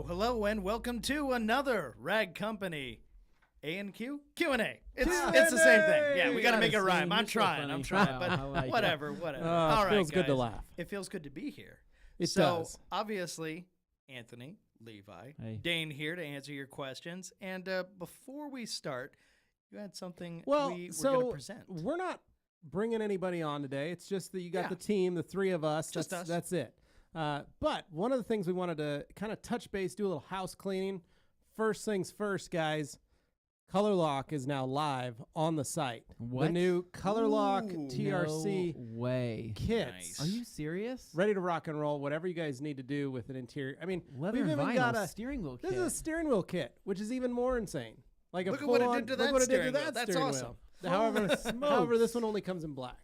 Hello, and welcome to another Rag Company A&Q Q&A. It's the same thing. Yeah, we got to make it rhyme. I'm trying, but like whatever. All right, feels good to laugh. It feels good to be here. It does. Obviously, Anthony, Levi, Hey. Dane here to answer your questions. And before we start, you had something we were going to present. We're not bringing anybody on today. It's just that you got the team, the three of us. Just us. That's it. But one of the things we wanted to kind of touch base, do a little house cleaning. First things first, guys. Color Lock is now live on the site. What? The new Color Lock Ooh. TRC No way. kits. Nice. Are you serious? Ready to rock and roll, whatever you guys need to do with an interior. I mean, Leather we've and even vinyl got a steering wheel This kit. is a steering wheel kit, which is even more insane. Like Look a at what it full-on- did to look that what it did to steering wheel. that That's steering awesome. wheel. However, smokes. this one only comes in black.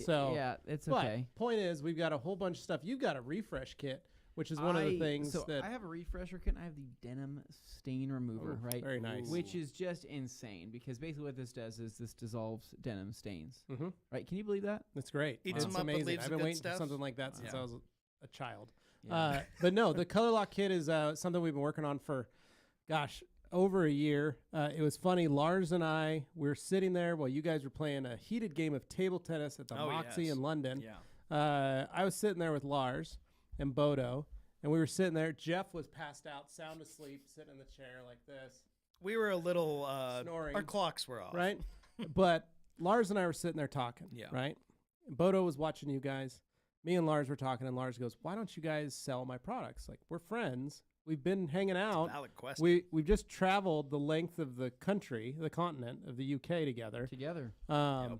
So yeah, it's but okay. point is, we've got a whole bunch of stuff. You've got a refresh kit, which is one of the things so that I have a refresher kit and I have the denim stain remover, right? very nice. Which is just insane because basically what this does is this dissolves denim stains. Mhm. Right? Can you believe that? It's great. Eats It's them up, but amazing. leaves I've the been good waiting for stuff. something like that since Yeah. I was a child. Yeah. But no, the Color Lock kit is something we've been working on for, over a year. It was funny. Lars and I were sitting there while you guys were playing a heated game of table tennis at the Oh, Moxie yes. in London. Yeah. I was sitting there with Lars and Bodo, and we were sitting there. Jeff was passed out, sound asleep, sitting in the chair like this, We were a little, Snoring. our clocks were off. right? But Lars and I were sitting there talking, Yeah. right? Bodo was watching you guys. Me and Lars were talking, and Lars goes, "Why don't you guys sell my products? Like, we're friends. We've been hanging out. Valid question. We've just traveled the length of the country, the continent of the UK together. Together. Yep.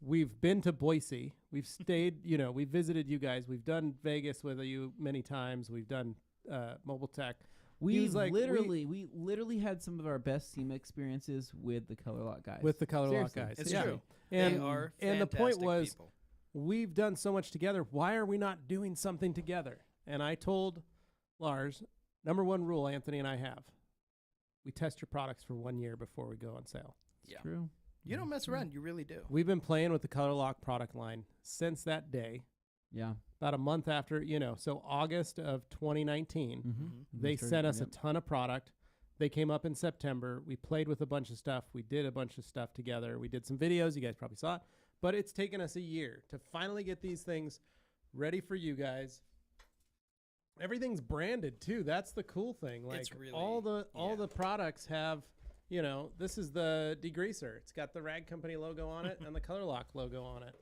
We've been to Boise. We've stayed, we visited you guys. We've done Vegas with you many times. We've done Mobile Tech. We was like, literally had some of our best SEMA experiences with the Color Lock guys. with the Color Lock Seriously. guys. It's yeah. true. And, they are and the point fantastic was, people. we've done so much together. Why are we not doing something together? And I told Lars, number one rule Anthony and I have, we test your products for 1 year before we go on sale. Yeah. True. You don't mess around. You really do. We've been playing with the Color Lock product line since that day, Yeah. about a month after, so August of 2019. Mm-hmm. They sent us a ton of product. They came up in September. We played with a bunch of stuff. We did a bunch of stuff together. We did some videos. You guys probably saw it. But it's taken us a year to finally get these things ready for you guys. Everything's branded too. That's the cool thing. Like It's really- all the yeah. products have, this is the degreaser. It's got the Rag Company logo on it and the Color Lock logo on it.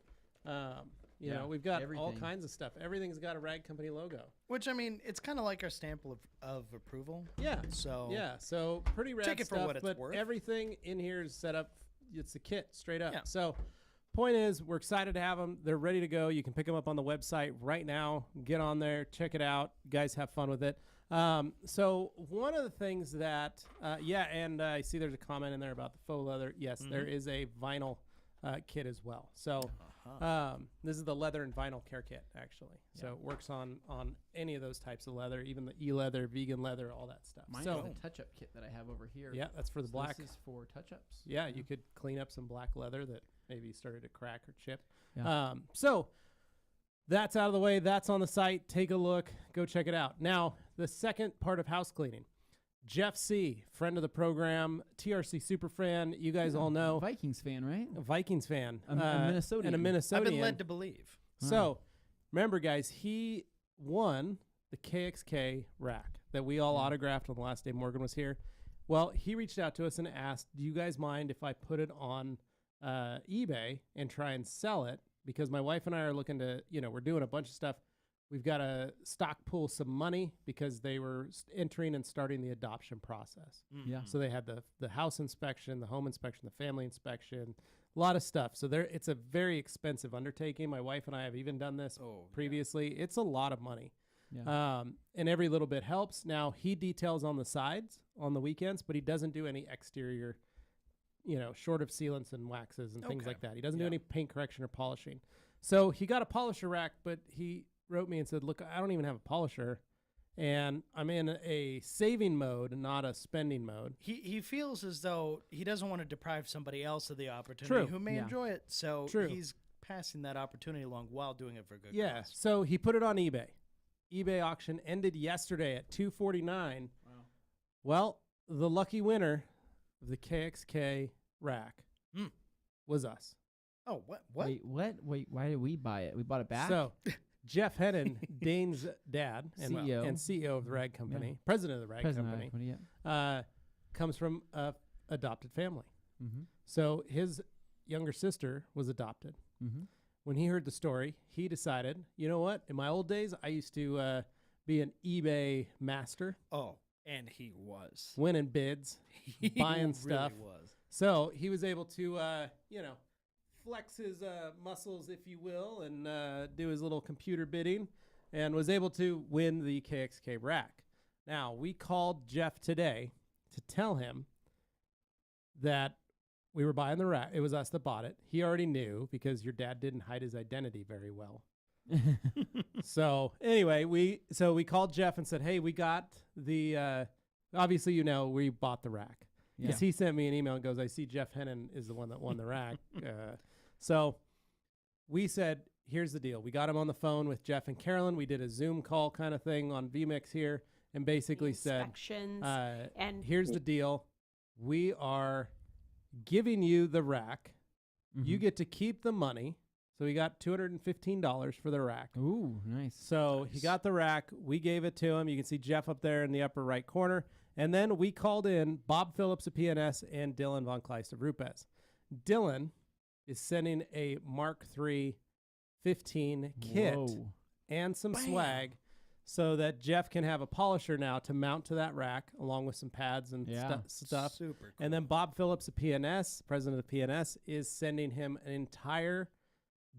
Yeah, We've got all everything. kinds of stuff. Everything's got a Rag Company logo. Which, I mean, it's kind of like our stamp of approval. Yeah. So Yeah, so pretty rad Take it for stuff, what it's but worth. everything in here is set up. It's a kit straight up. Yeah. So point is, we're excited to have them. They're ready to go. You can pick them up on the website right now. Get on there, check it out. You guys have fun with it. So one of the things that, and I see there's a comment in there about the faux leather. Yes, there is a vinyl kit as well. So this is the leather and vinyl care kit, actually. So it works on any of those types of leather, even the e-leather, vegan leather, all that stuff. Mine so is a touch-up kit that I have over here. yeah, that's for the So black. This is for touch-ups. Yeah, you could clean up some black leather that maybe started to crack or chip. Yeah. So that's out of the way. That's on the site. Take a look. Go check it out. Now, the second part of house cleaning. Jeff C., friend of the program, TRC super fan. You guys all know. Vikings fan, right? A Vikings fan. A Minnesotan. And a Minnesotan. I've been led to believe. So remember, guys, he won the KXK rack that we all autographed on the last day Morgan was here. Well, he reached out to us and asked, do you guys mind if I put it on eBay and try and sell it? Because my wife and I are looking to, we're doing a bunch of stuff. We've got to stock pool some money because they were entering and starting the adoption process. Yeah. So they had the house inspection, the home inspection, the family inspection, a lot of stuff. So it's a very expensive undertaking. My wife and I have even done this previously. It's a lot of money. Yeah. And every little bit helps. Now, he details on the sides on the weekends, but he doesn't do any exterior, short of sealants and waxes and things like that. He doesn't do any paint correction or polishing. So he got a polisher rack, but he wrote me and said, look, I don't even have a polisher. And I'm in a saving mode, not a spending mode. He feels as though he doesn't want to deprive somebody else of the opportunity who may enjoy it. So he's passing that opportunity along while doing it for a good cause. So he put it on eBay. eBay auction ended yesterday at $249. Wow. Well, the lucky winner of the KXK rack was us. Oh, what? What? Wait, what? Wait, why did we buy it? We bought it back? So, Jeff Hennen, Dane's dad and CEO. of the rag company, president of the rag company, comes from a adopted family. Mm-hmm. So his younger sister was adopted. Mm-hmm. When he heard the story, he decided, you know what? In my old days, I used to be an eBay master. Oh, and he was. Winning bids, He buying stuff. Really was. So he was able to, flex his muscles, if you will, and do his little computer bidding, and was able to win the KXK rack. Now, we called Jeff today to tell him that we were buying the rack. It was us that bought it. He already knew because your dad didn't hide his identity very well. So anyway, we called Jeff and said, hey, we got the, obviously, we bought the rack. Because he sent me an email and goes, I see Jeff Hennen is the one that won the rack. So we said, here's the deal. We got him on the phone with Jeff and Carolyn. We did a Zoom call kind of thing on VMix here and basically said, and here's the deal. We are giving you the rack. Mm-hmm. You get to keep the money. So we got $215 for the rack. Ooh, nice. So he got the rack. We gave it to him. You can see Jeff up there in the upper right corner. And then we called in Bob Phillips of PNS and Dylan Von Kleist of Rupes. Dylan is sending a Mark III 15 kit and some swag so that Jeff can have a polisher now to mount to that rack along with some pads and stuff. Super cool. And then Bob Phillips of PNS, president of PNS, is sending him an entire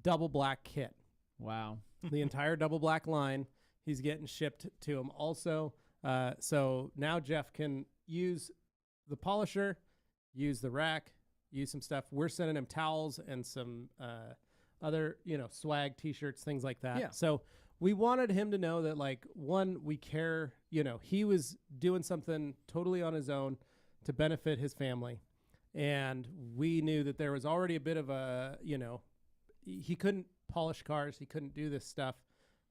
double black kit. Wow. The entire double black line he's getting shipped to him also. So now Jeff can use the polisher, use the rack, use some stuff. We're sending him towels and some other, swag, T-shirts, things like that. Yeah. So we wanted him to know that, we care. He was doing something totally on his own to benefit his family. And we knew that there was already a bit of a, he couldn't polish cars. He couldn't do this stuff.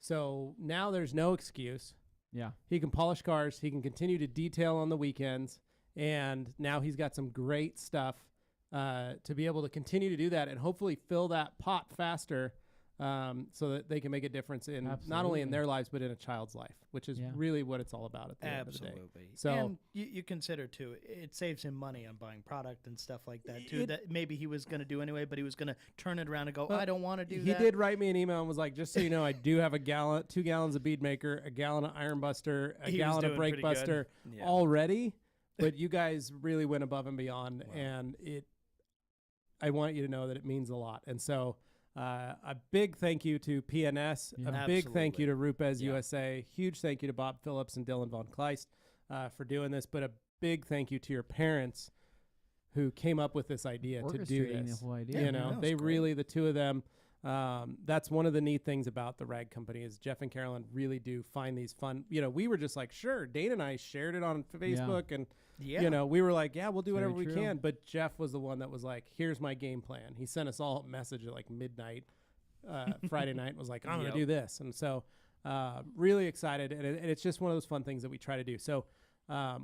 So now there's no excuse. Yeah. He can polish cars. He can continue to detail on the weekends. And now he's got some great stuff to be able to continue to do that and hopefully fill that pot faster so that they can make a difference in not only in their lives, but in a child's life, which is really what it's all about at the end of the day. So, and you consider, too, it saves him money on buying product and stuff like that, too, that maybe he was going to do anyway, but he was going to turn it around and go, I don't want to do that. He did write me an email and was like, just so you know, I do have 2 gallons of Bead Maker, a gallon of Iron Buster, a gallon of Brake Buster already, but you guys really went above and beyond, and I want you to know that it means a lot. And so a big thank you to PNS, a big thank you to Rupes USA, huge thank you to Bob Phillips and Dylan Von Kleist for doing this, but a big thank you to your parents who came up with this idea to do this. The whole idea. They really, the two of them, that's one of the neat things about the rag company is Jeff and Carolyn really do find these fun, we were just like, sure, Dane and I shared it on Facebook and we were like, we'll do whatever we can. But Jeff was the one that was like, here's my game plan. He sent us all a message at midnight Friday night and was like, I'm going to do this. And so really excited. And it's just one of those fun things that we try to do. So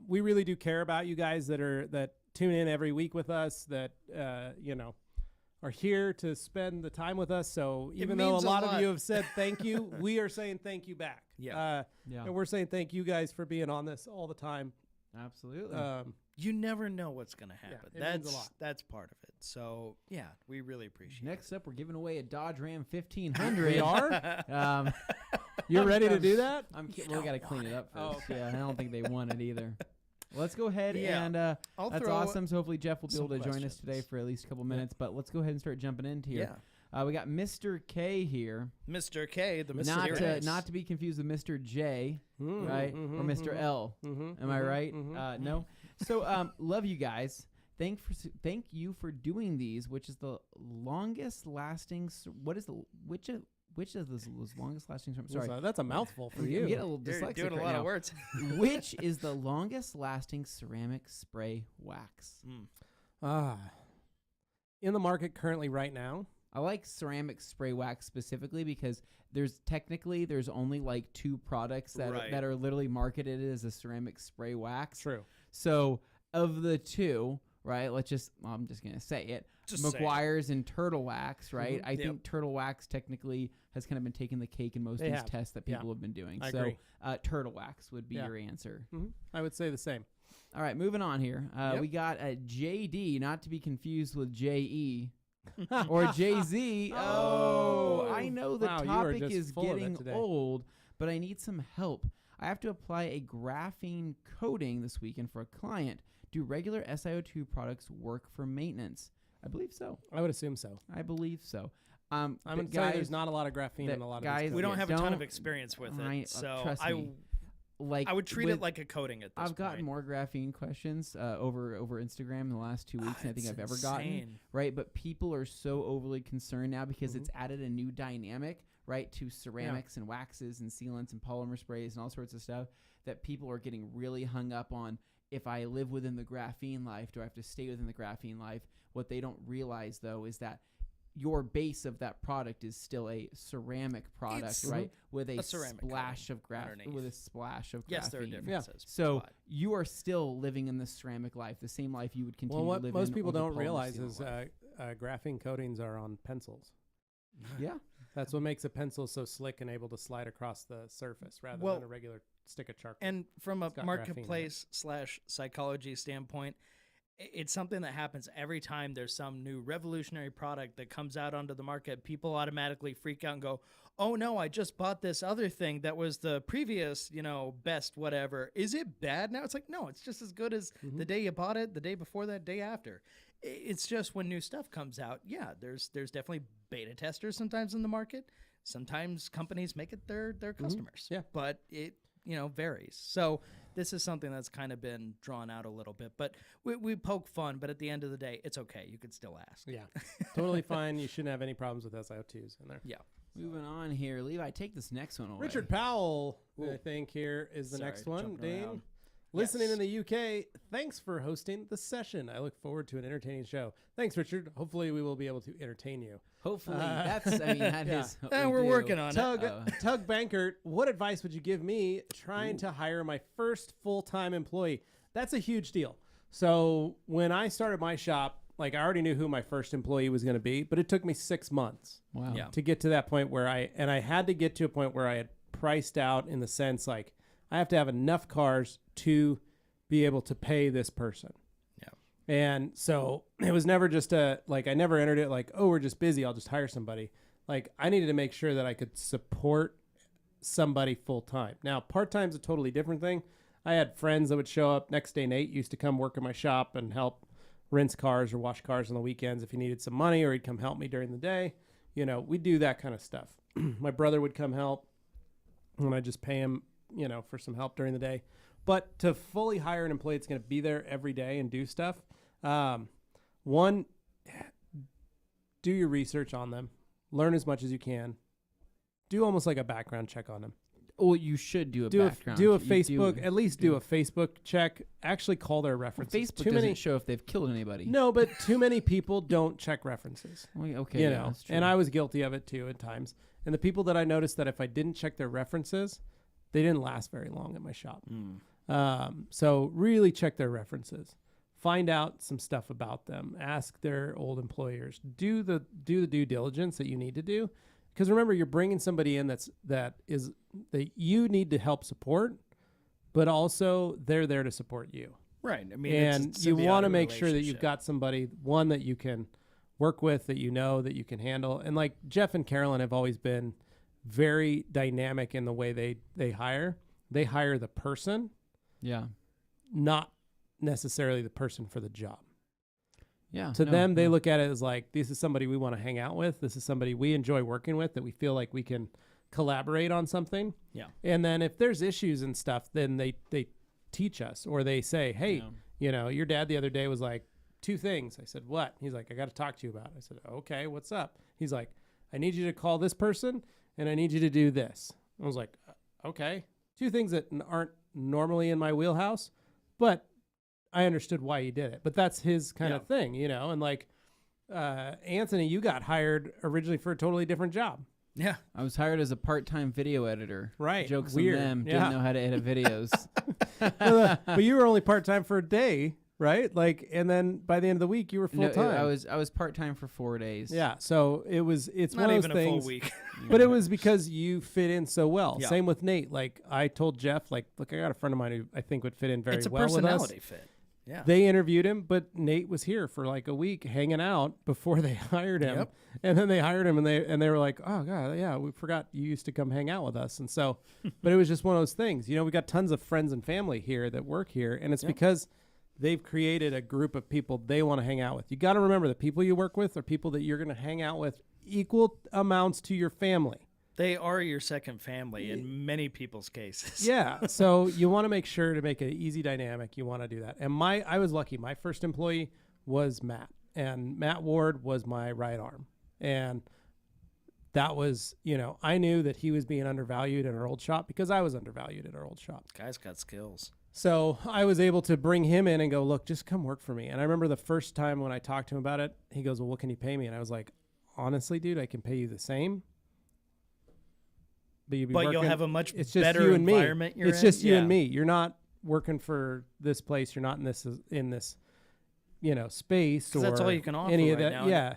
we really do care about you guys that tune in every week with us, that, are here to spend the time with us. So even though a lot of you have said thank you, we are saying thank you back. And we're saying thank you guys for being on this all the time. Absolutely. You never know what's going to happen. It means a lot. That's part of it. So, we really appreciate it. Next up, we're giving away a Dodge Ram 1500. We are? You're ready to do that? We got to clean it up first. I don't think they want it either. Let's go ahead and that's awesome. So hopefully Jeff will be able to join us today for at least a couple minutes. But let's go ahead and start jumping into here. We got Mr. K here. Mr. K, the mysterious. Not to be confused with Mr. J, right? Or Mr. L. Am I right? No. So love you guys. Thank you for doing these, which is the longest lasting. Which is the longest lasting? Sorry, that's a mouthful for you. You get a little dyslexic doing a lot of words. Which is the longest lasting ceramic spray wax? In the market currently right now, I like ceramic spray wax specifically because there's only like 2 products that are literally marketed as a ceramic spray wax. True. So of the 2, right? I'm just gonna say it. McGuire's and Turtle Wax, right? I think Turtle Wax technically has kind of been taking the cake in most of these tests that people have been doing. I agree. Turtle Wax would be your answer. I would say the same. All right, moving on here. We got a JD, not to be confused with JE or JZ. Oh, I know the topic is getting old, but I need some help. I have to apply a graphene coating this weekend for a client. Do regular SiO2 products work for maintenance? I believe so. I would assume so. I believe so. I'm going to tell you there's not a lot of graphene in a lot of these. We don't have a ton of experience with it, so trust me. I would treat it like a coating at this point. I've gotten more graphene questions over Instagram in the last 2 weeks than I think I've ever gotten. Right, but people are so overly concerned now because it's added a new dynamic, right, to ceramics and waxes and sealants and polymer sprays and all sorts of stuff that people are getting really hung up on. If I live within the graphene life, do I have to stay within the graphene life? What they don't realize, though, is that your base of that product is still a ceramic product, right? With a splash of graphene. With a splash of graphene. Yes, there are differences. So you are still living in the ceramic life, the same life you would continue to live in. What most people don't realize is graphene coatings are on pencils. Yeah. That's what makes a pencil so slick and able to slide across the surface rather than a regular stick of charcoal. And from a marketplace / psychology standpoint, it's something that happens every time there's some new revolutionary product that comes out onto the market. People automatically freak out and go, oh no, I just bought this other thing that was the previous, best whatever. Is it bad now? It's like, no, it's just as good as the day you bought it, the day before that, day after. It's just when new stuff comes out, there's definitely beta testers sometimes in the market. Sometimes companies make it their customers. Yeah. But it varies. So this is something that's kind of been drawn out a little bit, but we poke fun, but at the end of the day, it's okay. You could still ask. Yeah, totally fine. You shouldn't have any problems with SiO2s in there. Yeah. Moving on here. Levi, take this next one away. Richard Powell, I think here is the next one. Dane, listening in the UK, thanks for hosting the session. I look forward to an entertaining show. Thanks, Richard. Hopefully we will be able to entertain you. Hopefully. That is what we're working on it. Tug Bankert, what advice would you give me trying to hire my first full-time employee? That's a huge deal. So when I started my shop, I already knew who my first employee was going to be, but it took me 6 months to get to that point where I had to get to a point where I had priced out in the sense I have to have enough cars to be able to pay this person. And so it was never just I never entered it we're just busy, I'll just hire somebody. I needed to make sure that I could support somebody full time. Now, part time's a totally different thing. I had friends that would show up next day. Nate used to come work in my shop and help rinse cars or wash cars on the weekends if he needed some money, or he'd come help me during the day. We do that kind of stuff. My brother would come help and I just pay him, for some help during the day. But to fully hire an employee that's going to be there every day and do stuff, one, do your research on them. Learn as much as you can. Do almost like a background check on them. Well, you should do a background. Do a Facebook, at least do a Facebook check. Actually call their references. Well, Facebook doesn't show if they've killed anybody. No, but too many people don't check references. Okay, that's true. And I was guilty of it too at times. And the people that I noticed that if I didn't check their references, they didn't last very long at my shop. So really check their references. Find out some stuff about them. Ask their old employers. Do the due diligence that you need to do. Because remember, you're bringing somebody in that you need to help support, but also they're there to support you. Right. I mean, and you want to make sure that you've got somebody, one, that you can work with, that that you can handle. And Jeff and Carolyn have always been very dynamic in the way they hire. They hire the person, not necessarily the person for the job. Yeah. To them, they look at it as this is somebody we want to hang out with. This is somebody we enjoy working with, that we feel like we can collaborate on something. Yeah. And then if there's issues and stuff, then they teach us, or they say, hey, your dad the other day was like, 2 things. I said, what? He's like, I got to talk to you about it. I said, okay, what's up? He's like, I need you to call this person and I need you to do this. I was like, okay. 2 things that aren't normally in my wheelhouse, but I understood why he did it. But that's his kind of thing, and Anthony, you got hired originally for a totally different job. Yeah. I was hired as a part-time video editor. Right. Jokes Weird. on them. Yeah. Didn't know how to edit videos. But you were only part-time for a day, right? Like, and then by the end of the week, you were full-time. No, I was part-time for 4 days. Yeah. So it's Not one of even those a full things. week. But it was because you fit in so well. Yeah. Same with Nate. Like, I told Jeff, like, look, I got a friend of mine who I think would fit in very It's a well with us. personality fit. Yeah. They interviewed him, but Nate was here for like a week hanging out before they hired him. Yep. And then they hired him, and they were like, oh god, yeah, we forgot you used to come hang out with us. And so, but it was just one of those things. You know, we got tons of friends and family here that work here, and it's because they've created a group of people they want to hang out with. You got to remember, the people you work with are people that you're going to hang out with equal amounts to your family. They are your second family in many people's cases. Yeah. So you want to make sure to make it easy dynamic. You want to do that. And I was lucky. My first employee was Matt, and Matt Ward was my right arm. And that was, you know, I knew that he was being undervalued in our old shop because I was undervalued at our old shop. Guy's got skills. So I was able to bring him in and go, look, just come work for me. And I remember the first time when I talked to him about it, he goes, well, what can you pay me? And I was like, honestly, dude, I can pay you the same. But you'll have a much it's just better you and environment me. you're It's in. just you and me. You're not working for this place. You're not in this you know, space 'Cause or that's all you can offer any of right that. now. Yeah.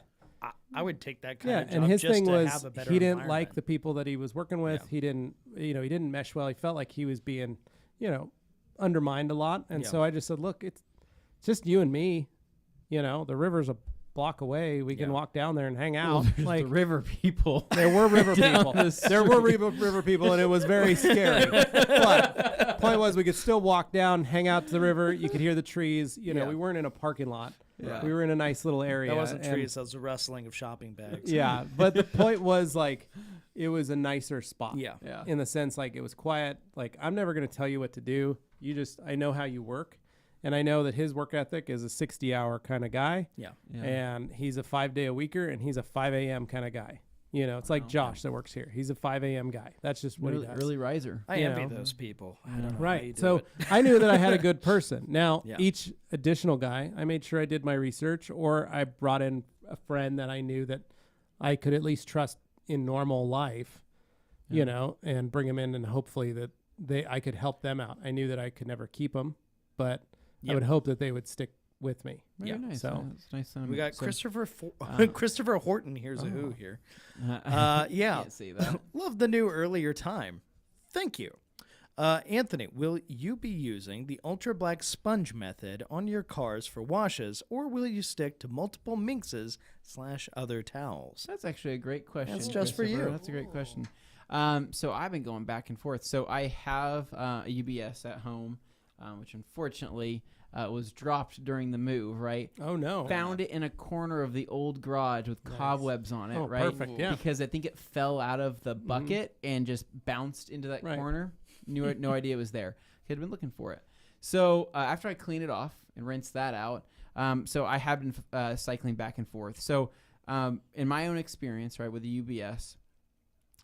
I would take that kind Yeah. of job And his just thing to was have a better he didn't like environment. the people that he was working with. Yeah. He didn't mesh well. He felt like he was being, you know, undermined a lot. And Yeah. so I just said, look, it's just you and me. You know, the river's a block away. We can walk down there and hang out. There's the river people. There were river people. the There were river people, and it was very scary. But point was, we could still walk down, hang out to the river. You could hear the trees. You know, Yeah. we weren't in a parking lot. Yeah. We were in a nice little area. That wasn't and- trees. That was the rustling of shopping bags. Yeah, but the point was, like, it was a nicer spot. Yeah. Yeah. In the sense, like, it was quiet. Like, I'm never going to tell you what to do. I know how you work. And I know that his work ethic is a 60-hour kind of guy. Yeah. Yeah. And he's a 5-day-a-weeker, and he's a 5 a.m. kind of guy. You know, it's like Josh that works here. He's a 5 a.m. guy. That's just what he does. Early riser. I You envy know. those people. I don't know how you Right. do So it. I knew that I had a good person. Now, Yeah. each additional guy, I made sure I did my research, or I brought in a friend that I knew that I could at least trust in normal life, you know, and bring them in, and hopefully that I could help them out. I knew that I could never keep them, but I Yep. would hope that they would stick with me. Very Yeah. nice. So- It's nice. We got so- Christopher Horton. Here's a who here. Yeah. Can't see that. Love the new earlier time. Thank you. Anthony, will you be using the ultra black sponge method on your cars for washes, or will you stick to multiple minxes / other towels? That's actually a great question. That's just for Christopher. you. That's a great question. So I've been going back and forth. So I have a UBS at home, which unfortunately was dropped during the move, right? Oh, no. Found it in a corner of the old garage with cobwebs on it, Oh, right? perfect, yeah. Because I think it fell out of the bucket and just bounced into that Right. corner. No idea it was there. Had been looking for it. So after I clean it off and rinse that out, so I have been cycling back and forth. So in my own experience, right, with the UBS,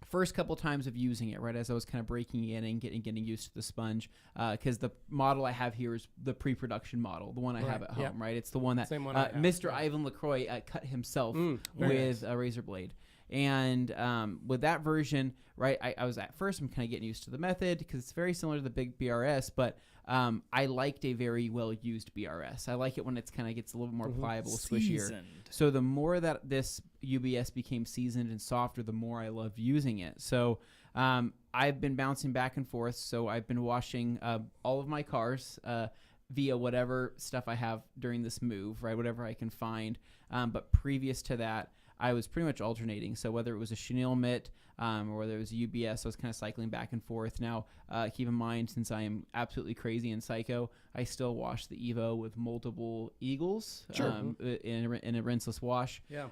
first couple times of using it, right, as I was kind of breaking in and getting used to the sponge, because the model I have here is the pre-production model, the one I have Right, at yep. home, right? It's the one that Same one I have, Mr. yeah. Ivan LaCroix cut himself very with a razor blade. And with that version, right, I was at first, I'm kind of getting used to the method because it's very similar to the big BRS, but I liked a very well-used BRS. I like it when it's kind of gets a little bit more pliable, swishier. Seasoned. So the more that this UBS became seasoned and softer, the more I loved using it. So I've been bouncing back and forth. So I've been washing all of my cars via whatever stuff I have during this move, right, whatever I can find. But previous to that, I was pretty much alternating. So whether it was a chenille mitt or whether it was a UBS, I was kind of cycling back and forth. Now, keep in mind, since I am absolutely crazy and psycho, I still wash the Evo with multiple Eagles in a rinseless wash. Yeah.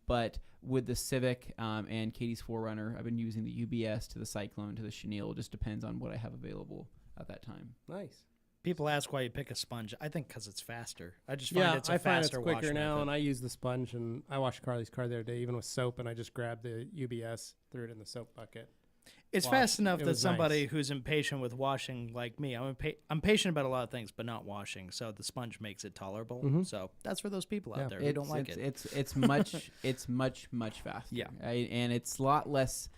But with the Civic and Katie's 4Runner, I've been using the UBS to the Cyclone to the chenille. It just depends on what I have available at that time. Nice. People ask why you pick a sponge. I think because it's faster. I just find it's a I find it's faster quicker wash now, method. and I use the sponge, and I washed Carly's car the other day, even with soap, and I just grabbed the UBS, threw it in the soap bucket. It's wash. fast enough It that was somebody nice. who's impatient with washing, like me, I'm patient about a lot of things, but not washing. So the sponge makes it tolerable. Mhm. So that's for those people Yeah. out there who don't like it. It's much faster. Yeah. Right? And it's a lot less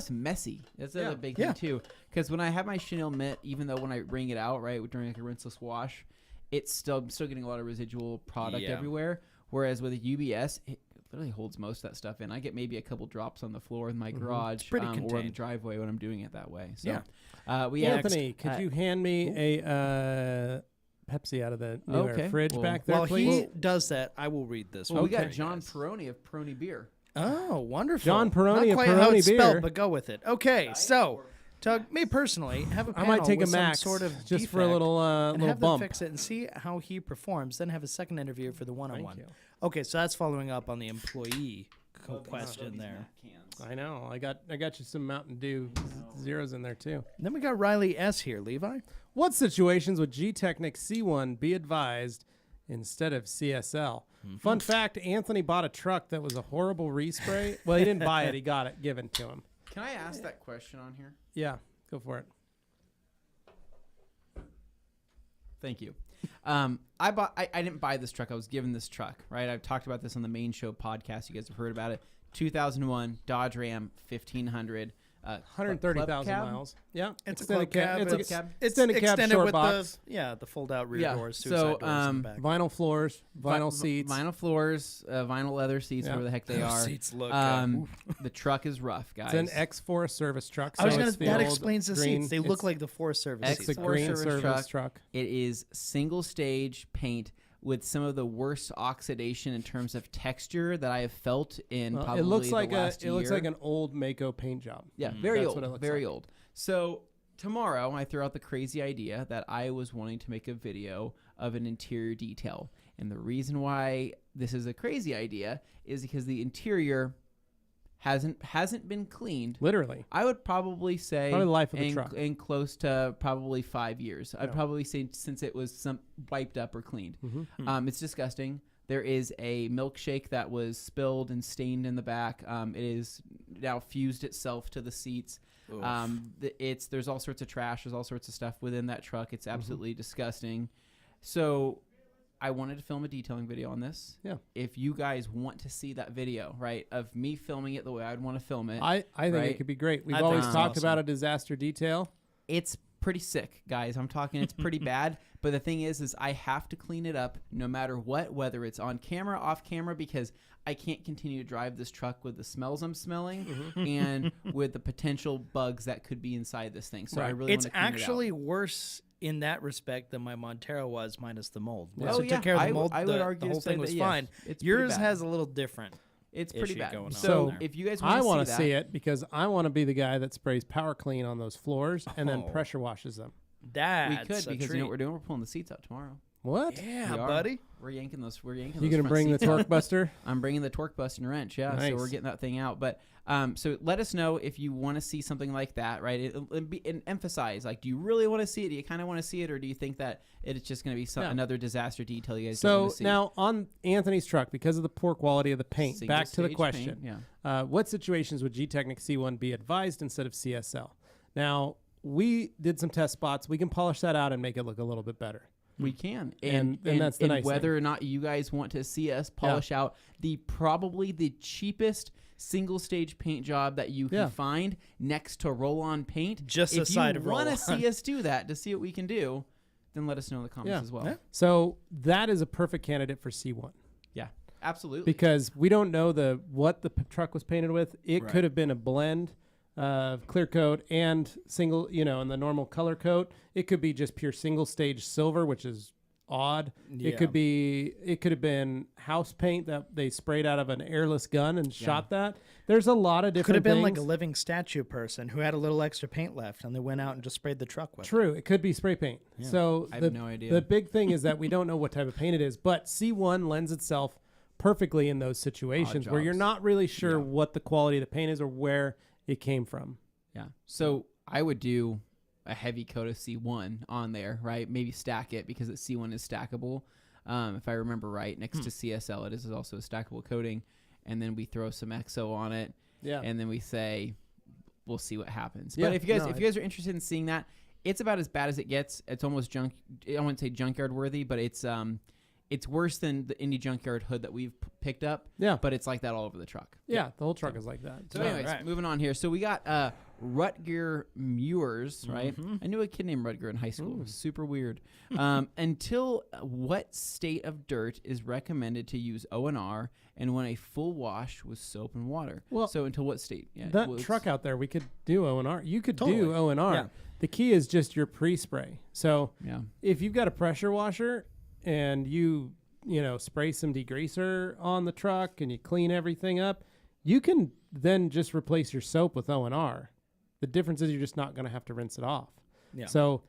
messy. That's the Yeah. other big Yeah. thing too. Because when I have my chenille mitt, even though when I wring it out, right, during like a rinseless wash, I'm still getting a lot of residual product Yeah. everywhere. Whereas with a UBS, it literally holds most of that stuff in. I get maybe a couple drops on the floor in my garage pretty or in the contained. driveway when I'm doing it that way. So, Yeah. we have Anthony, could you hand me a Pepsi out of the new fridge Well, back there, While please? he does that, I will read this. Well, one we got for you John guys. Peroni of Peroni Beer. Oh, wonderful. John Peroni Not of quite how Peroni it's Beer. spelled, but go with it. Okay, so Tug, me personally, have a I panel might take a with some max sort of just for a defect little and little have bump. them fix it and see how he performs. Then have a second interview for the Thank one-on-one. you. Okay, so that's following up on the employee question there. I know. I got you some Mountain Dew zeros in there too. Then we got Riley S here, Levi. What situations would Gtech C1 be advised instead of CSL? Fun fact, Anthony bought a truck that was a horrible respray. Well, he didn't buy it. He got it given to him. Can I ask that question on here? Yeah, go for it. Thank you. I didn't buy this truck. I was given this truck, right? I've talked about this on the main show podcast. You guys have heard about it. 2001 Dodge Ram 1500. 130,000 miles. Yeah, It's extended a club cab. It's It's extended cab, short with box. the fold-out rear Yeah, doors, so, suicide doors in the back. Vinyl floors, vinyl seats. Vinyl floors, vinyl leather seats, Yeah. whatever the heck they Those are. seats look, The truck is rough, guys. It's an X4 service truck. I was so gonna. it's the That old explains the green- seats. They look like the Forest Service X It's a seats. green service service truck. It is single stage paint with some of the worst oxidation in terms of texture that I have felt in probably It looks the like last it looks year. like an old Mako paint job. Yeah, very That's old, what it looks very like. old. So tomorrow I threw out the crazy idea that I was wanting to make a video of an interior detail. And the reason why this is a crazy idea is because the interior hasn't been cleaned. Literally. I would probably say Probably the life of the truck. in close to probably 5 years. I'd Yeah. probably say since it was wiped up or cleaned. Mm-hmm. It's disgusting. There is a milkshake that was spilled and stained in the back. It is now fused itself to the seats. There's all sorts of trash. There's all sorts of stuff within that truck. It's absolutely disgusting. So I wanted to film a detailing video on this. Yeah. If you guys want to see that video, right, of me filming it the way I'd want to film it, I think right? it could be great. We've I think always it's talked awesome. about a disaster detail. it's pretty sick, guys. I'm talking it's pretty bad. But the thing is I have to clean it up no matter what, whether it's on camera, off camera, because I can't continue to drive this truck with the smells I'm smelling and with the potential bugs that could be inside this thing. So I really It's want to clean actually worse in that respect than my Montero was, minus the mold. Yeah. Once Oh, it yeah. took care of I the would- mold, I would the argue whole to say thing that, was yes, fine. it's pretty Yours bad. has a little different. It's pretty issue bad. going on So there. if you guys I want want to to see it because I want to be the guy that sprays power clean on those floors and then Oh. pressure washes them. That's we could a because treat. you know what we're doing? We're pulling the seats out tomorrow. What? Yeah, We are. buddy. We're yanking those. We're yanking. You those gonna front bring the seats out. torque buster? I'm bringing the torque bust and wrench. Yeah, Nice. so we're getting that thing out. But so let us know if you want to see something like that, right? And emphasize, like, do you really want to see it? Do you kind of want to see it, or do you think that it's just going to be Yeah. another disaster detail you guys don't So want to see? now on Anthony's truck, because of the poor quality of the paint, Single back to the stage question. paint, yeah. What situations would Gtech C1 be advised instead of CSL? Now, we did some test spots. We can polish that out and make it look a little bit better. We can, And that's the nice whether thing. or not you guys want to see us polish out probably the cheapest single stage paint job that you can Yeah. find next to roll-on paint. Just a if side you of want to roll-on. see us do that to see what we can do, then let us know in the comments Yeah. as well. Yeah. So that is a perfect candidate for C1 Yeah, absolutely. because we don't know what the truck was painted with. It Right. could have been a blend of clear coat and single, and the normal color coat. It could be just pure single stage silver, which is odd. Yeah. It could have been house paint that they sprayed out of an airless gun and shot that. There's a lot of Could different have been things. like a living statue person who had a little extra paint left, and they went out and just sprayed the truck with it. True, it could be spray paint. So I have no idea. The big thing is that we don't know what type of paint it is, but C1 lends itself perfectly in those situations where you're jobs. not really sure Yeah. what the quality of the paint is or where it came from. Yeah. So I would do a heavy coat of C1 on there, right? Maybe stack it because C1 is stackable. If I remember right, next to CSL, it is also a stackable coating. And then we throw some XO on it. Yeah. And then we say, we'll see what happens. Yeah, But if you guys are interested in seeing that, it's about as bad as it gets. It's almost I wouldn't say junkyard worthy, but it's worse than the indie junkyard hood that we've picked up. Yeah. But it's like that all over the truck. Yeah, the whole truck is like that. So anyways, moving on here. So we got Rutger Mewers, right? I knew a kid named Rutger in high school. It was super weird. Until what state of dirt is recommended to use O&R and when a full wash with soap and water? Well, so until what state? Yeah, that truck out there, we could do O&R. You could do O&R. Yeah. The key is just your pre-spray. So Yeah. if you've got a pressure washer and you spray some degreaser on the truck and you clean everything up, you can then just replace your soap with O&R. The difference is you're just not going to have to rinse it off. Yeah. So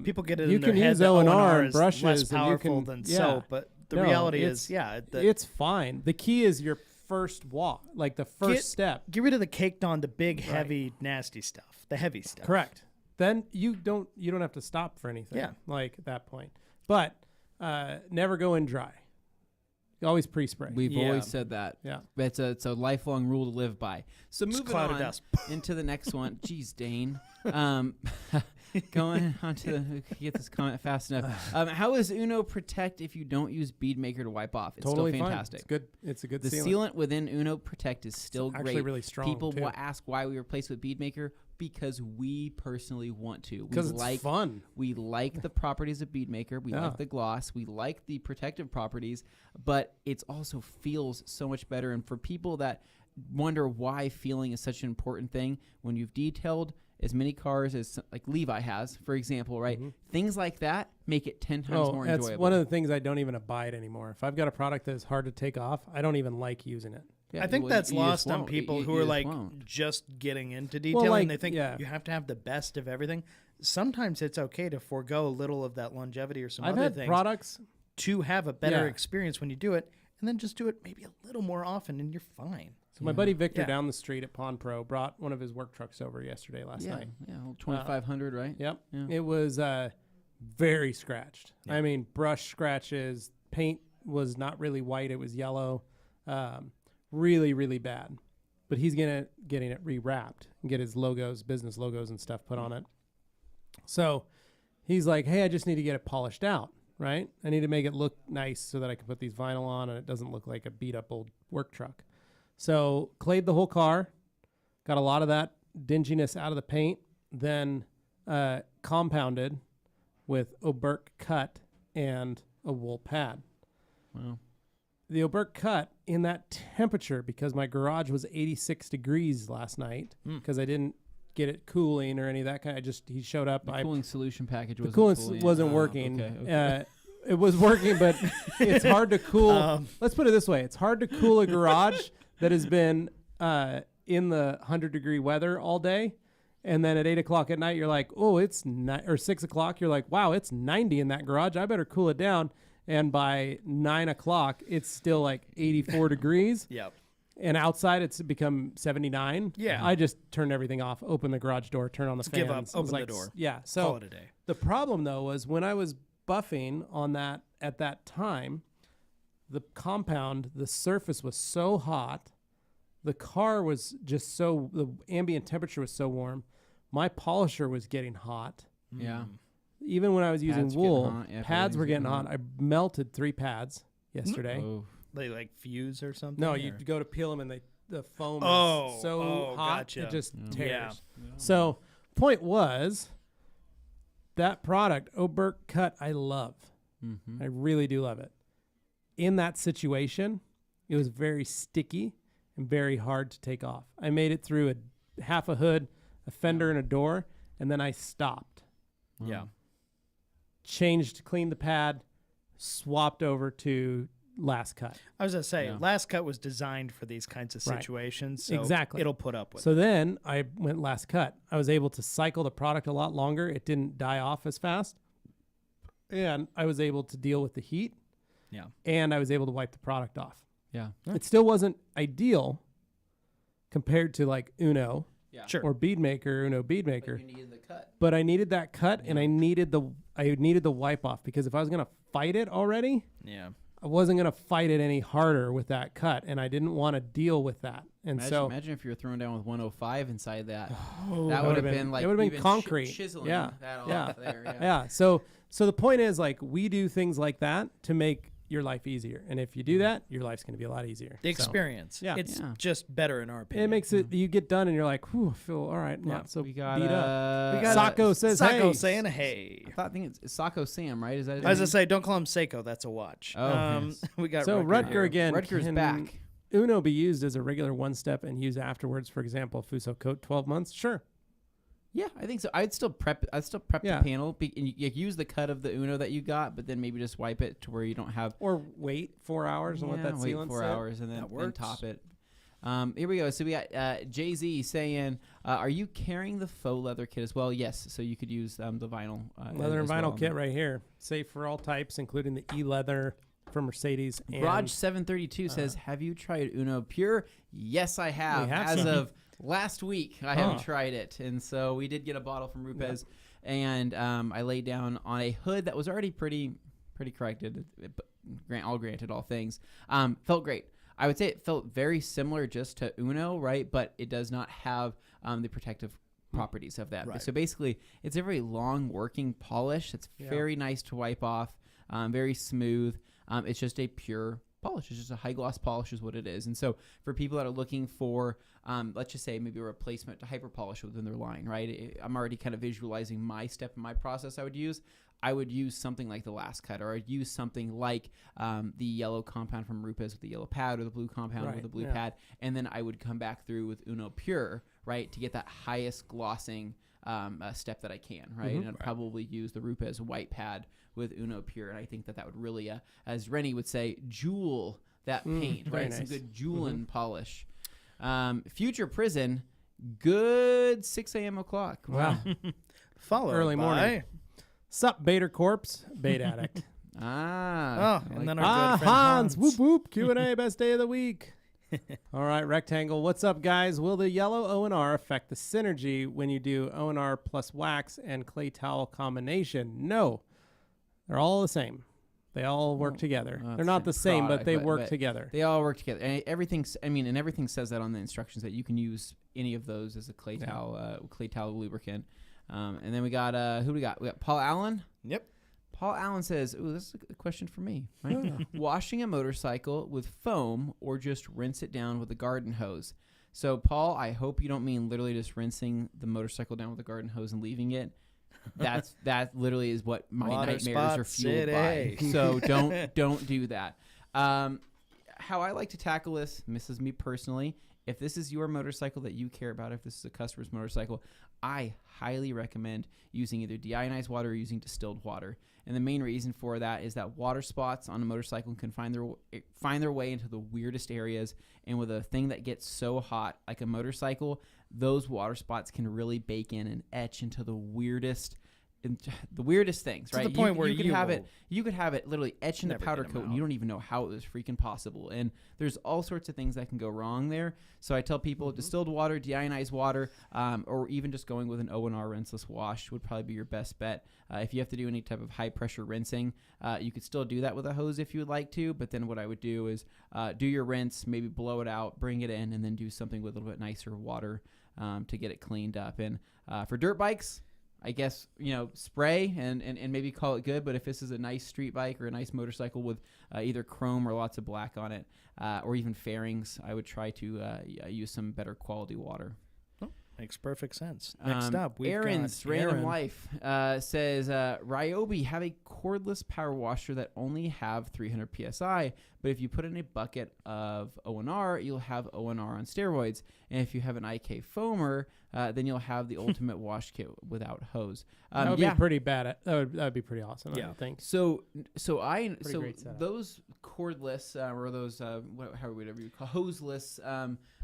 people get it you in their can head use that O&R and is brushes less and you powerful can- than yeah. soap, but the No, reality it's- is, it's fine. The key is your first walk, like the first step. get rid of the caked on the big, heavy, nasty stuff, the heavy stuff. Correct. Then you don't have to stop for anything. Yeah. Like at that point. But never go in dry. Always pre-spray. We've Yeah. always said that. Yeah. It's a lifelong rule to live by. So moving cloud of on dust. into the next one. Jeez, Dane. Going on to get this comment fast enough. How is Uno Protect if you don't use Bead Maker to wipe off? It's totally still fine. fantastic. It's good. It's a good The sealant. sealant within Uno Protect is still Actually great. really strong, People too. will ask why we replace with Bead Maker because we personally want to. We Because it's fun. We like the properties of Bead Maker. We like the gloss. We like the protective properties, but it also feels so much better. And for people that wonder why feeling is such an important thing, when you've detailed as many cars as like Levi has, for example, right? Things like that make it 10 times more that's enjoyable. one of the things I don't even abide anymore. If I've got a product that is hard to take off, I don't even like using it. Yeah, I think well, that's you just lost on won't. people You who are just like won't. just getting into detailing. They think yeah. you have to have the best of everything. Sometimes it's okay to forego a little of that longevity or some I've other had things products. to have a better Yeah. experience when you do it, and then just do it maybe a little more often, and you're fine. So my buddy Victor Yeah. down the street at Pawn Pro brought one of his work trucks over yesterday last night. Yeah, 2,500, right? Yep. Yeah. It was very scratched. I mean, brush scratches. Paint was not really white. It was yellow. Really, really bad. But he's getting it rewrapped and get his logos, business logos and stuff put on it. So he's like, hey, I just need to get it polished out, right? I need to make it look nice so that I can put these vinyl on and it doesn't look like a beat up old work truck. So clayed the whole car, got a lot of that dinginess out of the paint, then compounded with Oberk cut and a wool pad. Wow. The Oberk cut in that temperature, because my garage was 86 degrees last night, because I didn't get it cooling or any of that kind. He showed up. The cooling solution package The wasn't coolant wasn't working. Okay. It was working, but it's hard to cool. Let's put it this way. It's hard to cool a garage that has been in the 100-degree weather all day. And then at 8 o'clock at night, you're like, oh, it's or 6 o'clock. You're like, wow, it's 90 in that garage. I better cool it down. And by 9 o'clock, it's still like 84 degrees. Yep. And outside, it's become 79. Yeah. I just turned everything off, opened the garage door, turned on the fans. Give up, It was open the like, door. Yeah. So Call it a day. the problem, though, was when I was buffing on that at that time, the compound, the surface was so hot. The car was just the ambient temperature was so warm. My polisher was getting hot. Yeah. Even when I was using Pads getting wool, hot. Yeah, pads were everything's getting hot. I melted 3 pads yesterday. Oh. They like fuse or something? No, or? you go to peel them and the foam Oh, is so oh, hot gotcha. it just Yeah. tears. So point was that product, Oberk Cut, I love. Mm-hmm. I really do love it. In that situation, it was very sticky and very hard to take off. I made it through a half a hood, a fender, and a door, and then I stopped. Yeah. Cleaned the pad, swapped over to Last Cut. I was going to say, Yeah. Last Cut was designed for these kinds of Right. situations. So Exactly. it'll put up with So it. then I went Last Cut. I was able to cycle the product a lot longer. It didn't die off as fast. And I was able to deal with the heat. Yeah. And I was able to wipe the product off. Yeah. It still wasn't ideal compared to like Uno Yeah. Sure. or Bead Maker, Uno Bead Maker. You needed the cut. But I needed that cut and I needed the wipe off, because if I was going to fight it already, Yeah. I wasn't going to fight it any harder with that cut, and I didn't want to deal with that. And imagine if you were throwing down with 105 inside that. Oh, that would have been like, it would have been concrete. Chiseling yeah. that off Yeah. there. Yeah. Yeah. So the point is, like, we do things like that to make your life easier. And if you do that, your life's going to be a lot easier. The experience. Yeah. It's just better in our opinion. It makes it, you get done and you're like, whew, I feel all right. Not so we got, beat up. we got Sacco says, Sacco hey. saying, hey. I think it's Sacco Sam, right? Is that his As I name? say, don't call him Seiko. That's a watch. Oh, yes. We got So Rutger here. again. Rutger's can back. Uno be used as a regular one-step and used afterwards? For example, Fuso coat 12 months? Sure. Yeah, I think so. I'd still prep Yeah. the panel and you use the cut of the Uno that you got, but then maybe just wipe it to where you don't have. Or wait 4 hours and let that wait sealant 4 sit. hours and then works. top it. Here we go. So we got Jay-Z saying, are you carrying the faux leather kit as well? Yes. So you could use the vinyl. Leather and as vinyl well. kit right here. Safe for all types, including the e-leather from Mercedes. And Raj 732 says, have you tried Uno Pure? Yes, I have. We have As some. of last week, I have tried it. And so we did get a bottle from Rupes. And I laid down on a hood that was already pretty corrected. All granted, all things. Felt great. I would say it felt very similar just to Uno, right? But it does not have the protective properties of that. Right. So basically, it's a very long working polish. It's very nice to wipe off, very smooth. It's just a pure polish. It's just a high gloss polish is what it is. And so for people that are looking for, let's just say maybe a replacement to hyper polish within their line, right? I'm already kind of visualizing my step in my process I would use something like the Last Cut, or I'd use something like the yellow compound from Rupes with the yellow pad, or the blue compound with the blue pad, and then I would come back through with Uno Pure, right, to get that highest glossing step that I can, right? And I'd probably use the Rupes white pad with Uno Pure, and I think that would really, as Rennie would say, jewel that paint, right? Nice. Some good jeweling polish. Future Prison, good 6 a.m. o'clock. Wow. Followed Early by- morning. Sup, Bader Corpse, Bait Addict. Oh, and then our good friend Hans. Whoop, whoop. Q&A, best day of the week. All right, Rectangle. What's up, guys? Will the yellow O&R affect the synergy when you do O&R plus wax and clay towel combination? No. They're all the same. They all work together. They're not the same, product, but they but work together. They all work together. And everything says that on the instructions that you can use any of those as a clay towel lubricant. And then we got who do we got? We got Paul Allen. Yep. Paul Allen says, "Ooh, this is a question for me. Right? Washing a motorcycle with foam or just rinse it down with a garden hose." So, Paul, I hope you don't mean literally just rinsing the motorcycle down with a garden hose and leaving it. That literally is what my Water nightmares Spot are fueled City. by. So don't do that. How I like to tackle this is me personally. If this is your motorcycle that you care about, if this is a customer's motorcycle, I highly recommend using either deionized water or using distilled water. And the main reason for that is that water spots on a motorcycle can find their way into the weirdest areas. And with a thing that gets so hot like a motorcycle, those water spots can really bake in and etch into the weirdest things, right? To the point where you could have it literally etch in the Never powder get 'em coat, and out. you don't even know how it was freaking possible. And there's all sorts of things that can go wrong there. So I tell people distilled water, deionized water, or even just going with an O&R rinseless wash would probably be your best bet. If you have to do any type of high pressure rinsing, you could still do that with a hose if you would like to. But then what I would do is do your rinse, maybe blow it out, bring it in, and then do something with a little bit nicer water to get it cleaned up. And for dirt bikes, I guess, spray and maybe call it good. But if this is a nice street bike or a nice motorcycle with either chrome or lots of black on it, or even fairings, I would try to use some better quality water. Makes perfect sense. Next up, we've Aaron's got Random Aaron. Life says, Ryobi have a cordless power washer that only have 300 PSI, but if you put in a bucket of O&R, you'll have O&R on steroids. And if you have an IK foamer, then you'll have the ultimate wash kit without hose. That would be pretty bad. That would be pretty awesome, I would think. So great setup. those cordless or those whatever you call hoseless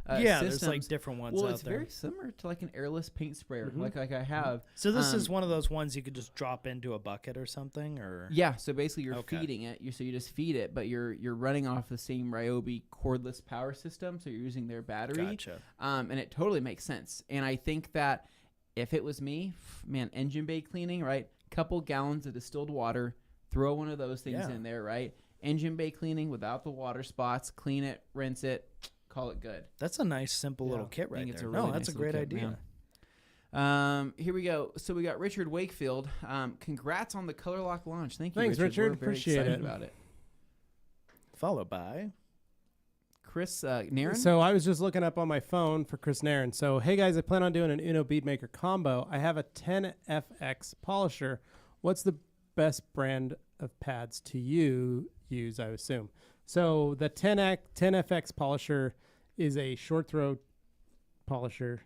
There's systems, like different ones well, out it's there. very similar to like an airless paint sprayer, like I have. So this is one of those ones you could just drop into a bucket or something, or Yeah, so basically you're Okay. feeding it. So you just feed it, but you're running off the same Ryobi cordless power system, so you're using their battery. Gotcha. And it totally makes sense. And I think that if it was me, man, engine bay cleaning, right? Couple gallons of distilled water, throw one of those things in there, right? engine bay cleaning without the water spots. Clean it, rinse it, call it good. That's a nice, simple little kit right there. Really that's nice a great little kit, idea. Here we go. So we got Richard Wakefield. Congrats on the Color Lock launch. Thank you, Thanks, Richard. We're very Appreciate excited it. about it. Followed by Chris Naren. So I was just looking up on my phone for Chris Naren. So, hey guys, I plan on doing an Uno Bead Maker combo. I have a 10FX polisher. What's the best brand of pads to use, I assume? So the 10FX polisher is a short throw polisher,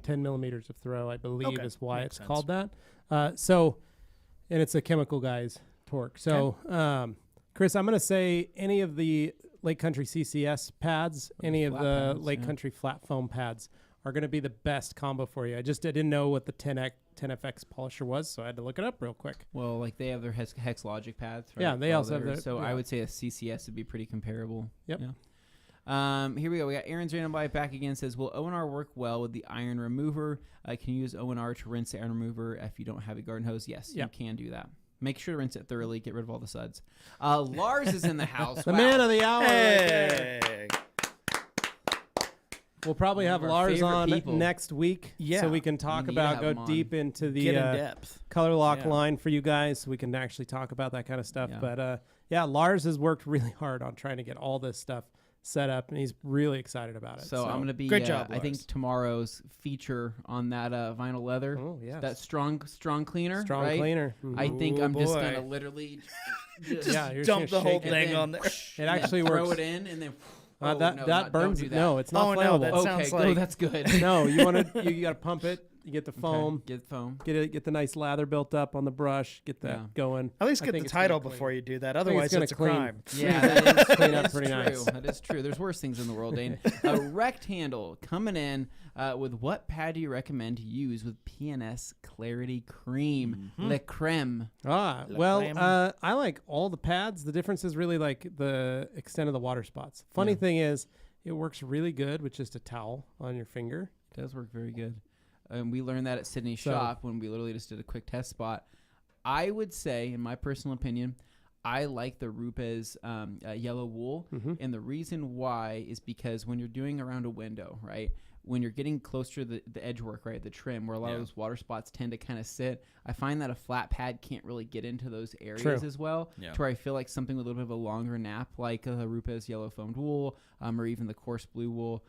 10 millimeters of throw, I believe is why it's called that. And it's a chemical guy's torque. So, Chris, I'm going to say any of the Lake Country CCS pads, any of the Lake Country flat foam pads are going to be the best combo for you. I didn't know what the 10FX polisher was, so I had to look it up real quick. Well, like they have their Hex Logic pads, right? Yeah, they also have their. So I would say a CCS would be pretty comparable. Yep. Yeah. Here we go. We got Aaron's random buy back again. Says, will O&R work well with the iron remover? Can you use O&R to rinse the iron remover if you don't have a garden hose? Yes, you can do that. Make sure to rinse it thoroughly. Get rid of all the suds. Lars is in the house. The man of the hour. Hey. Right there. We'll probably have Lars on next week, so we can talk about, go deep into the in depth Color Lock line for you guys, so we can actually talk about that kind of stuff. But Lars has worked really hard on trying to get all this stuff set up, and he's really excited about it. So I'm going to be, great job, I think tomorrow's feature on that vinyl leather, that strong cleaner, cleaner. I think I'm just going to literally just dump the whole thing on there. It actually works. Throw it in and then that burns. No, it's not flammable. No, that sounds like... that's good. No, you got to pump it. You get the foam. Get foam. Get the nice lather built up on the brush. Get that going. At least get the title before you do that. Otherwise, it's a crime. Yeah, that is clean up pretty nice. That is true. There's worse things in the world, Dane. Rectangle coming in with what pad do you recommend to use with PNS Clarity Cream? Le Creme. I like all the pads. The difference is really like the extent of the water spots. Funny thing is, it works really good with just a towel on your finger. It does work very good. And we learned that at Sydney's shop when we literally just did a quick test spot. I would say, in my personal opinion, I like the Rupes yellow wool. And the reason why is because when you're doing around a window, right, when you're getting closer to the edge work, right, the trim, where a lot of those water spots tend to kind of sit, I find that a flat pad can't really get into those areas as well, to where I feel like something with a little bit of a longer nap, like a Rupes yellow foamed wool or even the coarse blue wool,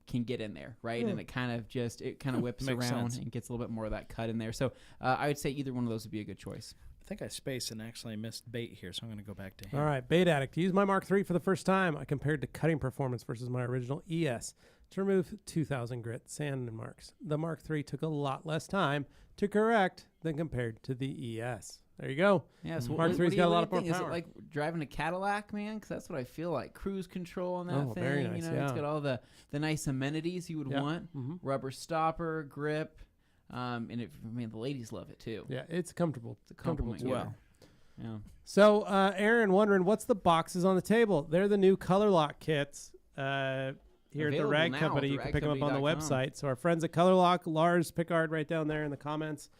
can get in there, right? And it kind of whips around and gets a little bit more of that cut in there. So I would say either one of those would be a good choice. I think I spaced and actually missed Bait here, so I'm going to go back to him. All right, Bait Addict. To use my Mark III for the first time, I compared the cutting performance versus my original ES to remove 2,000 grit sand and marks. The Mark III took a lot less time to correct than compared to the ES. There you go. Yeah, so Mark III's got a lot more power. Is it like driving a Cadillac, man? Because that's what I feel like. Cruise control on that thing. Very nice, It's got all the nice amenities you would want. Rubber stopper, grip. And the ladies love it too. Yeah, it's comfortable. It's a comfortable too. Well. Yeah. So, Aaron, wondering what's the boxes on the table? They're the new Color Lock kits. Here at the Rag Company. You can pick them up on the website. So our friends at Color Lock, Lars Pickard right down there in the comments,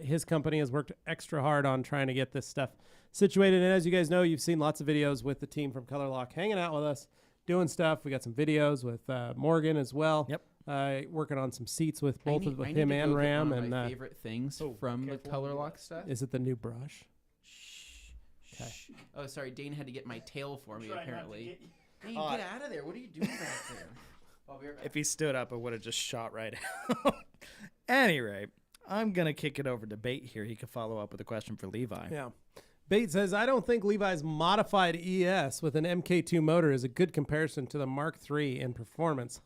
his company has worked extra hard on trying to get this stuff situated. And as you guys know, you've seen lots of videos with the team from Color Lock hanging out with us, doing stuff. We got some videos with Morgan as well. Yep. Working on some seats with both with him and Ram. And my favorite things from the Color Lock stuff. Is it the new brush? Okay. Oh, sorry. Dane had to get my tail for me, apparently. Dane, get out of there. What are you doing back there? I'll be right back. If he stood up, it would have just shot right out. Anyway, I'm going to kick it over to Bait here. He could follow up with a question for Levi. Yeah. Bait says, I don't think Levi's modified ES with an MK2 motor is a good comparison to the Mark III in performance.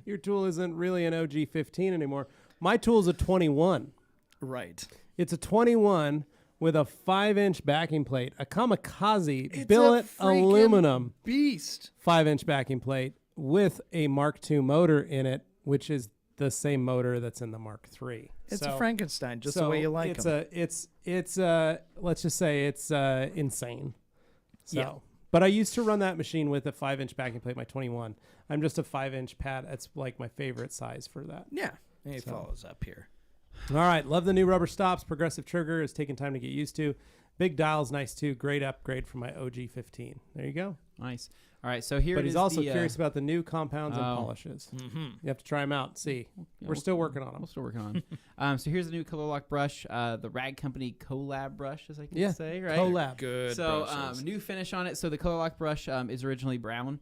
Your tool isn't really an OG15 anymore. My tool's a 21. Right. It's a 21 with a 5-inch backing plate, a Kamikaze It's billet a freaking aluminum beast 5-inch backing plate with a Mark II motor in it, which is the same motor that's in the Mark III. It's a Frankenstein, just the way you like them. It's let's just say it's insane. So, Yeah. But I used to run that machine with a 5-inch backing plate, my 21. I'm just a 5-inch pad. That's like my favorite size for that. Yeah. And he follows up here. All right. Love the new rubber stops. Progressive trigger is taking time to get used to. Big dial's nice too. Great upgrade from my OG 15. There you go. Nice. All right, so here But it he's is also the, curious about the new compounds and polishes. Mm-hmm. You have to try them out and see. Yeah, We're still working on them. We're still working on. So here's the new Color Lock brush, the Rag Company Collab brush, as I can say, right? Collab. Good. So new finish on it. So the Color Lock brush is originally brown.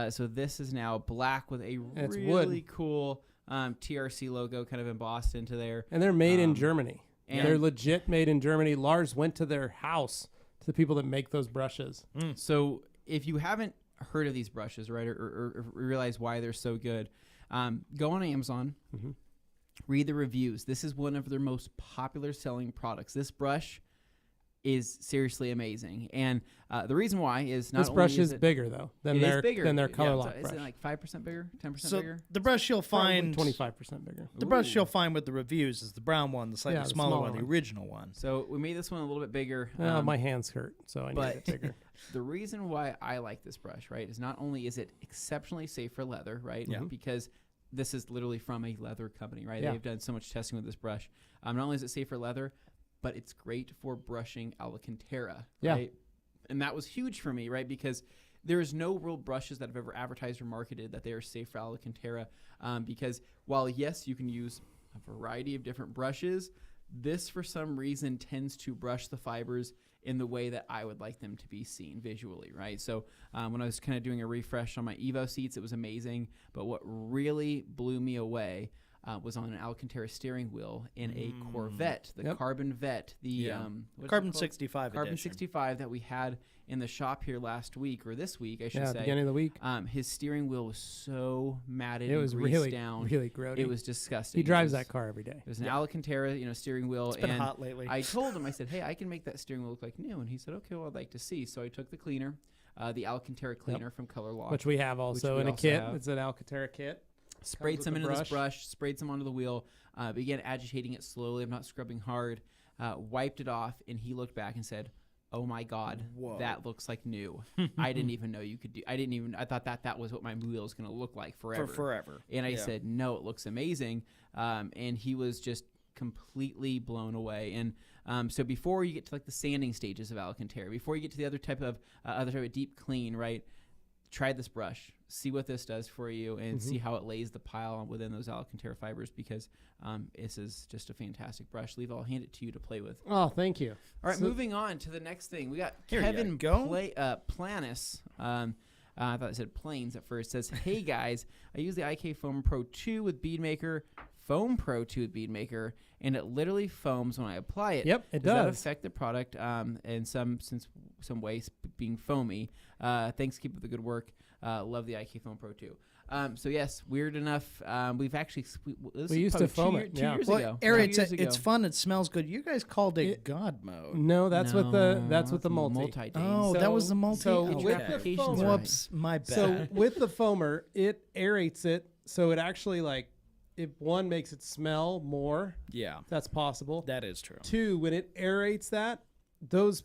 So this is now black with a really cool TRC logo kind of embossed into there. And they're made in Germany. and They're legit made in Germany. Lars went to their house, to the people that make those brushes. So if you haven't heard of these brushes, right, or realize why they're so good, go on Amazon, read the reviews. This is one of their most popular selling products. This brush is seriously amazing, and the reason why is not this brush only is bigger though than their Color Lock brush. Is it like 5% bigger, 10% So bigger? the brush you'll find 25% bigger. The brush you'll find with the reviews is the brown one, the slightly the smaller smaller one, the one. original one. So we made this one a little bit bigger. My hands hurt, so I need it bigger. The reason why I like this brush, right, is not only is it exceptionally safe for leather, right, because this is literally from a leather company, right? Yeah. They've done so much testing with this brush. Not only is it safe for leather, but it's great for brushing Alcantara, right? And that was huge for me, right? Because there is no real brushes that have ever advertised or marketed that they are safe for Alcantara. Because while, yes, you can use a variety of different brushes, this, for some reason, tends to brush the fibers in the way that I would like them to be seen visually, right? So when I was kind of doing a refresh on my Evo seats, it was amazing. But what really blew me away was on an Alcantara steering wheel in a Corvette, the Carbon Vet, the Carbon 65 Carbon edition. 65 that we had in the shop here last week, or this week, I should say. Beginning of the week. His steering wheel was so matted It was and greased really, down. really grody. It was disgusting. He drives that car every day. It was an Alcantara, steering wheel. It's been and hot lately. I told him, I said, hey, I can make that steering wheel look like new. And he said, okay, well, I'd like to see. So I took the cleaner, the Alcantara cleaner from Color Lock. Which we have also in a kit. It's an Alcantara kit. Sprayed some into this brush, sprayed some onto the wheel, began agitating it slowly. I'm not scrubbing hard. Wiped it off, and he looked back and said, oh my God, that looks like new. I didn't even know you could do. I thought that was what my wheel is going to look like forever. For forever. And I said, no, it looks amazing. And he was just completely blown away. And so before you get to like the sanding stages of Alcantara, before you get to the other type of deep clean, right? Try this brush, see what this does for you, and see how it lays the pile within those Alcantara fibers, because this is just a fantastic brush. Levi, I'll hand it to you to play with. Oh, thank you. All right, moving on to the next thing. We got Here Kevin you go. Planis. I thought it said Planes at first. It says, hey guys, I use the IK Foam Pro 2 with Bead Maker, Foam Pro 2 with Bead Maker, and it literally foams when I apply it. Yep, it does. Does that does. affect the product in some ways, being foamy? Thanks, keep up the good work. Love the IK Foam Pro 2. So yes, weird enough. We've actually we used to foam it. Two years Well, ago. Eric, 2 years ago. it's fun. It smells good. You guys called it God mode. No, that's with the multi. Dane. Oh, that was the multi. So Okay. with the applications foamer, Whoops, my bad. so with the foamer, it aerates it, so it actually if one makes it smell more. Yeah, That's possible. that is true. Two, when it aerates that, those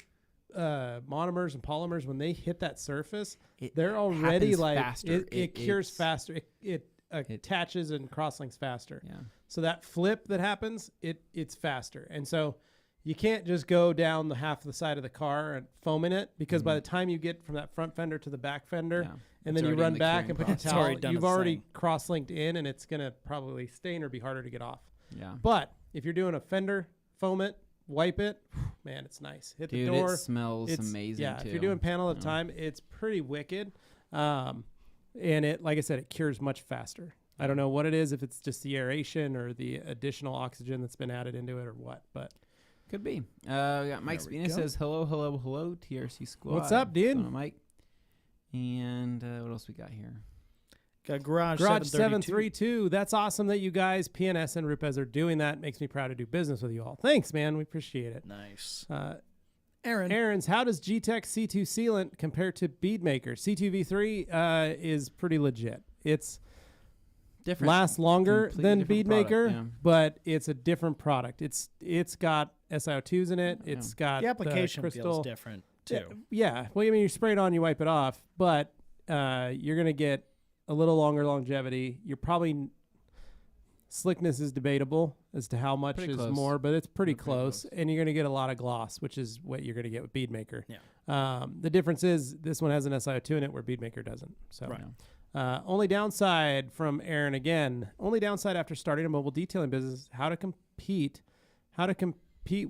monomers and polymers, when they hit that surface, they're already happens like faster. it cures faster. It attaches and crosslinks faster. Yeah. So that flip that happens, it's faster. And so you can't just go down the half of the side of the car and foaming it, because by the time you get from that front fender to the back fender, and then you run back and put your towel, you've already cross-linked in, and it's going to probably stain or be harder to get off. Yeah. But if you're doing a fender, foam it, wipe it, man, it's nice. Hit the door. It smells amazing, yeah, too. if you're doing panel at a time, it's pretty wicked. And it, like I said, it cures much faster. I don't know what it is, if it's just the aeration or the additional oxygen that's been added into it or what, but Could be. We got Mike Spina says, hello, TRC squad. What's up, dude? What's going on, Mike? And what else we got here? Got Garage 732. That's awesome that you guys, PNS and Rupes, are doing that. Makes me proud to do business with you all. Thanks, man. We appreciate it. Nice. Aaron's, how does Gtech C2 Sealant compare to Bead Maker? C2 V3 is pretty legit. It's Different. lasts longer Completely than different Bead product, Maker, yeah. but it's a different product. It's got SiO2s in it. Yeah. It's got The application crystal. feels different too. Yeah. Well, I mean, you spray it on, you wipe it off, but you're going to get a little longer longevity. You're probably Slickness is debatable as to how much Pretty is close. more, but it's pretty They're pretty close. close. And you're going to get a lot of gloss, which is what you're going to get with Beadmaker. Yeah. The difference is this one has an SiO2 in it where Beadmaker doesn't. So, Right. only downside from Aaron again. Only downside after starting a mobile detailing business: how to compete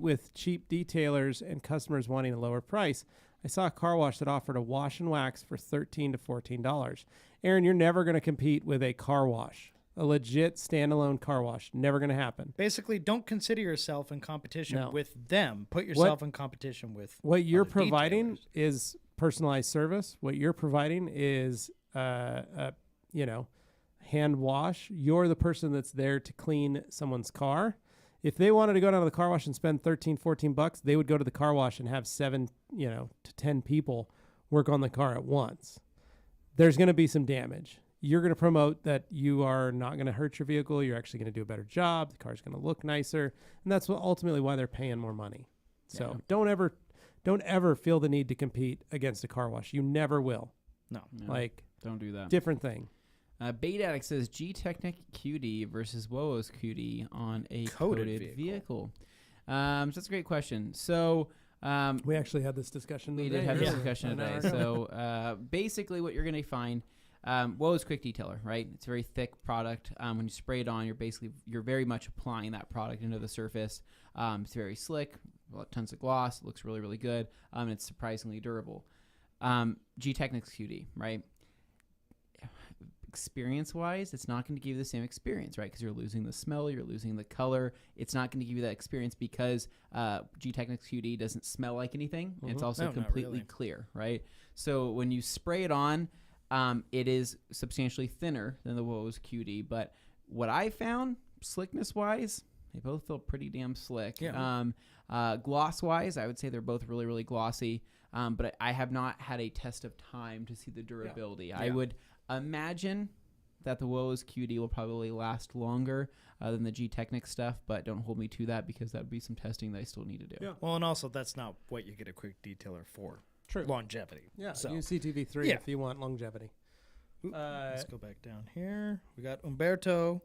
with cheap detailers and customers wanting a lower price. I saw a car wash that offered a wash and wax for $13 to $14. Aaron, you're never going to compete with a car wash. A legit standalone car wash. Never going to happen. Basically, don't consider yourself in competition No. with them. Put yourself in competition with What you're other providing detailers. is personalized service. What you're providing is, hand wash. You're the person that's there to clean someone's car. If they wanted to go down to the car wash and spend $13-$14, they would go to the car wash and have 7 to 10 people work on the car at once. There's going to be some damage. You're going to promote that you are not going to hurt your vehicle. You're actually going to do a better job. The car's going to look nicer. And that's ultimately why they're paying more money. So don't ever feel the need to compete against a car wash. You never will. No. Don't do that. Different thing. Bead Addict says Gtech QD versus Wowo's QD on a Coated vehicle. So that's a great question. So We actually had this discussion we today. did have this earlier, discussion an hour today. ago. So basically what you're going to find, Wowo's Quick Detailer, right? It's a very thick product. When you spray it on, you're very much applying that product into the surface. It's very slick, tons of gloss. It looks really, really good. And it's surprisingly durable. Gtechnics QD, right? Experience-wise, it's not going to give you the same experience, right? Because you're losing the smell, you're losing the color. It's not going to give you that experience because Gtechnics QD doesn't smell like anything. It's also No, not completely really. clear, right? So when you spray it on, it is substantially thinner than the Wowo's QD. But what I found, slickness-wise, they both feel pretty damn slick. Yeah. Gloss-wise, I would say they're both really, really glossy. But I have not had a test of time to see the durability. Yeah. I would imagine that the Wowo's QD will probably last longer than the Gtechnics stuff, but don't hold me to that because that would be some testing that I still need to do. Yeah. Well, and also that's not what you get a quick detailer for. True. Longevity. Yeah, So use CTV3 Yeah. if you want longevity. let's go back down here. We got Umberto.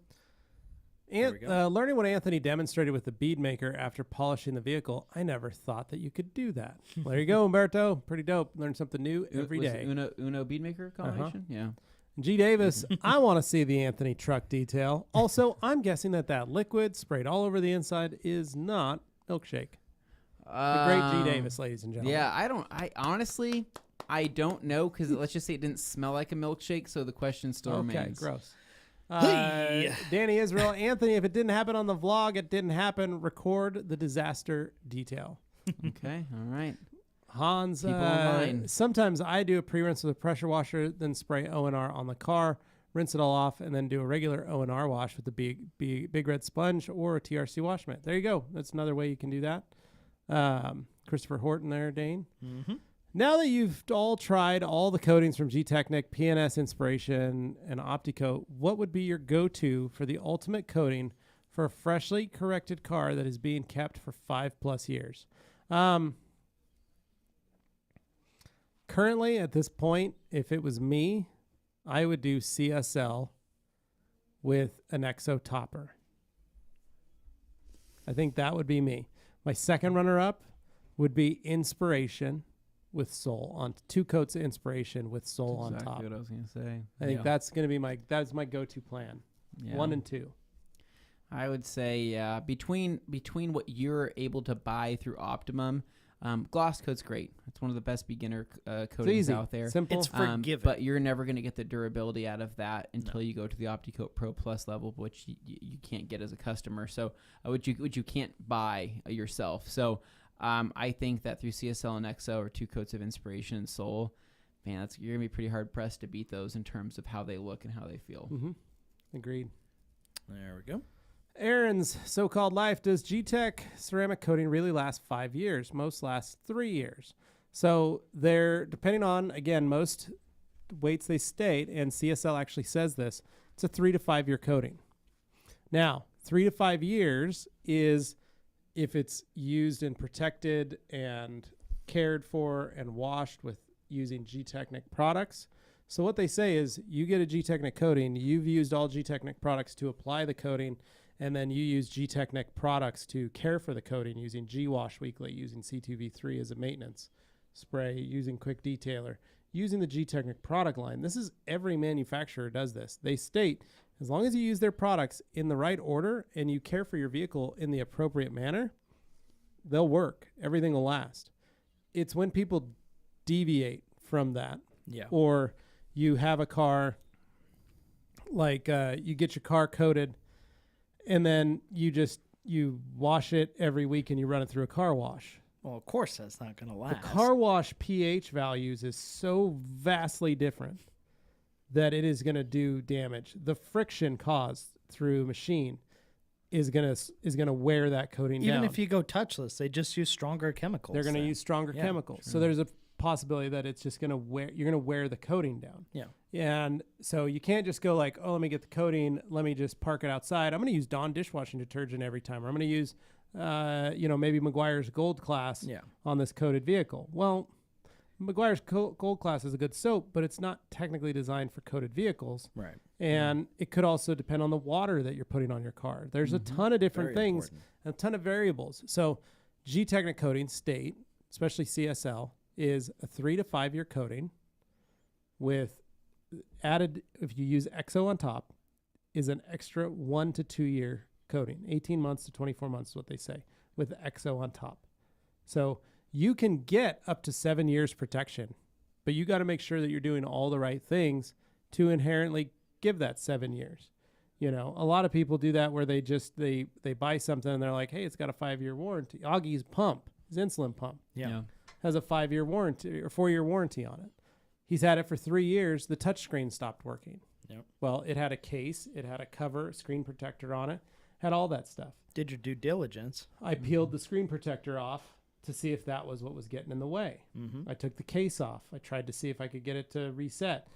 There we And go. learning what Anthony demonstrated with the bead maker after polishing the vehicle, I never thought that you could do that. Well, there you go, Umberto. Pretty dope. Learn something new every Was day. it Uno Beadmaker combination? Yeah. G. Davis, I want to see the Anthony truck detail. Also, I'm guessing that liquid sprayed all over the inside is not milkshake. The great G. Davis, ladies and gentlemen. Yeah, I honestly, I don't know because let's just say it didn't smell like a milkshake, so the question still Okay, remains. gross. Hey. Danny Israel, Anthony, if it didn't happen on the vlog, it didn't happen. Record the disaster detail. Okay, all right. Hans, People online. sometimes I do a pre-rinse with a pressure washer, then spray O&R on the car, rinse it all off, and then do a regular O&R wash with the big red sponge or a TRC wash mitt. There you go. That's another way you can do that. Christopher Horton there, Dane. Mm-hmm. Now that you've all tried all the coatings from Gtechnic, PNS Inspiration, and OptiCoat, what would be your go-to for the ultimate coating for a freshly corrected car that is being kept for 5+ years? Currently, at this point, if it was me, I would do CSL with an exo topper. I think that would be me. My second runner-up would be Inspiration with Soul on 2 coats of Inspiration with Soul on top. What I was gonna say. I think that's going to be that's my go-to plan. Yeah. 1 and 2. I would say between what you're able to buy through Optimum, gloss coat's great. It's one of the best beginner coatings Easy, out there. simple. It's forgiving. But you're never going to get the durability out of that until you go to the OptiCoat Pro Plus level, which you can't get as a customer. So which you can't buy yourself. So I think that through CSL and EXO or 2 coats of Inspiration and Soul, man, you're going to be pretty hard pressed to beat those in terms of how they look and how they feel. Mm-hmm. Agreed. There we go. Aaron's so-called life. Does Gtech ceramic coating really last 5 years? Most last 3 years. So they're, depending on, again, most weights they state, and CSL actually says this, it's a 3 to 5 year coating. Now, 3 to 5 years is if it's used and protected and cared for and washed with using Gtechnic products. So what they say is you get a Gtech coating, you've used all Gtech products to apply the coating, and then you use Gtech products to care for the coating using G-Wash weekly, using C2V3 as a maintenance spray, using Quick Detailer, using the Gtech product line. This is every manufacturer does this. They state as long as you use their products in the right order and you care for your vehicle in the appropriate manner, they'll work. Everything will last. It's when people deviate from that, or you have a car, like you get your car coated and then you wash it every week and you run it through a car wash. Well, of course that's not going to last. The car wash pH values is so vastly different that it is going to do damage. The friction caused through machine is going to wear that coating down. Even if you go touchless, they just use stronger chemicals. They're going to use stronger chemicals. Sure. So there's a possibility that it's just going to wear, you're going to wear the coating down. Yeah. And so you can't just go like, oh, let me get the coating, let me just park it outside. I'm going to use Dawn dishwashing detergent every time. Or I'm going to use, maybe Meguiar's Gold Class on this coated vehicle. Well, Meguiar's Gold Class is a good soap, but it's not technically designed for coated vehicles. Right. And it could also depend on the water that you're putting on your car. There's a ton of different things, a ton of variables. So Gtech coating state, especially CSL, is a 3 to 5 year coating with added, if you use EXO on top, is an extra 1 to 2 year coating. 18 months to 24 months is what they say, with EXO on top. So you can get up to 7 years protection, but you got to make sure that you're doing all the right things to inherently give that 7 years. You know, a lot of people do that where they buy something and they're like, hey, it's got a 5-year warranty. Augie's pump, his insulin pump, has a 5-year warranty or 4-year warranty on it. He's had it for 3 years. The touchscreen stopped working. Yep. Well, it had a case, it had a cover, screen protector on it, had all that stuff. Did your due diligence. I peeled the screen protector off to see if that was what was getting in the way. I took the case off. I tried to see if I could get it to reset.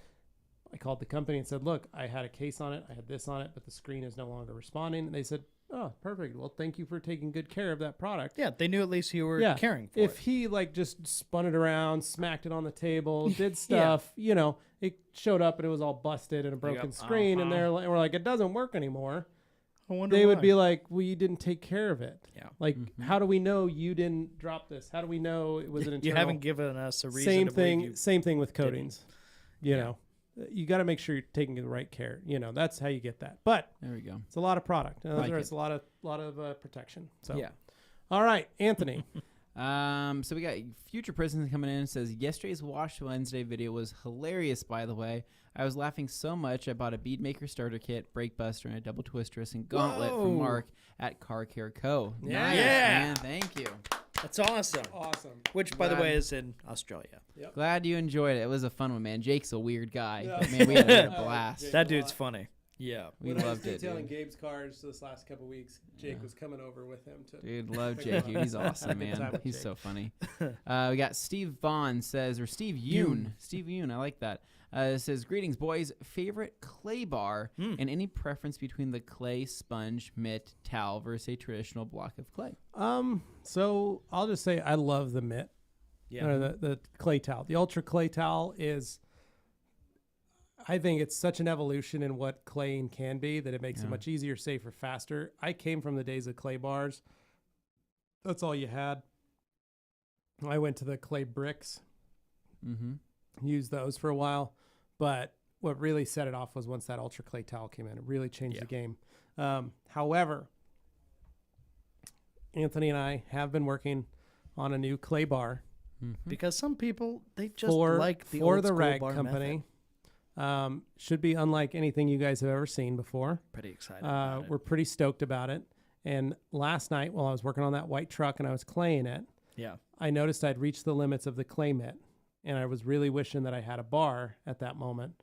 I called the company and said, look, I had a case on it. I had this on it, but the screen is no longer responding. And they said, oh, perfect. Well, thank you for taking good care of that product. Yeah, they knew at least you were caring for if he just spun it around, smacked it on the table, did stuff, it showed up and it was all busted and a broken screen. And we're like, it doesn't work anymore. I wonder they why. would be like, well, you didn't take care of it. Yeah. Like, how do we know you didn't drop this? How do we know it was an internal? You haven't given us a reason to believe you Same thing with coatings. You know, you got to make sure you're taking the right care. That's how you get that. But there we go. It's a lot of product. It's a lot of protection. So all right, Anthony. So we got Future Prisons coming in and says, yesterday's Wash Wednesday video was hilarious, by the way. I was laughing so much I bought a bead maker starter kit, brake buster, and a double twistress and gauntlet from Mark at Car Care Co. Nice, man. Thank you. That's awesome. Which, by the way, is in Australia. Yep. Glad you enjoyed it. It was a fun one, man. Jake's a weird guy. But man, we had a blast. That dude's funny. Yeah. We loved it. When I was detailing Gabe's cars this last couple weeks, Jake was coming over with him to. Dude, love Jake. He's awesome, man. He's so funny. We got Steve Vaughn says, or Steve Yoon. Steve Yoon, I like that. Says, greetings, boys. Favorite clay bar and any preference between the clay, sponge, mitt, towel versus a traditional block of clay? So I'll just say I love the mitt. Yeah. Or the clay towel. The ultra clay towel is, I think it's such an evolution in what claying can be that it makes it much easier, safer, faster. I came from the days of clay bars. That's all you had. I went to the clay bricks. Used those for a while. But what really set it off was once that ultra clay towel came in. It really changed the game. However, Anthony and I have been working on a new clay bar. Because some people, they just like the old school rag bar company. Should be unlike anything you guys have ever seen before. Pretty excited about it. We're pretty stoked about it. And last night while I was working on that white truck and I was claying it, I noticed I'd reached the limits of the clay mitt. And I was really wishing that I had a bar at that moment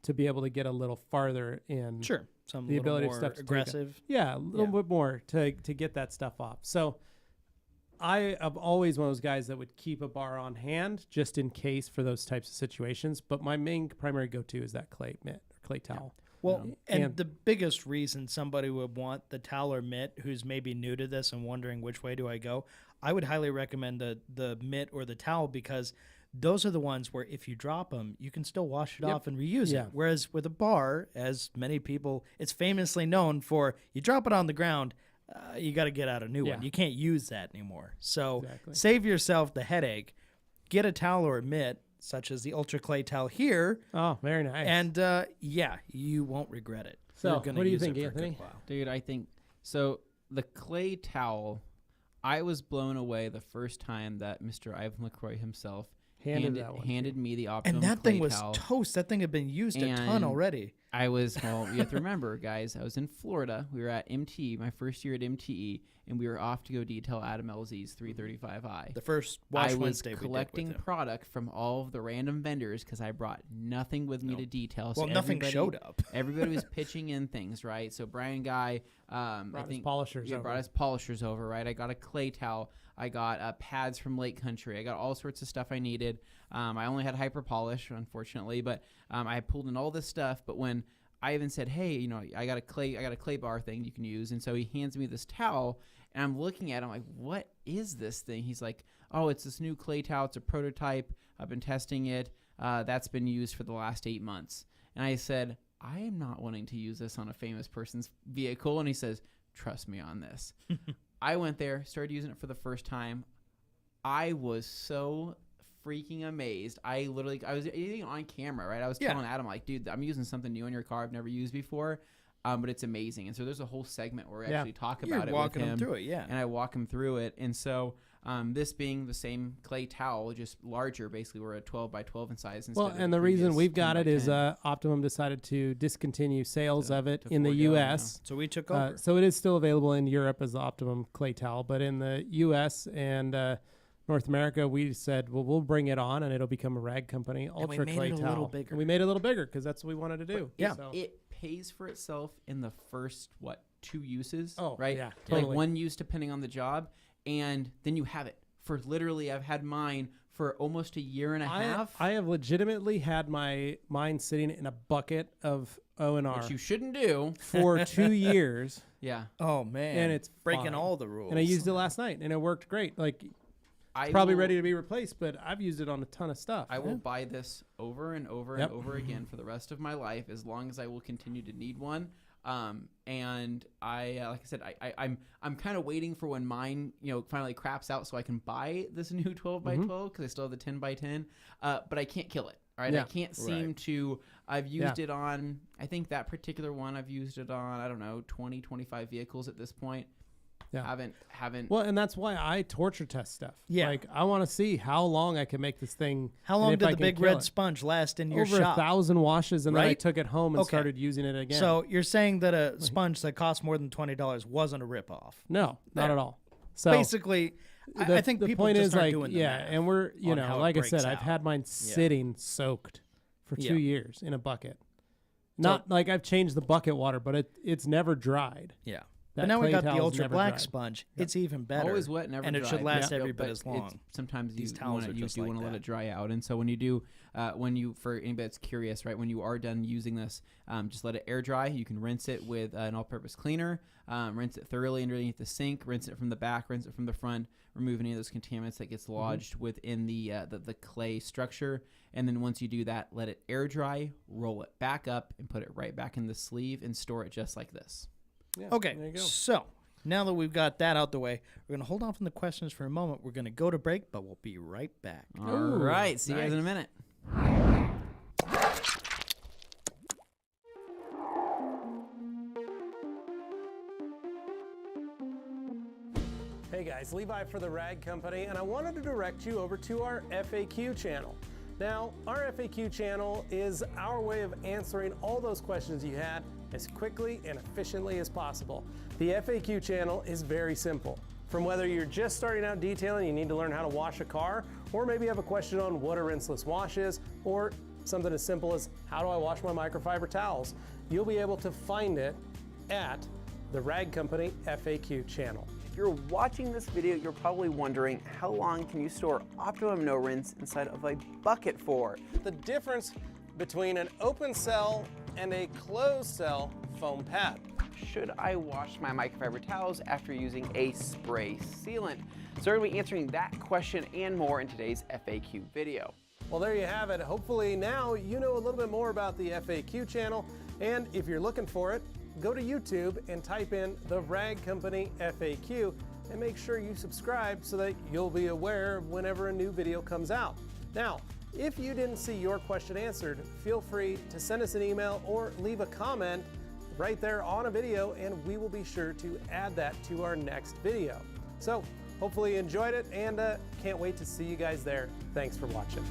to be able to get a little farther in. Sure. Some the ability more of stuff to aggressive. A little bit more to get that stuff off. So I am always one of those guys that would keep a bar on hand just in case for those types of situations. But my main primary go-to is that clay mitt or clay towel. Well, and the biggest reason somebody would want the towel or mitt who's maybe new to this and wondering which way do I go, I would highly recommend the mitt or the towel because those are the ones where if you drop them, you can still wash it Yep. off and reuse Yeah. it. Whereas with a bar, as many people, it's famously known for, you drop it on the ground, you got to get out a new Yeah. one. You can't use that anymore. So Exactly. save yourself the headache. Get a towel or a mitt, such as the Ultra Clay towel here, Oh, very nice. and yeah, you won't regret it. So, You're gonna what do you use it think, for a good Anthony? while. Dude, I think so. The clay towel, I was blown away the first time that Mr. Ivan LaCroix himself handed me the Optimum And that clay thing was towel. toast. That thing had been used a ton And already. I was, well, you have to remember, guys, I was in Florida. We were at MTE, my first year at MTE, and we were off to go detail Adam LZ's 335i. The first Wash I was Wednesday collecting we did with him. product from all of the random vendors because I brought nothing with me to detail. So Well, nothing everybody- showed up. Everybody was pitching in things, right? So Brian Guy, I Brought his think polishers yeah, over. brought his polishers over, right? I got a clay towel. I got pads from Lake Country. I got all sorts of stuff I needed. I only had hyper polish, unfortunately, but I pulled in all this stuff. But when I even said, "Hey, you know, I got a clay bar thing you can use," and so he hands me this towel, and I'm looking at it, I'm like, "What is this thing?" He's like, "Oh, it's this new clay towel. It's a prototype. I've been testing it. That's been used for the last 8 months." And I said, "I am not wanting to use this on a famous person's vehicle." And he says, "Trust me on this." I went there, started using it for the first time. I was so freaking amazed. I was eating on camera, right? I was telling Adam, like, dude, I'm using something new in your car I've never used before, but it's amazing. And so there's a whole segment where we actually talk about it walking with him. him through it, yeah. And I walk him through it. And so this being the same clay towel, just larger, basically we're a 12 by 12 in size. Instead Well, of and the reason previous we've got 10 it by is 10. Optimum decided to discontinue sales of it to in the forego, U.S. So we took over. So it is still available in Europe as the Optimum clay towel, but in the U.S. and North America, we said, well, we'll bring it on, and it'll become a rag company, Ultra made clay it a towel. little bigger. And we made it a little bigger because that's what we wanted to do. Yeah. So- It pays for itself in the first, 2 uses, Oh, right? yeah, Like totally. 1 use depending on the job, and then you have it for literally, I've had mine for almost a year and a half. I have legitimately had mine sitting in a bucket of O&R which you shouldn't do. for 2 years, Yeah. Oh man, and it's breaking fine. all the rules. and I used it last night, and it worked great. Like, I probably will- ready to be replaced, but I've used it on a ton of stuff. I will buy this over and over Yep. and over again for the rest of my life, as long as I will continue to need one. And I, like I said, I'm kind of waiting for when mine, finally craps out so I can buy this new 12 by 12 because I still have the 10 by 10. But I can't kill it. Right. Yeah. I can't seem to. I've used it on. I think that particular one I've used it on. I don't know, 20, 25 vehicles at this point. Yeah. Haven't. Well, and that's why I torture test stuff. Yeah. Like, I want to see how long I can make this thing. How and long if did I the can big kill red it. sponge last in your Over shop? 1,000 washes, and then I Right? took it home and Okay. started using it again. So you're saying that a sponge that cost more than $20 wasn't a ripoff? no, not There. at all. So Basically, I think the people point just is, aren't like, doing the yeah, math and we're, on how it like I breaks said, I've out. had mine sitting soaked for 2 Yeah. years in a bucket. Not like I've changed the bucket water, but it's never dried. Yeah. That But now we clay got the towel's Ultra never Black dried. sponge. It's even better. Always wet, never and dry. it should last Yeah. every But bit as long. Sometimes These you towels wanna, are you just do like want to let that. it dry out, and so when you do, for anybody that's curious, right, when you are done using this, just let it air dry. You can rinse it with an all-purpose cleaner, rinse it thoroughly underneath the sink, rinse it from the back, rinse it from the front, remove any of those contaminants that gets lodged within the clay structure, and then once you do that, let it air dry, roll it back up, and put it right back in the sleeve and store it just like this. Yeah, Okay, there you go. so now that we've got that out the way, we're going to hold off on the questions for a moment. We're going to go to break, but we'll be right back. All right, see you guys in a minute. Hey guys, Levi for the Rag Company, and I wanted to direct you over to our FAQ channel. Now, our FAQ channel is our way of answering all those questions you had as quickly and efficiently as possible. The FAQ channel is very simple. From whether you're just starting out detailing, you need to learn how to wash a car, or maybe you have a question on what a rinseless wash is, or something as simple as how do I wash my microfiber towels, you'll be able to find it at the Rag Company FAQ channel. If you're watching this video, you're probably wondering how long can you store Optimum No Rinse inside of a bucket for? The difference between an open cell and a closed cell foam pad. should I wash my microfiber towels after using a spray sealant? So we're going to be answering that question and more in today's FAQ video. Well, there you have it. Hopefully now you know a little bit more about the FAQ channel, and if you're looking for it, go to YouTube and type in the Rag Company FAQ and make sure you subscribe so that you'll be aware whenever a new video comes out. Now, if you didn't see your question answered, feel free to send us an email or leave a comment right there on a video, and we will be sure to add that to our next video. So hopefully you enjoyed it, and can't wait to see you guys there. Thanks for watching.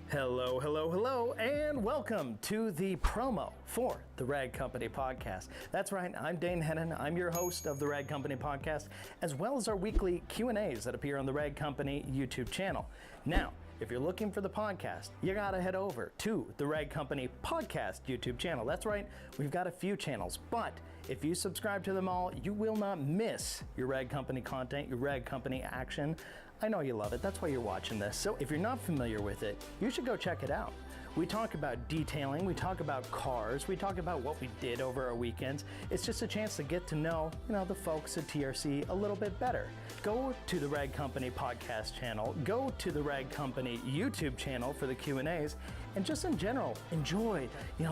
Hello, hello, hello, and welcome to the promo for the Rag Company Podcast. That's right, I'm Dane Hennen. I'm your host of the Rag Company Podcast, as well as our weekly Q&As that appear on the Rag Company YouTube channel. Now, if you're looking for the podcast, you gotta head over to the Rag Company Podcast YouTube channel. That's right, we've got a few channels, but if you subscribe to them all, you will not miss your Rag Company content, your Rag Company action. I know you love it, that's why you're watching this. So if you're not familiar with it, you should go check it out. We talk about detailing, we talk about cars, we talk about what we did over our weekends. It's just a chance to get to know, the folks at TRC a little bit better. Go to the Rag Company Podcast channel, go to the Rag Company YouTube channel for the Q&As, and just in general, enjoy,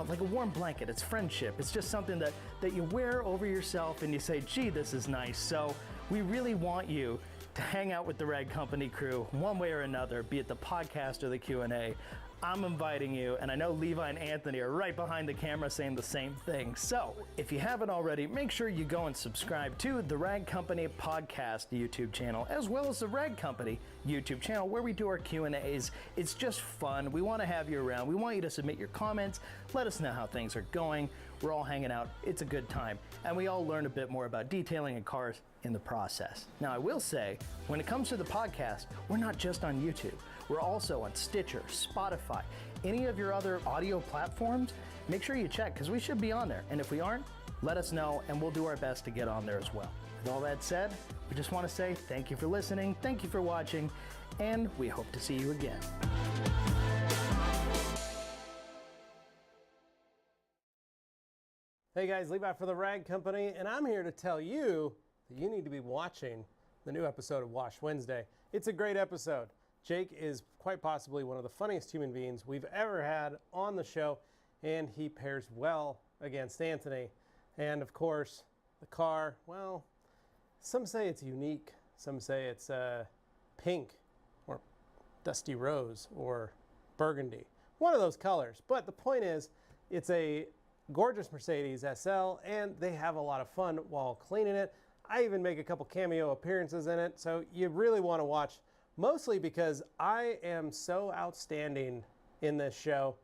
like a warm blanket. It's friendship. It's just something that you wear over yourself and you say, gee, this is nice. So we really want you to hang out with the Rag Company crew one way or another, be it the podcast or the Q&A. I'm inviting you, and I know Levi and Anthony are right behind the camera saying the same thing. So if you haven't already, make sure you go and subscribe to the Rag Company Podcast YouTube channel, as well as the Rag Company YouTube channel, where we do our Q&As. It's just fun. We want to have you around. We want you to submit your comments. Let us know how things are going. We're all hanging out. It's a good time. And we all learn a bit more about detailing and cars in the process. Now, I will say, when it comes to the podcast, we're not just on YouTube. We're also on Stitcher, Spotify, any of your other audio platforms. Make sure you check, because we should be on there. And if we aren't, let us know, and we'll do our best to get on there as well. With all that said, we just want to say thank you for listening, thank you for watching, and we hope to see you again. Hey guys, Levi for the Rag Company, and I'm here to tell you that you need to be watching the new episode of Wash Wednesday. It's a great episode. Jake is quite possibly one of the funniest human beings we've ever had on the show, and he pairs well against Anthony. And of course, the car, well, some say it's unique, some say it's pink or dusty rose or burgundy. One of those colors. But the point is, it's a gorgeous Mercedes SL, and they have a lot of fun while cleaning it. I even make a couple cameo appearances in it, so you really want to watch, mostly because I am so outstanding in this show.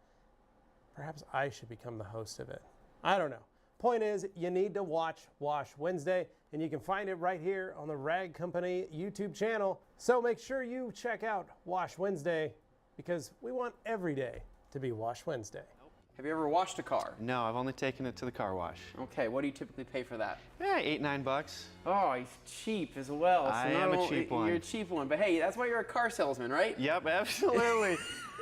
Perhaps I should become the host of it. I don't know. Point is, you need to watch Wash Wednesday, and you can find it right here on the Rag Company YouTube channel. So make sure you check out Wash Wednesday, because we want every day to be Wash Wednesday. Have you ever washed a car? No, I've only taken it to the car wash. Okay, what do you typically pay for that? Yeah, $8-9. Oh, he's cheap as well. I am a cheap one. You're a cheap one, but hey, that's why you're a car salesman, right? Yep, absolutely.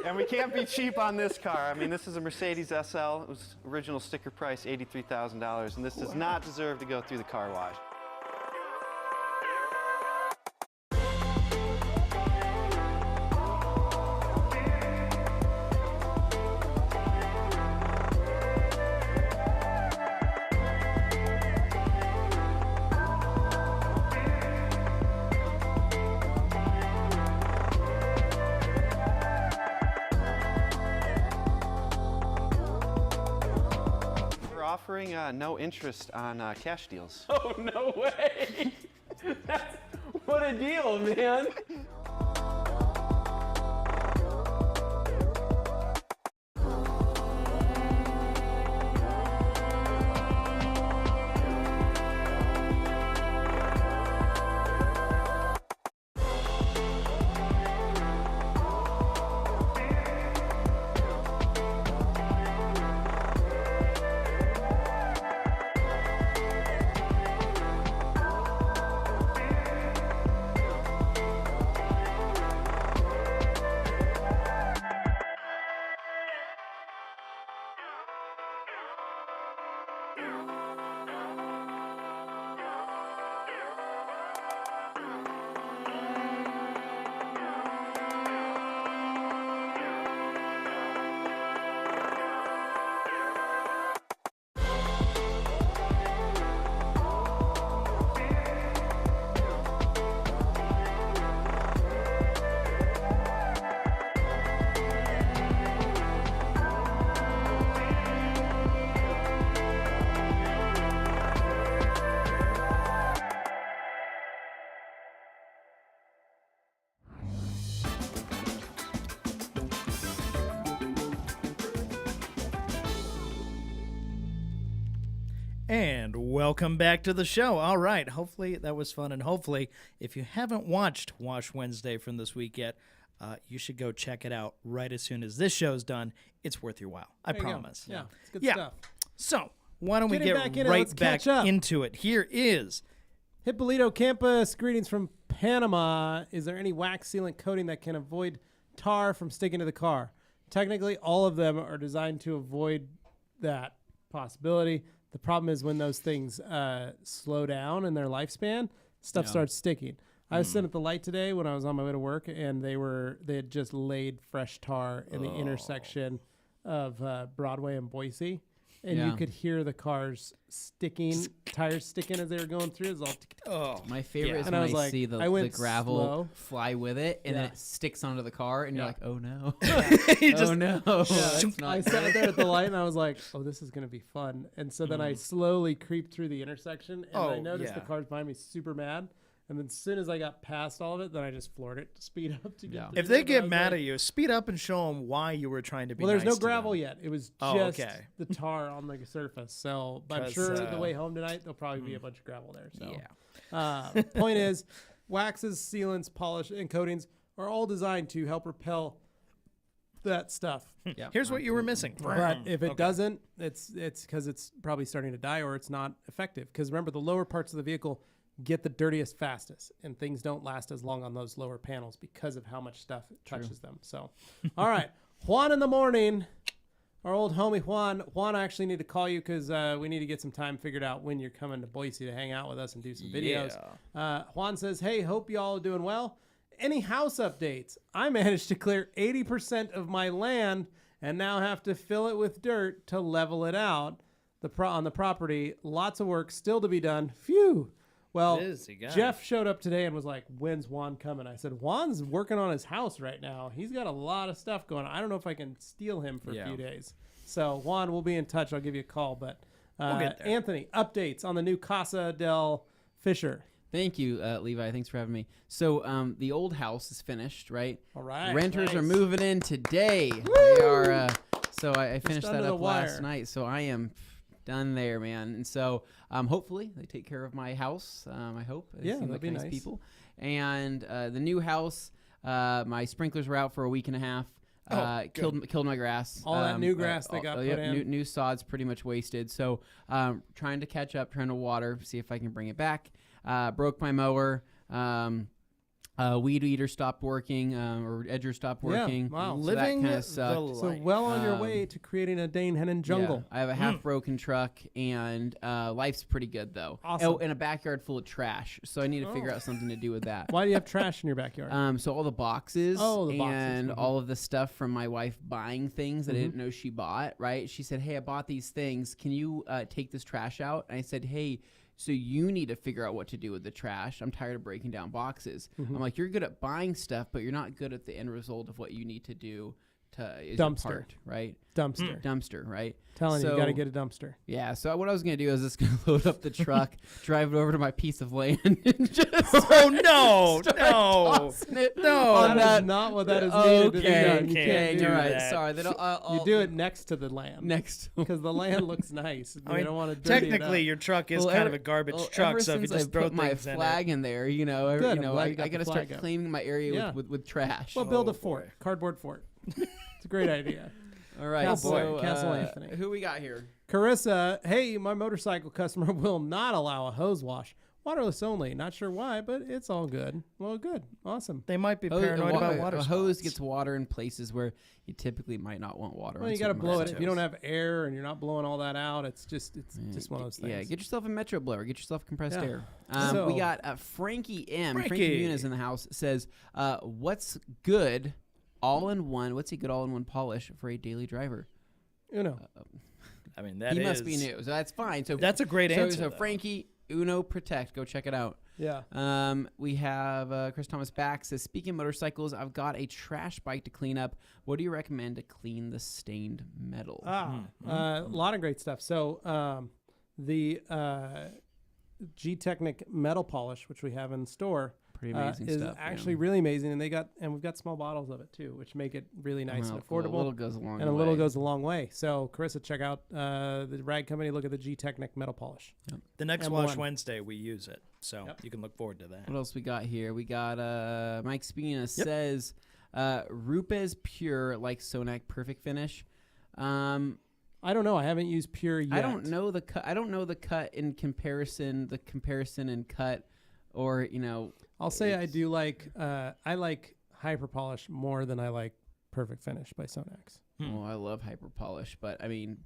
And we can't be cheap on this car. I mean, this is a Mercedes SL. It was original sticker price, $83,000, and this does not deserve to go through the car wash. Offering no interest on cash deals. Oh, no way! What a deal, man! And welcome back to the show. All right. Hopefully that was fun. And hopefully, if you haven't watched Wash Wednesday from this week yet, you should go check it out right as soon as this show's done. It's worth your while. I promise. Yeah, it's good stuff. So why don't we Getting get back in it, right let's back catch up. into it? Here is Hippolito Campus, greetings from Panama. Is there any wax sealant coating that can avoid tar from sticking to the car? Technically, all of them are designed to avoid that possibility. The problem is when those things slow down in their lifespan, stuff starts sticking. I was sitting at the light today when I was on my way to work, and they had just laid fresh tar in the intersection of Broadway and Boise. And you could hear the cars sticking, tires sticking as they were going through. It was all My favorite is And when I was like, see I the went gravel slow. fly with it, and then it sticks onto the car, and you're like, oh no. You just- oh no. That's not I sat there at the light and I was like, oh, this is going to be fun. And so then I slowly creeped through the intersection and I noticed the cars behind me super mad. And then as soon as I got past all of it, then I just floored it to speed up to get through if they there. But I get was mad like, at you, speed up and show them why you were trying to be well, there's nice no to gravel them. yet. It was Oh, just okay. the tar on the surface. So but I'm 'Cause, sure the way home tonight, there'll probably be a bunch of gravel there. So Yeah. point is, waxes, sealants, polish, and coatings are all designed to help repel that stuff. Here's what you were missing. But if it doesn't, it's because it's probably starting to die or it's not effective. Because remember, the lower parts of the vehicle get the dirtiest fastest, and things don't last as long on those lower panels because of how much stuff touches them. So, all right, Juan in the morning, our old homie Juan. Juan, I actually need to call you because we need to get some time figured out when you're coming to Boise to hang out with us and do some videos. Juan says, "Hey, hope y'all are doing well. Any house updates? I managed to clear 80% of my land and now have to fill it with dirt to level it out. On the property, lots of work still to be done. Phew." Well, Jeff showed up today and was like, "When's Juan coming?" I said, "Juan's working on his house right now. He's got a lot of stuff going on. I don't know if I can steal him for a few days." So, Juan, we'll be in touch. I'll give you a call. But We'll get there. Anthony, updates on the new Casa del Fisher. Thank you, Levi. Thanks for having me. So the old house is finished, right? All right. Renters are nice. moving in today. They are. So I finished under that the up wire. last night. So I am done there, man. And so hopefully they take care of my house. I hope. They seem that'd like be nice nice. people. And the new house, my sprinklers were out for a week and a half. Killed my grass. All that new grass that got put in. New sod's pretty much wasted. So trying to catch up, trying to water, see if I can bring it back. Broke my mower. Weed eater stopped working, or edger stopped working. wow. So Living that kind the of sucked. So well on your way to creating a Dane Hennen jungle. Yeah, I have a half-broken truck, and life's pretty good, though. Awesome. Oh, and a backyard full of trash, so I need to figure out something to do with that. Why do you have trash in your backyard? So all the boxes, Oh, the boxes. and all of the stuff from my wife buying things that I didn't know she bought, right? She said, "Hey, I bought these things. Can you take this trash out?" And I said, "Hey, so you need to figure out what to do with the trash. I'm tired of breaking down boxes." I'm like, "You're good at buying stuff, but you're not good at the end result of what you need to do is your Dumpster. part, right? Dumpster. Right? Telling you, So- you got to get a dumpster. Yeah, so what I was going to do is just going to load up the truck, drive it over to my piece of land, and just Oh, no. start No. tossing it No. on That is not what that is needed to be Okay, done. You can't can't do you're right. that. Sorry, You do it next to the land. next. Because the land looks nice. I You mean, don't want to dirty it technically, up. your truck is Well, kind ever- of a garbage well, truck, ever so if you since just I throw put my things in flag in there, Good, I'm glad I you got got to the start flag up. claiming my area Yeah. with trash. Well, build a boy. fort. Cardboard fort. It's a great idea. All right, Castle- so Castle Anthony. who we got here? Carissa, hey, my motorcycle customer will not allow a hose wash. waterless only. Not sure why, but it's all good. Well, good. Awesome. They might be paranoid about water A spots. hose gets water in places where you typically might not want water. Well, on you got to certain blow it. metals. If you don't have air and you're not blowing all that out, it's just one of those things. Yeah, get yourself a Metro blower. Get yourself compressed Yeah. air. So- We got Frankie M. Frankie Frankie. Muniz in the house says, what's good all-in-one? What's a good all-in-one polish for a daily driver? Uno. I mean, that He is. must be new, so that's fine. So That's a great answer. So though. Frankie, Uno Protect. Go check it out. Yeah. We have Chris Thomas back says, speaking of motorcycles, I've got a trash bike to clean up. What do you recommend to clean the stained metal? A lot of great stuff. So the Gtech metal polish, which we have in the store, Pretty amazing is stuff. actually really amazing, and we've got small bottles of it too, which make it really nice and Cool. affordable. A little goes a long and a way. little goes a long way. So, Carissa, check out the Rag Company. Look at the Gtech metal polish. The next M1. Wash Wednesday, we use it. So Yep. you can look forward to that. What else we got here? We got Mike Spina says Rupes Pure like Sonac Perfect Finish. I don't know. I haven't used Pure yet. I don't know the cut. I don't know the cut in comparison. The comparison and cut, or I'll say I do like I like Hyper Polish more than I like Perfect Finish by Sonax. Well, I love Hyper Polish, but I mean,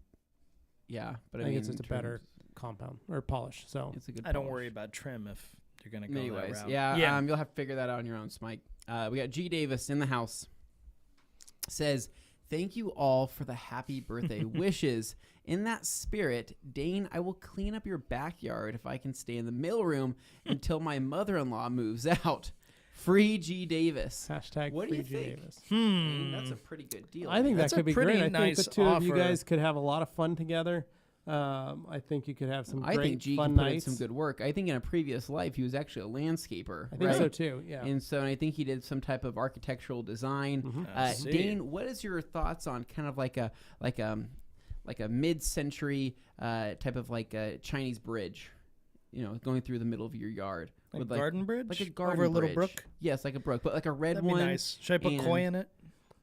yeah, but I I think mean, it's just a in better terms- compound or polish. So It's a good. I don't polish. worry about trim if you're going to go Anyways, that route. yeah, you'll have to figure that out on your own, Smike. We got G Davis in the house. Says, thank you all for the happy birthday wishes. In that spirit, Dane, I will clean up your backyard if I can stay in the mailroom until my mother-in-law moves out. Free G Davis. hashtag What do free you G think? Davis. Dane, that's a pretty good deal. I think That's that a could be pretty great. I think nice the two of you offer. guys could have a lot of fun together. I think you could have some I great think G fun can put in nights. some good work. I think in a previous life he was actually a landscaper. I think right? so too. Yeah. And so I think he did some type of architectural design. Mm-hmm. I see. Dane, what is your thoughts on kind of like a mid-century type of like a Chinese bridge, going through the middle of your yard Like garden bridge? like a garden Over a little bridge. brook? Yes, like a brook, but like a red That'd be one. nice. Should I put and koi in it?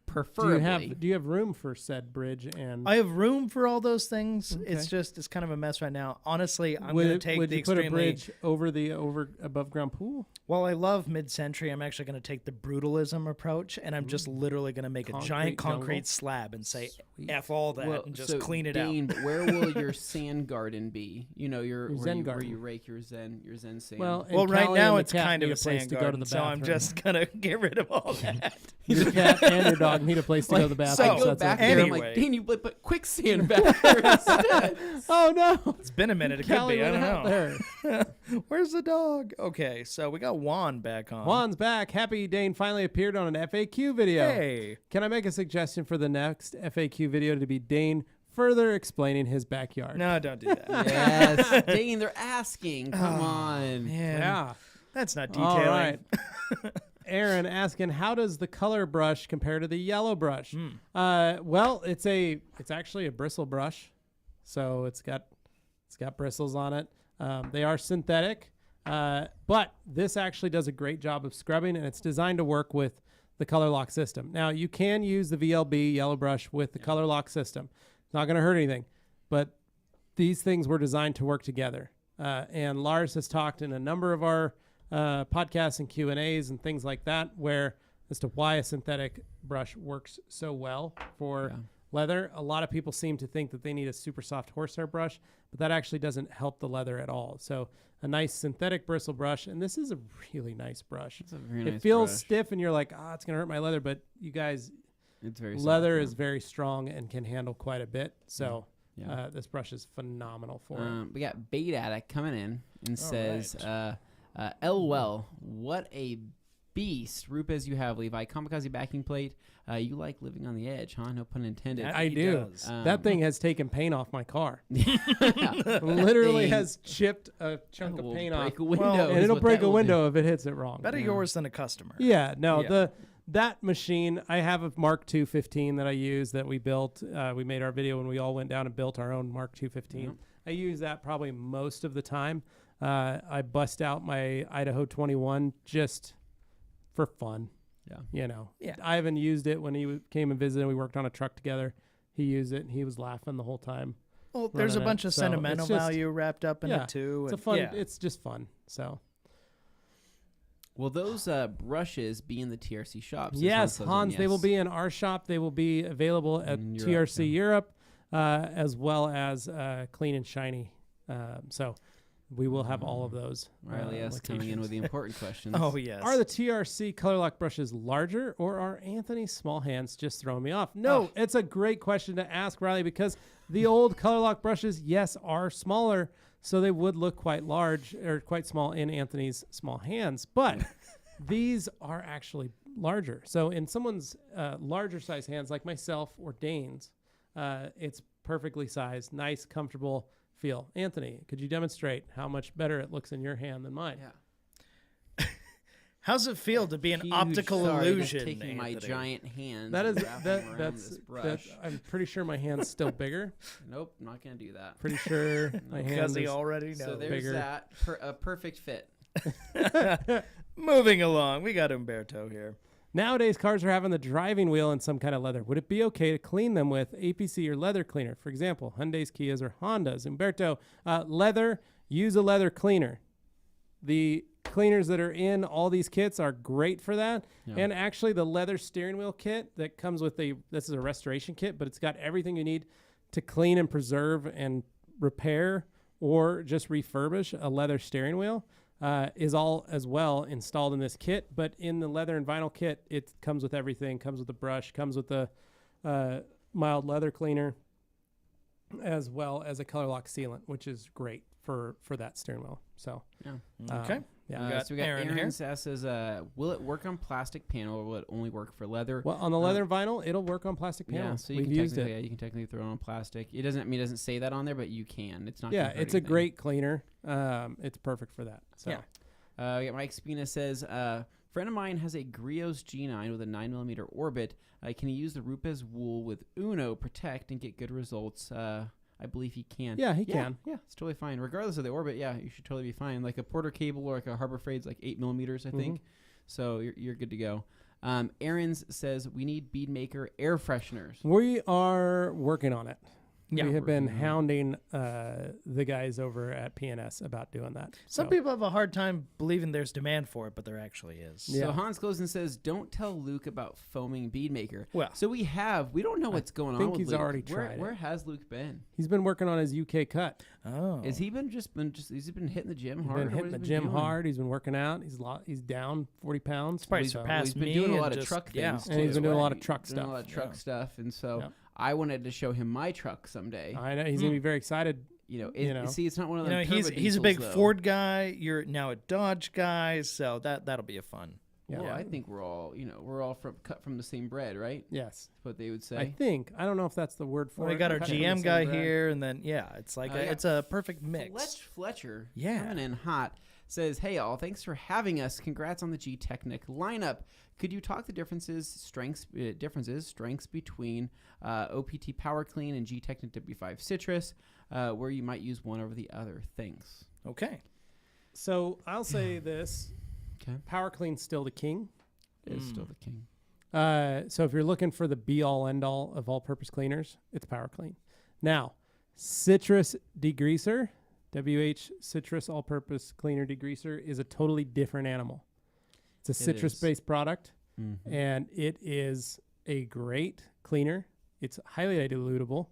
Preferably. Do you have room for said bridge and I have room for all those things. It's kind of a mess right now. Honestly, I'm going to take would the you put a extremely bridge over above ground pool? Well, I love mid-century. I'm actually going to take the brutalism approach, and I'm just literally going to make a giant concrete jungle? slab and say Sweet. F all that Well, and just so clean it Dane, out. but where will your sand garden be? Your Zen where garden. you rake your zen sand. Well, Well, and right Callie now and the it's cat kind of need a place sand to go to garden, the so I'm bathroom. just going to get rid of all that. Your cat and your dog need a place to go to the bathroom. I go so that's back okay. there. I'm like, Anyway. Dane, you put quicksand back there instead. Oh no! It's been a minute. It Callie could be. I went don't out know. there. Where's the dog? Okay, so we got Juan back on. Juan's back. Happy Dane finally appeared on an FAQ video. Hey. Can I make a suggestion for the next FAQ video to be Dane further explaining his backyard? No, don't do that. Yes, Dane, they're asking. Come on. Man, Yeah. that's not detailing. All right. Aaron asking, how does the color brush compare to the yellow brush? Well, it's actually a bristle brush, so it's got bristles on it. They are synthetic, but this actually does a great job of scrubbing, and it's designed to work with the color lock system. Now, you can use the VLB yellow brush with the color lock system. It's not going to hurt anything, but these things were designed to work together. And Lars has talked in a number of our podcasts and Q&As and things like that, where as to why a synthetic brush works so well for leather. A lot of people seem to think that they need a super soft horsehair brush, but that actually doesn't help the leather at all. So a nice synthetic bristle brush, and this is a really nice brush. It's a very It nice feels brush. stiff, and you're like, it's going to hurt my leather, but you guys, It's very soft, leather yeah. is very strong and can handle quite a bit. So Yeah. this brush is phenomenal for it. We got Bead Addict coming in and says, LOL, what a beast Rupes you have, Levi. Kamikaze backing plate. You like living on the edge, huh? No pun intended. That I he do. does. That thing has taken paint off my car. Literally Dang. has chipped a chunk It of will paint break off. a window. Well, is And it'll what break that a will window if it hits it wrong. Better yours than a customer. Yeah, no, Yeah. that machine, I have a Mark II 15 that I use that we built. We made our video when we all went down and built our own Mark II 15. Yep. I use that probably most of the time. I bust out my Idaho 21 just for fun. Yeah. Yeah. Ivan used it when he came and visited. We worked on a truck together. He used it and he was laughing the whole time. Well, there's a running bunch it. of So sentimental it's just- value wrapped up in yeah, it too. It's a and- fun. yeah. It's just fun. So. Will those brushes be in the TRC shops? Yes, Hans, they will be in our shop. They will be available at TRC Europe, as well as Clean and Shiny. So we will have all of those. Riley S. coming in with the important questions. Oh, yes. Are the TRC color lock brushes larger, or are Anthony's small hands just throwing me off? No, it's a great question to ask, Riley, because the old color lock brushes, yes, are smaller, so they would look quite large or quite small in Anthony's small hands, but these are actually larger. So in someone's larger size hands, like myself or Dane's, it's perfectly sized, nice, comfortable feel. Anthony, could you demonstrate how much better it looks in your hand than mine? Yeah. How's it feel to be an Huge optical sorry, illusion? Taking my Anthony? giant hands. That is and wrapping them around that's this brush. I'm pretty sure my hand's still bigger. Nope, not gonna do that. Pretty sure my hand Because he is already knows. So there's bigger. that. A perfect fit. Moving along, we got Umberto here. Nowadays, cars are having the driving wheel in some kind of leather. Would it be okay to clean them with APC or leather cleaner? For example, Hyundais, Kias, or Hondas. Umberto, leather, use a leather cleaner. The cleaners that are in all these kits are great for that. Yeah. And actually, the leather steering wheel kit that comes with this is a restoration kit, but it's got everything you need to clean and preserve and repair or just refurbish a leather steering wheel. Is all as well installed in this kit, but in the leather and vinyl kit, it comes with everything. Comes with the brush, comes with the mild leather cleaner, as well as a color lock sealant, which is great for that steering wheel. So Yeah. Okay. yeah. So we got Aaron Aaron here. says, will it work on plastic panel or will it only work for leather? Well, on the leather and vinyl, it'll work on plastic panel. Yeah, so you We've can used technically, it. yeah, you can technically throw it on plastic. It doesn't say that on there, but you can. It's not. Yeah, gonna hurt it's a anything. great cleaner. It's perfect for that. So. Yeah. We got Mike Spina says, friend of mine has a Griot's G9 with a 9mm orbit. Can he use the Rupes wool with Uno Protect and get good results? I believe he can. Yeah, he can. Yeah, it's totally fine. Regardless of the orbit, yeah, you should totally be fine. Like a Porter cable or like a Harbor Freight's like 8mm, I think. So you're good to go. Aaron's says, we need Bead Maker air fresheners. We are working on it. Yeah, we have been working on it. hounding the guys over at PNS about doing that. Some So- people have a hard time believing there's demand for it, but there actually is. Yeah. So Hans goes and says, don't tell Luke about foaming Bead Maker. Well, So we don't know what's going on think with he's Luke. already Where, tried where it. has Luke been? He's been working on his UK cut. oh, Has he been just has he been hitting the gym He's hard? been or what hitting has the he been gym doing? hard. He's been working out. He's down 40 pounds. probably So- surpassed he's been me doing a and lot of just- truck yeah. things. And he's too, been doing a lot right? of truck Doing a stuff. lot of truck Yeah. stuff, and so Yep. I wanted to show him my truck someday. I know he's gonna be very excited. You know, see, it's not one of You them. know, he's turbo a big diesels, though. Ford guy. You're now a Dodge guy, so that'll be a fun. Yeah. Well, I think we're all cut from the same bread, right? Yes, That's what they would say. I think. I don't know if that's the word for Well, it. we got our Cut from the GM same guy bread. here, and then it's like Yeah. it's a perfect mix. Fletcher, Yeah. coming in hot, says, "Hey all, thanks for having us. Congrats on the Gtech lineup. Could you talk the strengths between OPT Power Clean and Gtech W5 Citrus, where you might use one over the other? Thanks." Okay. So I'll say this: Okay, Power Clean's still the king. it is still the king. So if you're looking for the be-all, end-all of all-purpose cleaners, it's Power Clean. Now, Citrus Degreaser, WH Citrus All-Purpose Cleaner Degreaser, is a totally different animal. It's a citrus-based product, and it is a great cleaner. It's highly dilutable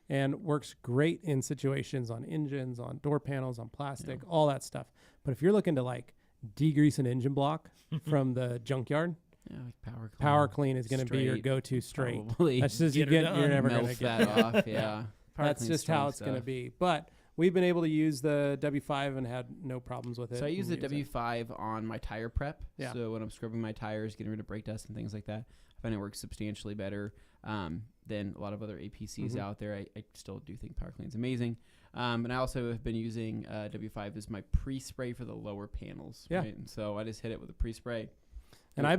and works great in situations on engines, on door panels, on plastic, all that stuff. But if you're looking to like degrease an engine block from the junkyard, Yeah, like Power Clean. Power Clean is going to be your Straight, go-to straight. Probably. That's just Get her you're done. never going to Melt get that off. Yeah, Power That's Clean's just how strong it's going to stuff. be. But we've been able to use the W5 and had no problems with it. So I use the and it. W5 on my tire prep. Yeah. So when I'm scrubbing my tires, getting rid of brake dust and things like that, I find it works substantially better than a lot of other APCs out there. I still do think Power Clean's amazing. And I also have been using W5 as my pre-spray for the lower panels. Yeah. Right? And so I just hit it with a pre-spray. And I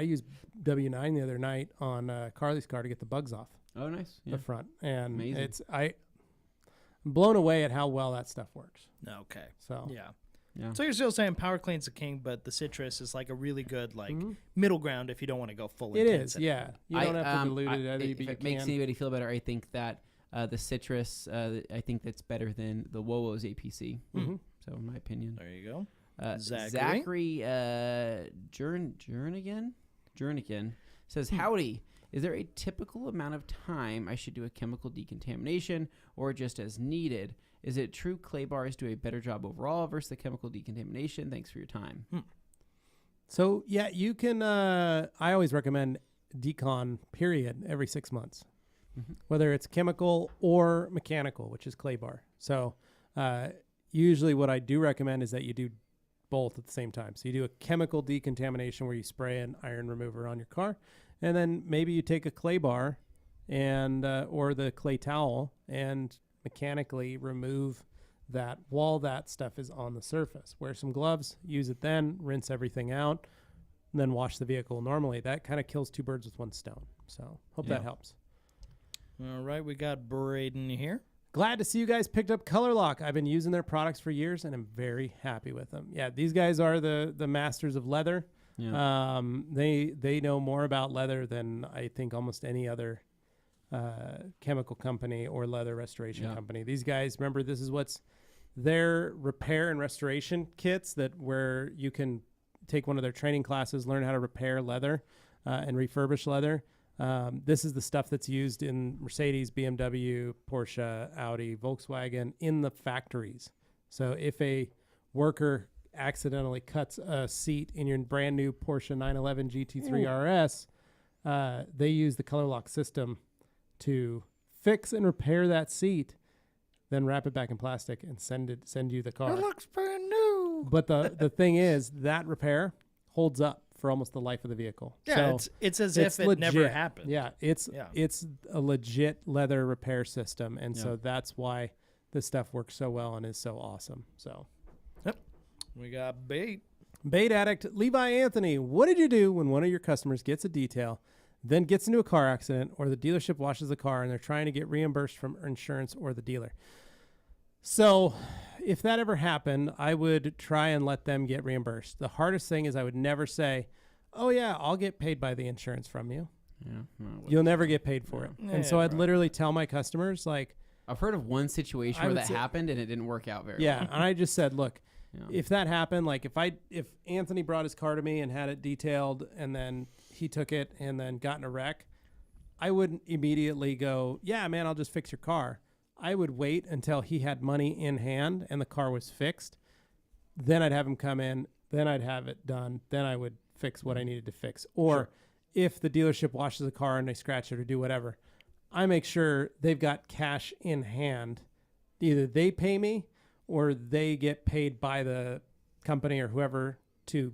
used W9 the other night on Carly's car to get the bugs off Oh, nice. Yeah. the front. And Amazing. I'm blown away at how well that stuff works. Okay. So Yeah. Yeah. So you're still saying Power Clean's the king, but the Citrus is like a really good middle ground if you don't want to go full it is, intensity. yeah. You don't have to dilute it either, If but you it makes can. anybody feel better, I think that the Citrus, I think that's better than the Wowo's APC. Mhm. So in my opinion. There you go. Zachary Jernigan says, howdy. Is there a typical amount of time I should do a chemical decontamination or just as needed? Is it true clay bars do a better job overall versus the chemical decontamination? Thanks for your time. So, yeah, you can, I always recommend decon period every 6 months, whether it's chemical or mechanical, which is clay bar. So usually what I do recommend is that you do both at the same time. So you do a chemical decontamination where you spray an iron remover on your car, and then maybe you take a clay bar and or the clay towel and mechanically remove that while that stuff is on the surface. Wear some gloves, use it then, rinse everything out, and then wash the vehicle normally. That kind of kills two birds with one stone. So hope that helps. All right, we got Braden here. Glad to see you guys picked up Color Lock. I've been using their products for years, and I'm very happy with them. Yeah, these guys are the masters of leather. Yeah. They know more about leather than I think almost any other chemical company or leather restoration company. These guys, remember, this is what's their repair and restoration kits that where you can take one of their training classes, learn how to repair leather and refurbish leather. This is the stuff that's used in Mercedes, BMW, Porsche, Audi, Volkswagen in the factories. So if a worker accidentally cuts a seat in your brand new Porsche 911 GT3 RS, they use the Color Lock system to fix and repair that seat, then wrap it back in plastic and send you the car. It looks brand new. But the thing is, that repair holds up for almost the life of the vehicle. Yeah, so it's as if it never happened. Yeah, it's a legit leather repair system, and so that's why this stuff works so well and is so awesome. So, we got Bead. Bead addict Levi Anthony. What did you do when one of your customers gets a detail, then gets into a car accident, or the dealership washes the car and they're trying to get reimbursed from insurance or the dealer? So if that ever happened, I would try and let them get reimbursed. The hardest thing is I would never say, oh yeah, I'll get paid by the insurance from you. Yeah, you'll never get paid for it. And so I'd literally tell my customers, like, I've heard of one situation where that happened and it didn't work out very well. And I just said, look, if that happened, like if Anthony brought his car to me and had it detailed and then he took it and then got in a wreck, I wouldn't immediately go, yeah, man, I'll just fix your car. I would wait until he had money in hand and the car was fixed. Then I'd have him come in. Then I'd have it done. Then I would fix what I needed to fix. Or if the dealership washes the car and they scratch it or do whatever, I make sure they've got cash in hand. Either they pay me or they get paid by the company or whoever to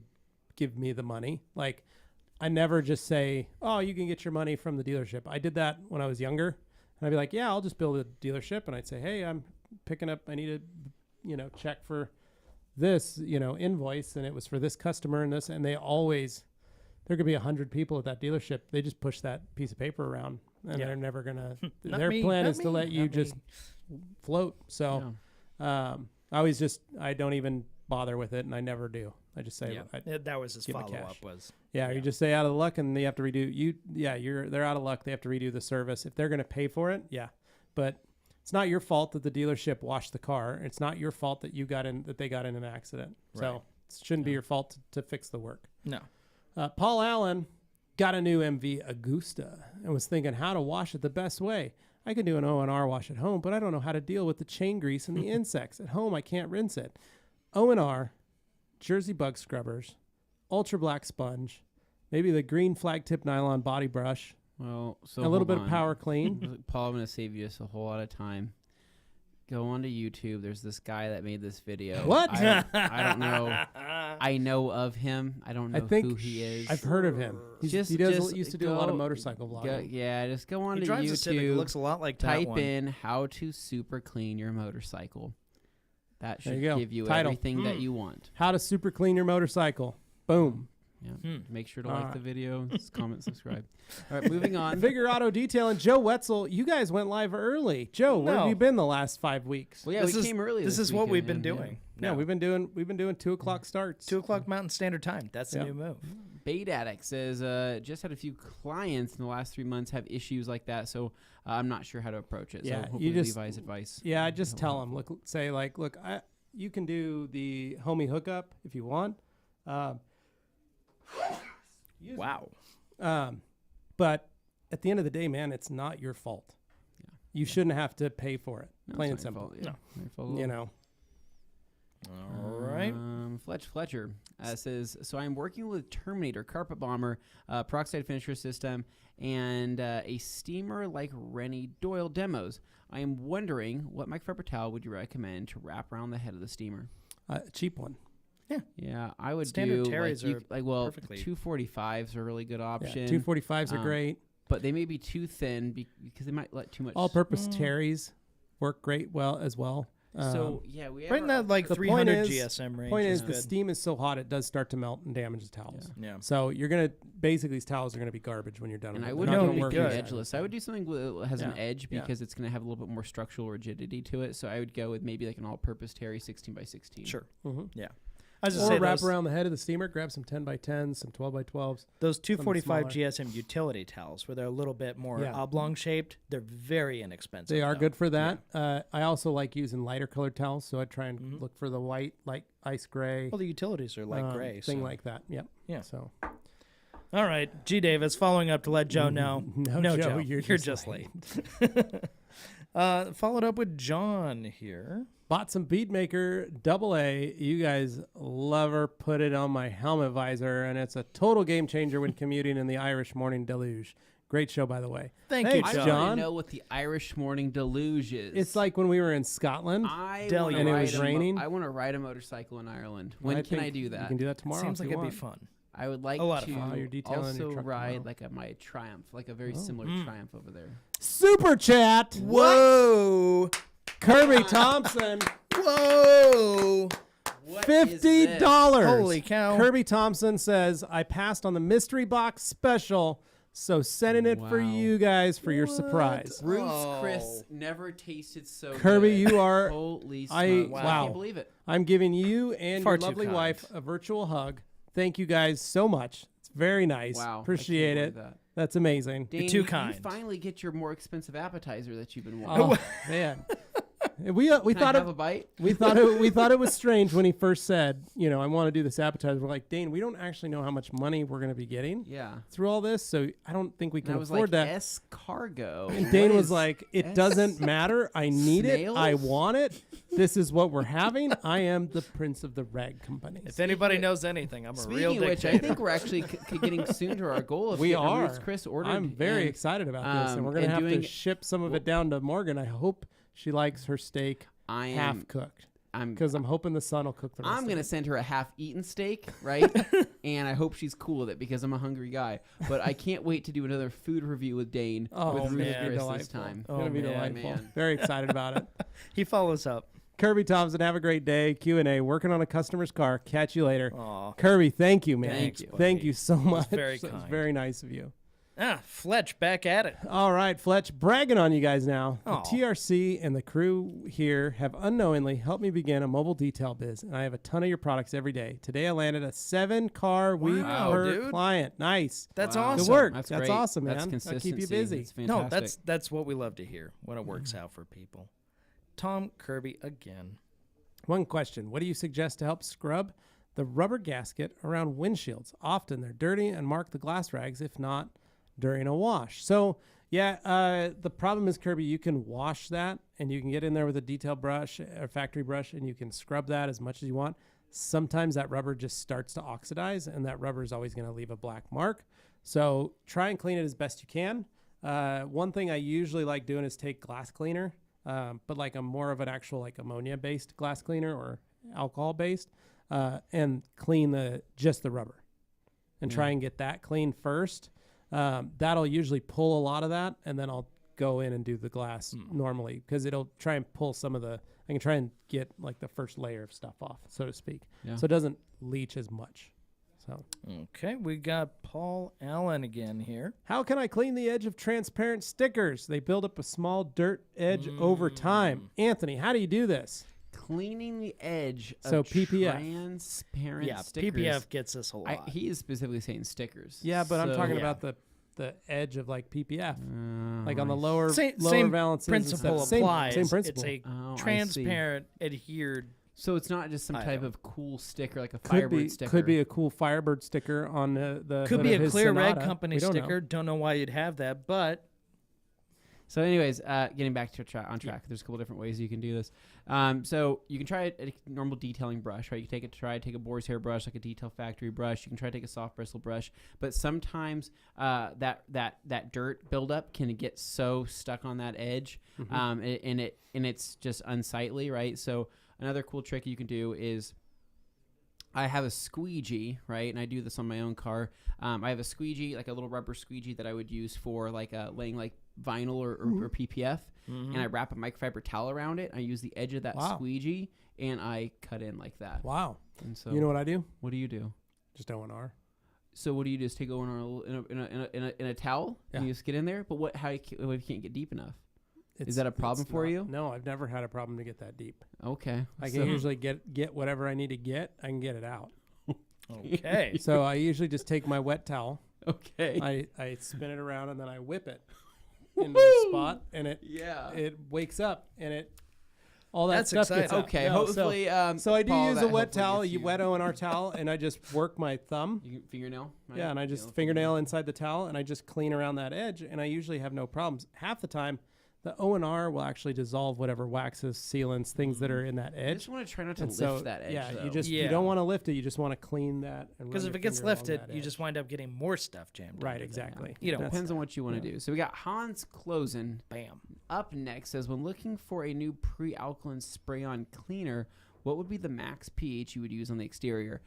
give me the money. Like, I never just say, oh, you can get your money from the dealership. I did that when I was younger. And I'd be like, yeah, I'll just build a dealership. And I'd say, hey, I'm picking up, I need a, check for this, invoice. And it was for this customer and this. And they always, there could be 100 people at that dealership. They just push that piece of paper around and they're never going to, their plan is to let you just float. So I don't even bother with it. And I never do. I just say that was his follow-up was. You just say out of luck and they have to redo they're out of luck. They have to redo the service. If they're going to pay for it, but it's not your fault that the dealership washed the car. It's not your fault that they got in an accident. Right. So it shouldn't be your fault to fix the work. No. Paul Allen got a new MV Agusta and was thinking how to wash it the best way. I can do an O&R wash at home, but I don't know how to deal with the chain grease and the insects. At home, I can't rinse it. O&R, Jersey bug scrubbers, ultra black sponge, maybe the green flag tip nylon body brush. Well, so a little bit of power clean. Paul, I'm going to save you a whole lot of time. Go onto YouTube. There's this guy that made this video. What? I don't know. I know of him. I don't know who he is. I've heard of him. He used to do a lot of motorcycle vlogging. Just go on to YouTube. It looks a lot like type that one. in how to super clean your motorcycle. That should you give you Title. everything that you want. How to super clean your motorcycle. Boom. Yeah. Make sure to like the video, comment, subscribe. All right, moving on. Vigor Auto Detail and Joe Wetzel. You guys went live early. Joe, where have you been the last 5 weeks? Well, we came early. This is what we've been doing. Yeah, we've been doing 2:00 starts. 2:00 Mountain Standard Time. That's the new move. Bead Addict says, just had a few clients in the last 3 months have issues like that, so I'm not sure how to approach it. Yeah, so hopefully Levi's advice. Yeah, I just tell them, look, you can do the homie hookup if you want. Wow. But at the end of the day, man, it's not your fault. Yeah. You shouldn't have to pay for it. No, Plain and it's not your simple. fault, yeah. No. Not your fault at You all. know. All right. Fletcher says, so I'm working with Terminator, Carpet Bomber, Peroxide Finisher System, and a steamer like Rennie Doyle demos. I am wondering what microfiber towel would you recommend to wrap around the head of the steamer? A cheap one. Yeah, I would Standard do terries are perfectly- 245s are a really good option. 245s are great. But they may be too thin because they might let too much. All-purpose terries work great as well. So yeah, we Right in that like the 300 point is- GSM range. Point is, is the good. steam is so hot it does start to melt and damage the towels. Yeah. So you're gonna basically these towels are gonna be garbage when you're done. And with I them. wouldn't They're not do gonna work good. inside. edgeless. I would do something that has an Yeah. edge Yeah. because it's going to have a little bit more structural rigidity to it. So I would go with maybe like an all-purpose terry 16 by 16. Sure. Mhm. Yeah. I was just Or say wrap those, around the head of the steamer, grab some 10 by 10s, some 12 by 12s. those 245 smaller. GSM utility towels where they're a little bit more Yeah. oblong shaped. They're very inexpensive. They are though. good for that. I also like using lighter colored towels, so I try and Mhm. look for the white, like ice gray, Well, the utilities are like gray. thing so. like that. Yep. Yeah. So All right. G. Davis following up to let Joe know. No, Joe, Joe. you're just late. Followed up with John here. bought some Beadmaker AA. You guys love her. Put it on my helmet visor, and it's a total game changer when commuting in the Irish morning deluge. Great show, by the way. Thank Hey, you, I John. want John. to know what the Irish morning deluge is. It's like when we were in Scotland. I Deli- wanna And it ride was a mo- raining? I want to ride a motorcycle in Ireland. When can think I do You that? can do that tomorrow. Seems if like you it'd be want. fun. I would like A lot of to fun. Oh, you're detailing your also truck ride tomorrow. like my Triumph, like a very Oh. similar Triumph over there. Super chat. Whoa. Kirby Thompson. Whoa. What is this? $50. Holy cow. Kirby Thompson says, I passed on the mystery box special, so sending it for Wow. you guys for your surprise. Bruce Oh. Chris never tasted so Kirby, good. you are- Holy I- smokes. I wow. can't believe it. I'm giving you and Far your too lovely kind. wife a virtual hug. Thank you guys so much. It's very nice. Wow. I Appreciate can't it. believe that. That's amazing. Dane, too you kind. finally get your more expensive appetizer that you've been wanting. Oh man, we Can thought I it have a bite? we thought it was strange when he first said, I want to do this appetizer. We're like, Dane, we don't actually know how much money we're going to be getting Yeah. through all this, so I don't think we And can I was afford like, that. escargot. And Dane What was is like, it S- doesn't matter. I need Snails? it. I want it. This is what we're having. I am the prince of the rag company. If anybody knows anything, I'm a real Speaking of which, I dictator. think we're actually getting soon to our goal of We getting a are. Ruth's Chris ordered. I'm very and excited about this, and we're going to and have to doing- ship some of it down to Morgan. I hope she likes her steak I half am. cooked, I'm. because I'm hoping the son will cook the rest. I'm of gonna it. send her a half-eaten steak, right? And I hope she's cool with it because I'm a hungry guy. But I can't wait to do another food review with Dane Oh, with Ruth's man. Chris Delightful. this time. It's gonna be man, delightful. man. Very excited about it. He follows up. Kirby Thompson, have a great day. Q&A, working on a customer's car. Catch you later. Aw. Kirby, thank you, man. Thanks, Thank buddy. you so much. very That was kind. very nice of you. Fletch, back at it. All right, Fletch, bragging on you guys now. The Aw. TRC and the crew here have unknowingly helped me begin a mobile detail biz, and I have a ton of your products every day. Today I landed a 7-car week Wow, per dude. client. Nice. That's Wow. awesome. Good work. That's That's great. awesome, man. That's That'll consistency. keep you busy. It's fantastic. No, that's what we love to hear when it works out for people. Tom Kirby again. One question. What do you suggest to help scrub the rubber gasket around windshields? Often they're dirty and mark the glass rags, if not during a wash. So, yeah, the problem is, Kirby, you can wash that, and you can get in there with a detail brush or factory brush, and you can scrub that as much as you want. Sometimes that rubber just starts to oxidize, and that rubber is always going to leave a black mark. So try and clean it as best you can. One thing I usually like doing is take glass cleaner, but like a more of an actual like ammonia-based glass cleaner or alcohol-based, and clean just the rubber, and try and get that clean first. That'll usually pull a lot of that, and then I'll go in and do the glass normally, because it'll try and pull some of I can try and get like the first layer of stuff off, so to speak, Yeah. so it doesn't leach as much. So Okay, we got Paul Allen again here. how can I clean the edge of transparent stickers? They build up a small dirt edge over time. Anthony, how do you do this? Cleaning the edge So of PPF. transparent Yeah, stickers. PPF gets us a lot. He is specifically saying stickers. Yeah, but I'm So- talking Yeah. about the edge of like PPF, Oh, like on the I lower Same valances and principle stuff. applies. Same principle. It's a Oh, I see. transparent, adhered So it's not just some I type don't. of cool sticker like a Could Firebird be sticker. could be a cool Firebird sticker on the Could hood be of a his Clear Red Sonata. Company We don't know. sticker. Don't know why you'd have that, but So anyways, getting back to on track, there's a couple different ways you can do this. So you can try a normal detailing brush, right? You can take a boar's hair brush, like a Detail Factory brush. You can try to take a soft bristle brush, but sometimes that dirt buildup can get so stuck on that edge, and it's just unsightly, right? So another cool trick you can do is, I have a squeegee, right? And I do this on my own car. I have a squeegee, like a little rubber squeegee that I would use for like laying like vinyl or PPF. And I wrap a microfiber towel around it. I use the edge of that squeegee and I cut in like that. Wow. And so You know what I do? what do you do? Just O&R. So what do you do? Just take O&R in a towel and you just get in there? But what if you can't get deep enough? Is that a problem for you? No, I've never had a problem to get that deep. Okay. I can usually get whatever I need to get. I can get it out. okay. So I usually just take my wet towel. Okay. I spin it around and then I whip it into the spot, and it wakes up, and all that That's stuff gets exciting. out. Okay. No, Hopefully, so I do Paul, use that a wet hopefully towel, gets you. wet O&R towel, and I just work my thumb. You can fingernail? Right? Yeah, and I just fingernail inside the towel, and I just clean around that edge, and I usually have no problems. Half the time, the O&R will actually dissolve whatever waxes, sealants, things that are in that I edge. just want to try not to And lift so, that edge. yeah, though. you don't want to lift it. You just want to clean that. Because if it gets lifted, you just wind up getting more stuff jammed. right, into exactly. You know, Depends on what you want to do. So we got Hans Klosen Bam. up next. Says, when looking for a new pre-alkaline spray-on cleaner, what would be the max pH you would use on the exterior?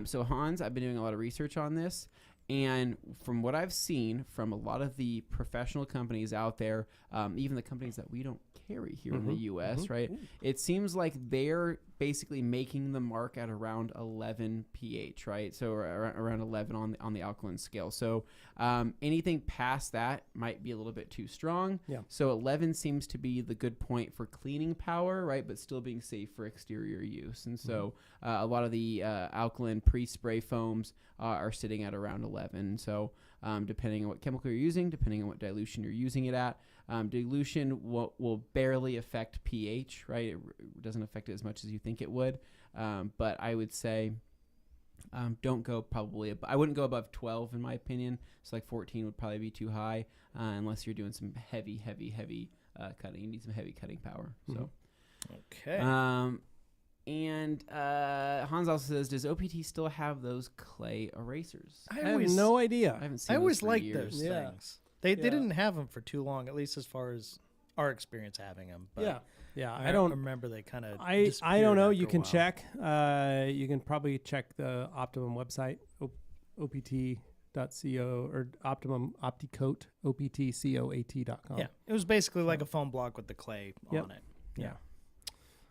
So Hans, I've been doing a lot of research on this. And from what I've seen from a lot of the professional companies out there, even the companies that we don't carry here in the U.S., right? It seems like they're basically making the mark at around 11 pH, right? So around 11 on the alkaline scale. So anything past that might be a little bit too strong. Yeah. So 11 seems to be the good point for cleaning power, right? But still being safe for exterior use. And so a lot of the alkaline pre-spray foams are sitting at around 11. So depending on what chemical you're using, depending on what dilution you're using it at, dilution will barely affect pH, right? It doesn't affect it as much as you think it would. But I would say don't go probably I wouldn't go above 12 in my opinion. So like 14 would probably be too high unless you're doing some heavy cutting. You need some heavy cutting power. So Okay. And Hans also says, does OPT still have those clay erasers? I have no idea. I haven't seen I those always for liked years. those Yeah. things. They didn't have them for too long, at least as far as our experience having them. But Yeah. I I don't remember they kind of. I don't know. You can check. You can probably check the Optimum website, opt.co or Optimum Opticoat, optcoat.com. Yeah, it was basically like a foam block with the clay Yep. on it. Yeah.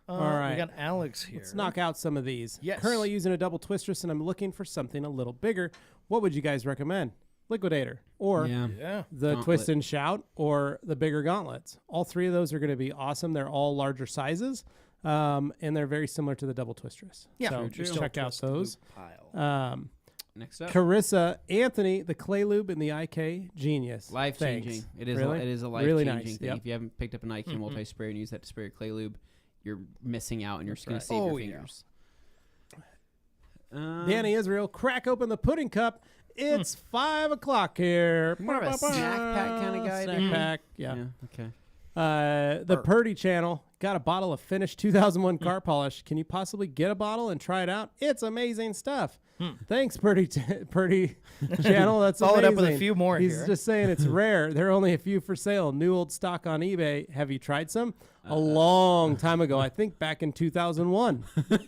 All right. We got Alex here. Let's knock out some of these. Yes. Currently using a double twistress, and I'm looking for something a little bigger. What would you guys recommend? Liquidator or Yeah. the Gauntlet. Twist and Shout or the bigger gauntlets. All three of those are going to be awesome. They're all larger sizes, and they're very similar to the double twistress. Yeah. So True. just check out Twist those. loop Pile. Next up. Carissa Anthony, the Clay Lube and the IK Genius. Life changing. Thanks. It is. Really? It is a life Really changing nice. thing. Yep. If you haven't picked up an IQ multi sprayer and use that to spray your clay lube, you're missing out, and you're just going to save your Oh, yeah. fingers. Danny Israel, crack open the pudding cup. It's 5 o'clock here. More of a snack pack kinda guy, Snack dude. pack, yeah. Okay. The Purdy channel got a bottle of finished 2001 car polish. Can you possibly get a bottle and try it out? It's amazing stuff. Thanks, Purdy channel. That's Follow it amazing. up with a few more He's here. just saying it's rare. There are only a few for sale. New old stock on eBay. Have you tried some? A long time ago. I think back in 2001,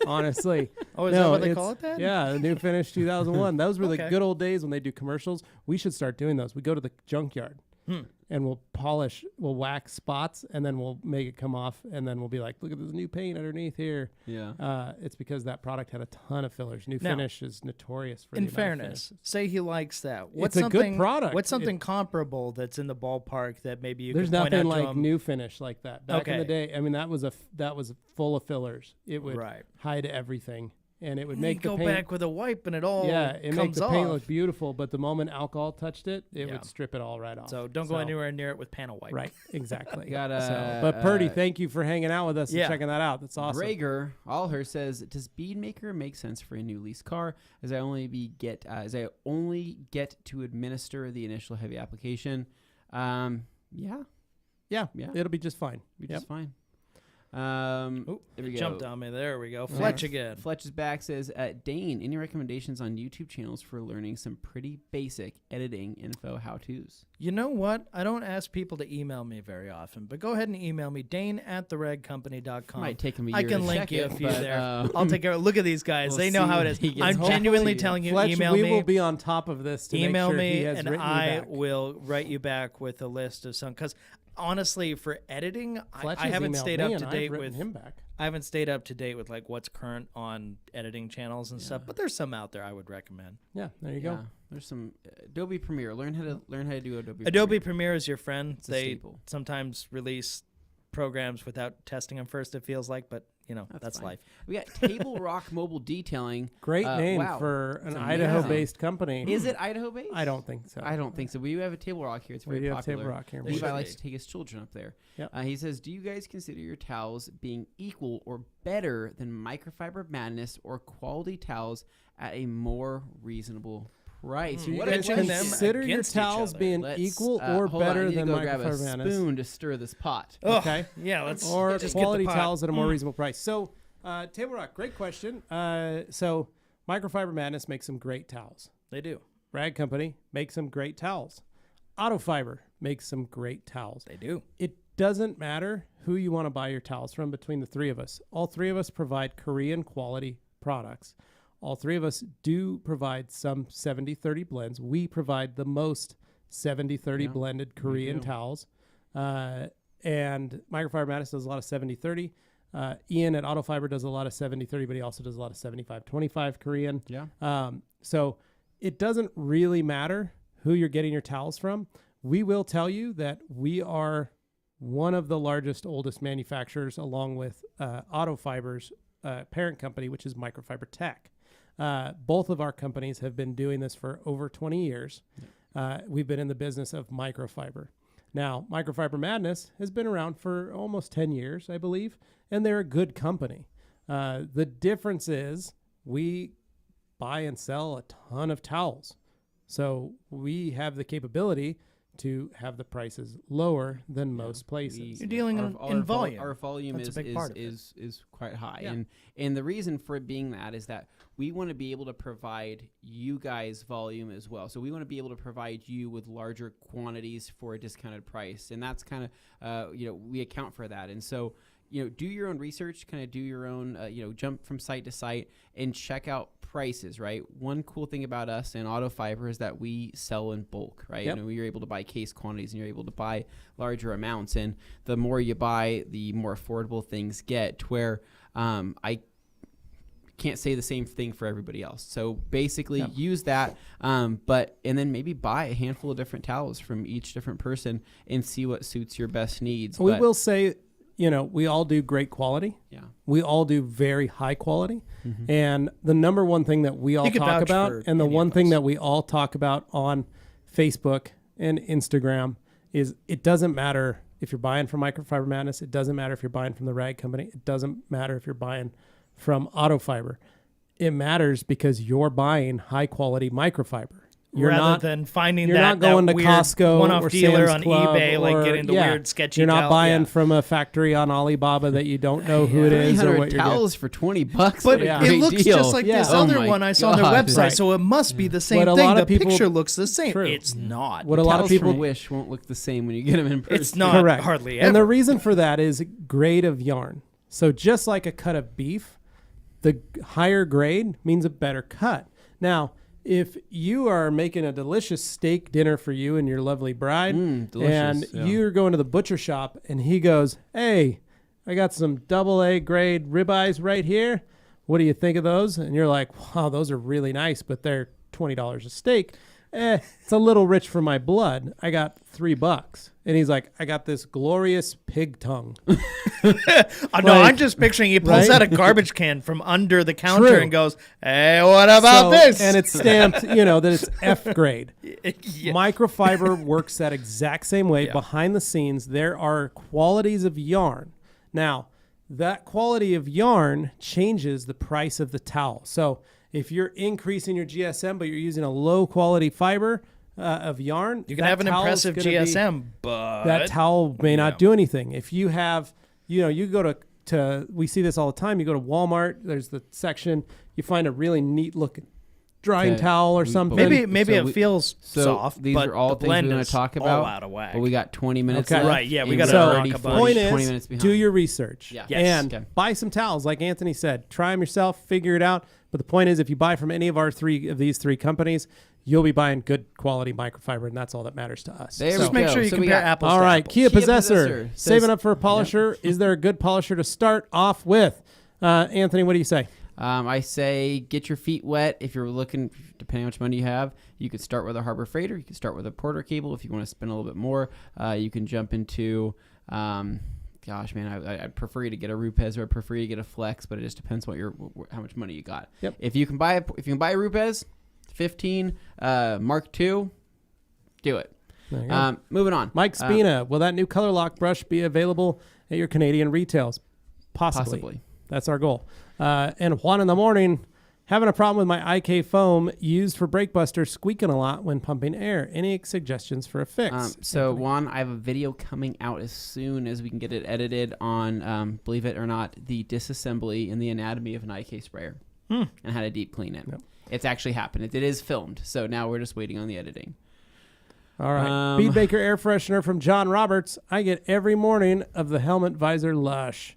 honestly. Oh, is that what they call it then? Yeah, the new finish 2001. Those were the Okay. good old days when they do commercials. We should start doing those. We go to the junkyard. And we'll wax spots, and then we'll make it come off, and then we'll be like, look at this new paint underneath here. Yeah. It's because that product had a ton of fillers. New Now, Finish is notorious for In the amount of fairness, finishes. say he likes that. It's a good product. What's something comparable that's in the ballpark that maybe you There's could point out nothing to like him? New Finish like that. Back in the Okay. day, I mean, that was full of fillers. It would Right. hide everything. and it would You make the go paint. back with a wipe and it all It comes makes the off. paint look beautiful, but the moment alcohol touched it, it Yeah. would strip it all right off. So don't go anywhere near it with panel wipe. Right, exactly. Got But Purdy, thank you for hanging out with us Yeah. and checking that out. That's awesome. Rager Allher says, "Does Bead Maker make sense for a new lease car? As I only get to administer the initial heavy application." Yeah, Yeah, Yeah. it'll be just fine. be Yep. just fine. Oh, There we it go. jumped on me. There we go. All Fletch right. again. Fletch is back. Says, Dane, any recommendations on YouTube channels for learning some pretty basic editing info how-tos? You know what? I don't ask people to email me very often, but go ahead and email me, dane@theredcompany.com. Might take him a year I can to link check you it, a few but, there. uh, I'll take care. Look at these guys. we'll They know see how it when is. he gets I'm home. genuinely Hopefully. telling you, Fletch, email we me. will be on top of this to Email make sure he me, has and written you I back. will write you back with a list of some. Because honestly, for editing, Fletch I has haven't emailed stayed me up and to I've date written with him back. I haven't stayed up to date with like what's current on editing channels and stuff. But there's some out there I would recommend. Yeah, there you Yeah, go. there's some Adobe Premiere. Learn how to do Adobe. Adobe Premiere is your friend. It's a They staple. sometimes release programs without testing them first, it feels like, but you know, that's fine. life. We got Table Rock Mobile Detailing. Great name wow. for an It's amazing. Idaho-based company. Is it Idaho-based? I don't think so. I don't think so. We have a Table Rock here. It's We very do have popular. Table Rock here. They Levi should likes be. to take his children up there. Yep. He says, "Do you guys consider your towels being equal or better than Microfiber Madness or quality towels at a more reasonable price?" Do you What guys a question. consider your Against each towels other. being Let's, equal or hold on, I better need to than go grab a Microfiber Madness? spoon to stir this pot. Oh, Okay. yeah, let's Or just get quality the pot. towels at a more reasonable price. So, Table Rock, great question. So, Microfiber Madness makes some great towels. They do. Rag Company makes some great towels. Autofiber makes some great towels. They do. It doesn't matter who you want to buy your towels from between the three of us. All three of us provide Korean quality products. All three of us do provide some 70-30 blends. We provide the most 70-30 blended Korean towels. And Microfiber Madness does a lot of 70-30. Ian at Autofiber does a lot of 70-30, but he also does a lot of 75-25 Korean. Yeah. So it doesn't really matter who you're getting your towels from. We will tell you that we are one of the largest, oldest manufacturers, along with Autofiber's parent company, which is Microfiber Tech. Both of our companies have been doing this for over 20 years. We've been in the business of microfiber. Now, Microfiber Madness has been around for almost 10 years, I believe, and they're a good company. The difference is we buy and sell a ton of towels. So we have the capability to have the prices lower than most places. You're dealing in volume. Our volume That's a big part of it. is quite high, Yeah. and the reason for it being that is that we want to be able to provide you guys volume as well. So we want to be able to provide you with larger quantities for a discounted price, and that's kind of we account for that. And so do your own research, kind of do your own jump from site to site and check out prices, right? One cool thing about us and Autofiber is that we sell in bulk, right? Yep. You're able to buy case quantities and you're able to buy larger amounts. And the more you buy, the more affordable things get, to where I can't say the same thing for everybody else. So basically use that, and then maybe buy a handful of different towels from each different person and see what suits your best needs. We will say, we all do great quality. Yeah. We all do very high quality. And the number one thing that we all You could talk vouch about, for and the any one of thing us. that we all talk about on Facebook and Instagram, is it doesn't matter if you're buying from Microfiber Madness. It doesn't matter if you're buying from the Rag Company. It doesn't matter if you're buying from Autofiber. It matters because you're buying high quality microfiber. Rather than finding you're that, not going that to weird Costco one-off or dealer Sam's on Club eBay, like or- getting the weird sketchy You're not towel. buying Yeah. from a factory on Alibaba that you don't know who it is or 300 what you're getting. towels for $20. But What a Yeah. it great looks deal. just like this Yeah. Oh other my one I saw on their God. website, Right. so it must be the same What a thing. lot The of people- picture looks the same. True. It's not. What a lot of Towels people from Wish won't look the same when you get them in person. It's not Correct. hardly And the ever. reason for that is grade of yarn. So just like a cut of beef, the higher grade means a better cut. Now, if you are making a delicious steak dinner for you and your lovely bride, delicious, and yeah. you're going to the butcher shop and he goes, "Hey, I got some AA grade ribeyes right here. What do you think of those?" And you're like, "Wow, those are really nice, but they're $20 a steak." it's a little rich for my blood. I got $3. And he's like, I got this glorious pig tongue. No, I'm just picturing he pulls right? out a garbage can from under the counter True. and goes, hey, what about this? And it's stamped, that it's F grade. Yeah. Microfiber works that exact same way. Behind the scenes, there are qualities of yarn. Now, that quality of yarn changes the price of the towel. So if you're increasing your GSM, but you're using a low quality fiber of yarn, You can have an impressive GSM, but that towel may not do anything. If you have, you go to we see this all the time. You go to Walmart, there's the section, you find a really neat looking drying towel or something. Maybe it feels soft, these but are all the things blend we're going is to talk all about. out of whack. But we got 20 minutes Okay. left. Right, yeah, we and gotta we're talk already about it. 20 Point is, minutes behind. do your research. Yeah. Yes. And Okay. buy some towels, like Anthony said. Try them yourself, figure it out. But the point is, if you buy from any of these three companies, you'll be buying good quality microfiber, and that's all that matters to us. There So- we Just make go. sure you So we compare got- apples all to right, apples. Kia Kia Possessor, Possessor saving says- up for a polisher. Is there a good polisher to start off with? Anthony, what do you say? I say get your feet wet. If you're looking, depending on how much money you have, you could start with a Harbor Freighter. You could start with a Porter cable. If you want to spend a little bit more, you can jump into, gosh, man, I'd prefer you to get a Rupes or I'd prefer you to get a Flex, but it just depends how much money you got. Yep. If you can buy a Rupes, 15 Mark II, do it. There you go. Moving on. Mike Spina, will that new color lock brush be available at your Canadian retails? Possibly. That's our goal. And Juan in the morning, having a problem with my IK foam used for brake buster squeaking a lot when pumping air. Any suggestions for a fix? So Juan, I have a video coming out as soon as we can get it edited on, believe it or not, the disassembly and the anatomy of an IK sprayer and how to deep clean it. Yep. It's actually happened. It is filmed. So now we're just waiting on the editing. All right. Bead Baker air freshener from John Roberts. I get every morning of the helmet visor lush.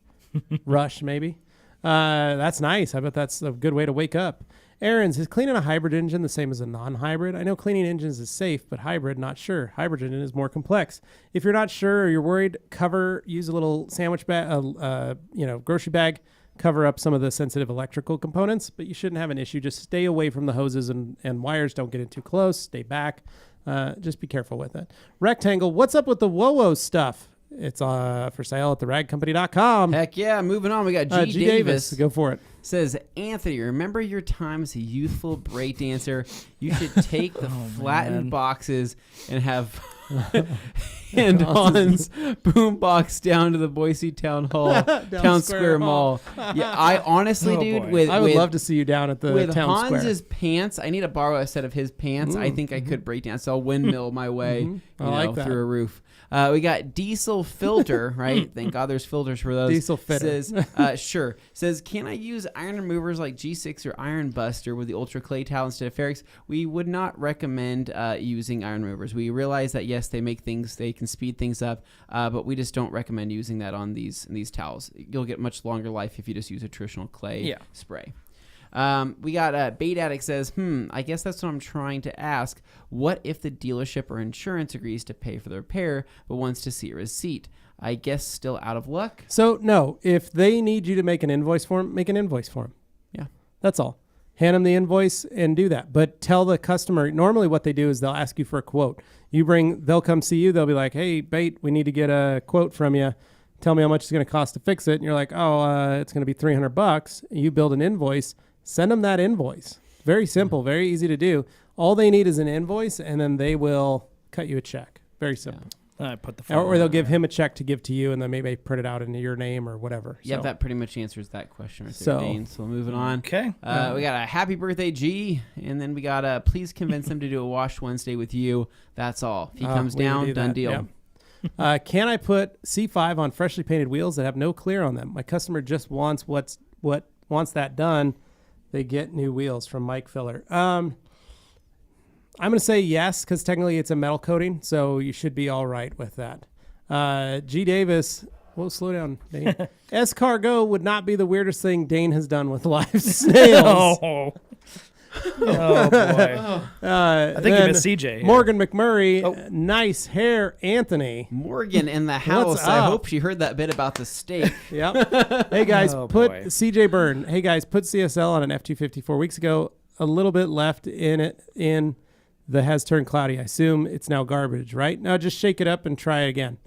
Rush, maybe. That's nice. I bet that's a good way to wake up. Aaron's, is cleaning a hybrid engine the same as a non-hybrid? I know cleaning engines is safe, but hybrid, not sure. Hybrid engine is more complex. If you're not sure or you're worried, use a little sandwich bag, grocery bag, cover up some of the sensitive electrical components, but you shouldn't have an issue. Just stay away from the hoses and wires. Don't get in too close. Stay back. Just be careful with it. Rectangle, what's up with the WOWO stuff? It's for sale at theragcompany.com. Heck yeah. Moving on. We got G. Davis. Go for it. Says, Anthony, remember your time as a youthful break dancer? You should take the flattened boxes and have Hans boombox down to the Boise Town Hall, Town Square Mall. Yeah, I honestly, dude, I would love to see you down at the with Town Square. Hans's pants, I need to borrow a set of his pants. I think I could break dance. I'll windmill my way I like that. through a roof. We got Diesel Filter, right? Thank God there's filters for those. Diesel Fitter. Says, sure. Says, can I use iron removers like G6 or Iron Buster with the Ultra Clay towel instead of Ferrix? We would not recommend using iron removers. We realize that, yes, they can speed things up, but we just don't recommend using that on these towels. You'll get much longer life if you just use a traditional clay spray. We got Bead Addict says, I guess that's what I'm trying to ask. What if the dealership or insurance agrees to pay for the repair but wants to see a receipt? I guess still out of luck? So, no, if they need you to make an invoice form, make an invoice form. Yeah. That's all. Hand them the invoice and do that. But tell the customer, normally what they do is they'll ask you for a quote. They'll come see you. They'll be like, hey, Bait, we need to get a quote from you. Tell me how much it's going to cost to fix it. And you're like, it's going to be $300. You build an invoice. Send them that invoice. Very simple, very easy to do. All they need is an invoice, and then they will cut you a check. Very simple. I put the Or they'll give him a check to give to you, and then maybe print it out into your name or whatever. Yeah, So, that pretty much answers that question right there, Dane. So moving on. Okay. We got a happy birthday, G, and then we got please convince him to do a Wash Wednesday with you. That's all. If he comes we can down, do done that, deal. yeah. Can I put C5 on freshly painted wheels that have no clear on them? My customer just wants wants that done. They get new wheels from Mike Filler. I'm going to say yes, because technically it's a metal coating, so you should be all right with that. G. Davis, whoa, slow down, Dane. Escargot would not be the weirdest thing Dane has done with live snails. Oh boy. I think you missed CJ. here. Morgan McMurray, nice hair, Anthony. Morgan in the house. I up? hope she heard that bit about the steak. Yep. Hey guys, put boy. CJ Byrne. Hey guys, put CSL on an F250 4 weeks ago. A little bit left in it. that has turned cloudy. I assume it's now garbage, right? Now just shake it up and try it again.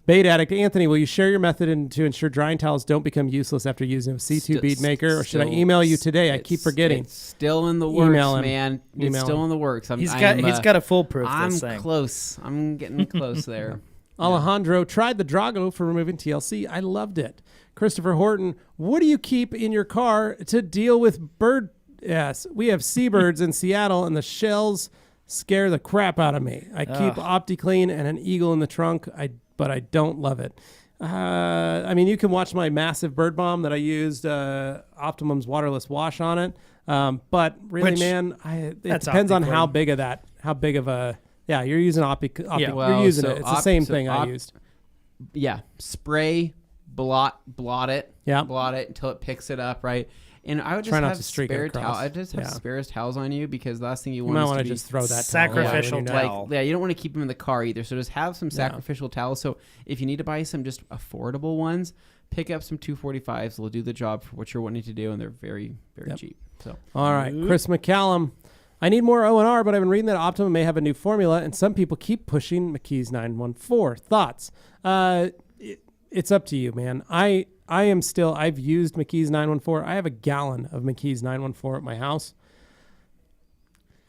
Bead Addict Anthony, will you share your method to ensure drying towels don't become useless after using a C2 bead maker, or should I email you today? I keep forgetting. It's still in the works, man. It's still in the works. He's got a foolproof. I'm close. I'm getting close there. Alejandro tried the Drago for removing TLC. I loved it. Christopher Horton, what do you keep in your car to deal with bird? Yes, we have seabirds in Seattle, and the shells scare the crap out of me. I keep OptiClean and an eagle in the trunk, but I don't love it. I mean, you can watch my massive bird bomb that I used Optimum's waterless wash on it. But really, man, it depends on how big of a. Yeah, you're using you're using it. It's the same thing I used. Yeah, spray, blot it. Yeah, blot it until it picks it up, right? And I would just try not have to streak spare it across. towels. I just have spare towels on you because the last thing you might want want to to just throw that sacrificial towel. towel. You don't want to keep them in the car either. So just have some sacrificial towels. So if you need to buy some just affordable ones, pick up some 245s. They'll do the job for what you're wanting to do, and they're very, very cheap. So all right, Chris McCallum. I need more O&R, but I've been reading that Optimum may have a new formula, and some people keep pushing McKee's 914. Thoughts? It's up to you, man. I've used McKee's 914. I have a gallon of McKee's 914 at my house.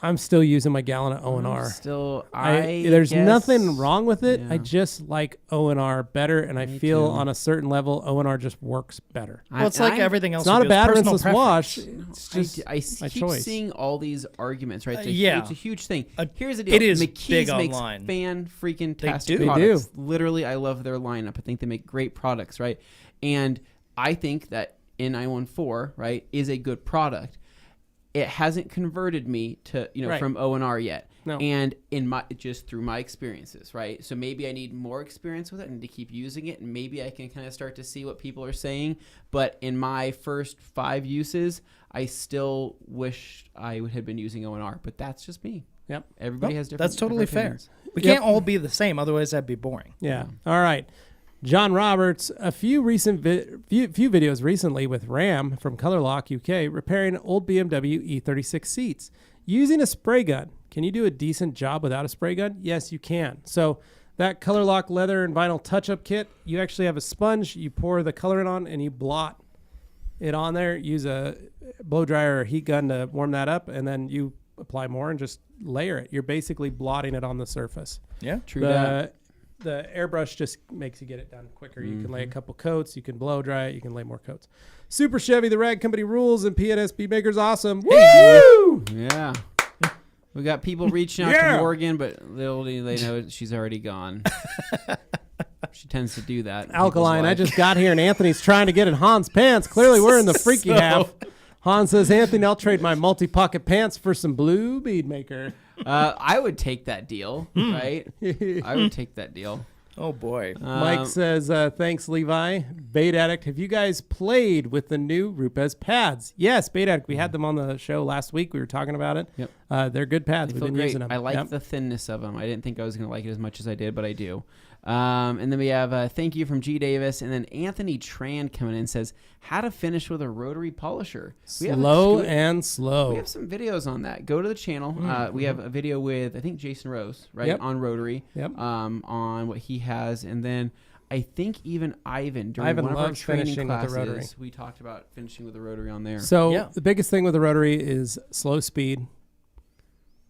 I'm still using my gallon of O&R. There's nothing wrong with it. Yeah. I just like O&R better, and I feel on a certain level O&R just works better. Well, it's like everything else. It's not a bad rinseless wash. It's just I keep seeing all these arguments, right? It's a huge thing. Here's the deal. It is McKee's big makes online. Fan-freaking-tastic products. They do. Literally, I love their lineup. I think they make great products, right? And I think that N914, right, is a good product. It hasn't converted me to, from O&R yet. No. And just through my experiences, right? So maybe I need more experience with it and to keep using it, and maybe I can kind of start to see what people are saying. But in my first 5 uses, I still wish I had been using O&R, but that's just me. Yep. Everybody has different. That's totally fair. Opinions. We can't all be the same, otherwise that'd be boring. Yeah. All right. John Roberts, a few videos recently with Ram from Colorlock UK repairing old BMW E36 seats. Using a spray gun, can you do a decent job without a spray gun? Yes, you can. So that Colorlock leather and vinyl touch-up kit, you actually have a sponge, you pour the colorant on, and you blot it on there. Use a blow dryer or heat gun to warm that up, and then you apply more and just layer it. You're basically blotting it on the surface. Yeah, true that. The airbrush just makes you get it done quicker. You can lay a couple coats. You can blow dry it. You can lay more coats. Super Chevy, the Rag Company rules, and PNSB Maker's awesome. Woo! Yeah. We got people reaching out to Morgan, but they know she's already gone. She tends to do that. Alkaline, I just got here, and Anthony's trying to get in Han's pants. Clearly, we're in the freaky half. Han says, Anthony, I'll trade my multi-pocket pants for some blue bead maker. I would take that deal, right? I would take that deal. Oh, boy. Mike says, thanks, Levi. Bead Addict, have you guys played with the new Rupes pads? Yes, Bead Addict. We had them on the show last week. We were talking about it. Yep. They're good pads. We've been using them. I like the thinness of them. I didn't think I was going to like it as much as I did, but I do. And then we have thank you from G. Davis. And then Anthony Tran coming in says, how to finish with a rotary polisher. Slow and slow. We have some videos on that. Go to the channel. We have a video with, I think, Jason Rose, right, on rotary, on what he has. And then I think even Ivan, during one of our training classes, we talked about finishing with a rotary on there. So the biggest thing with a rotary is slow speed,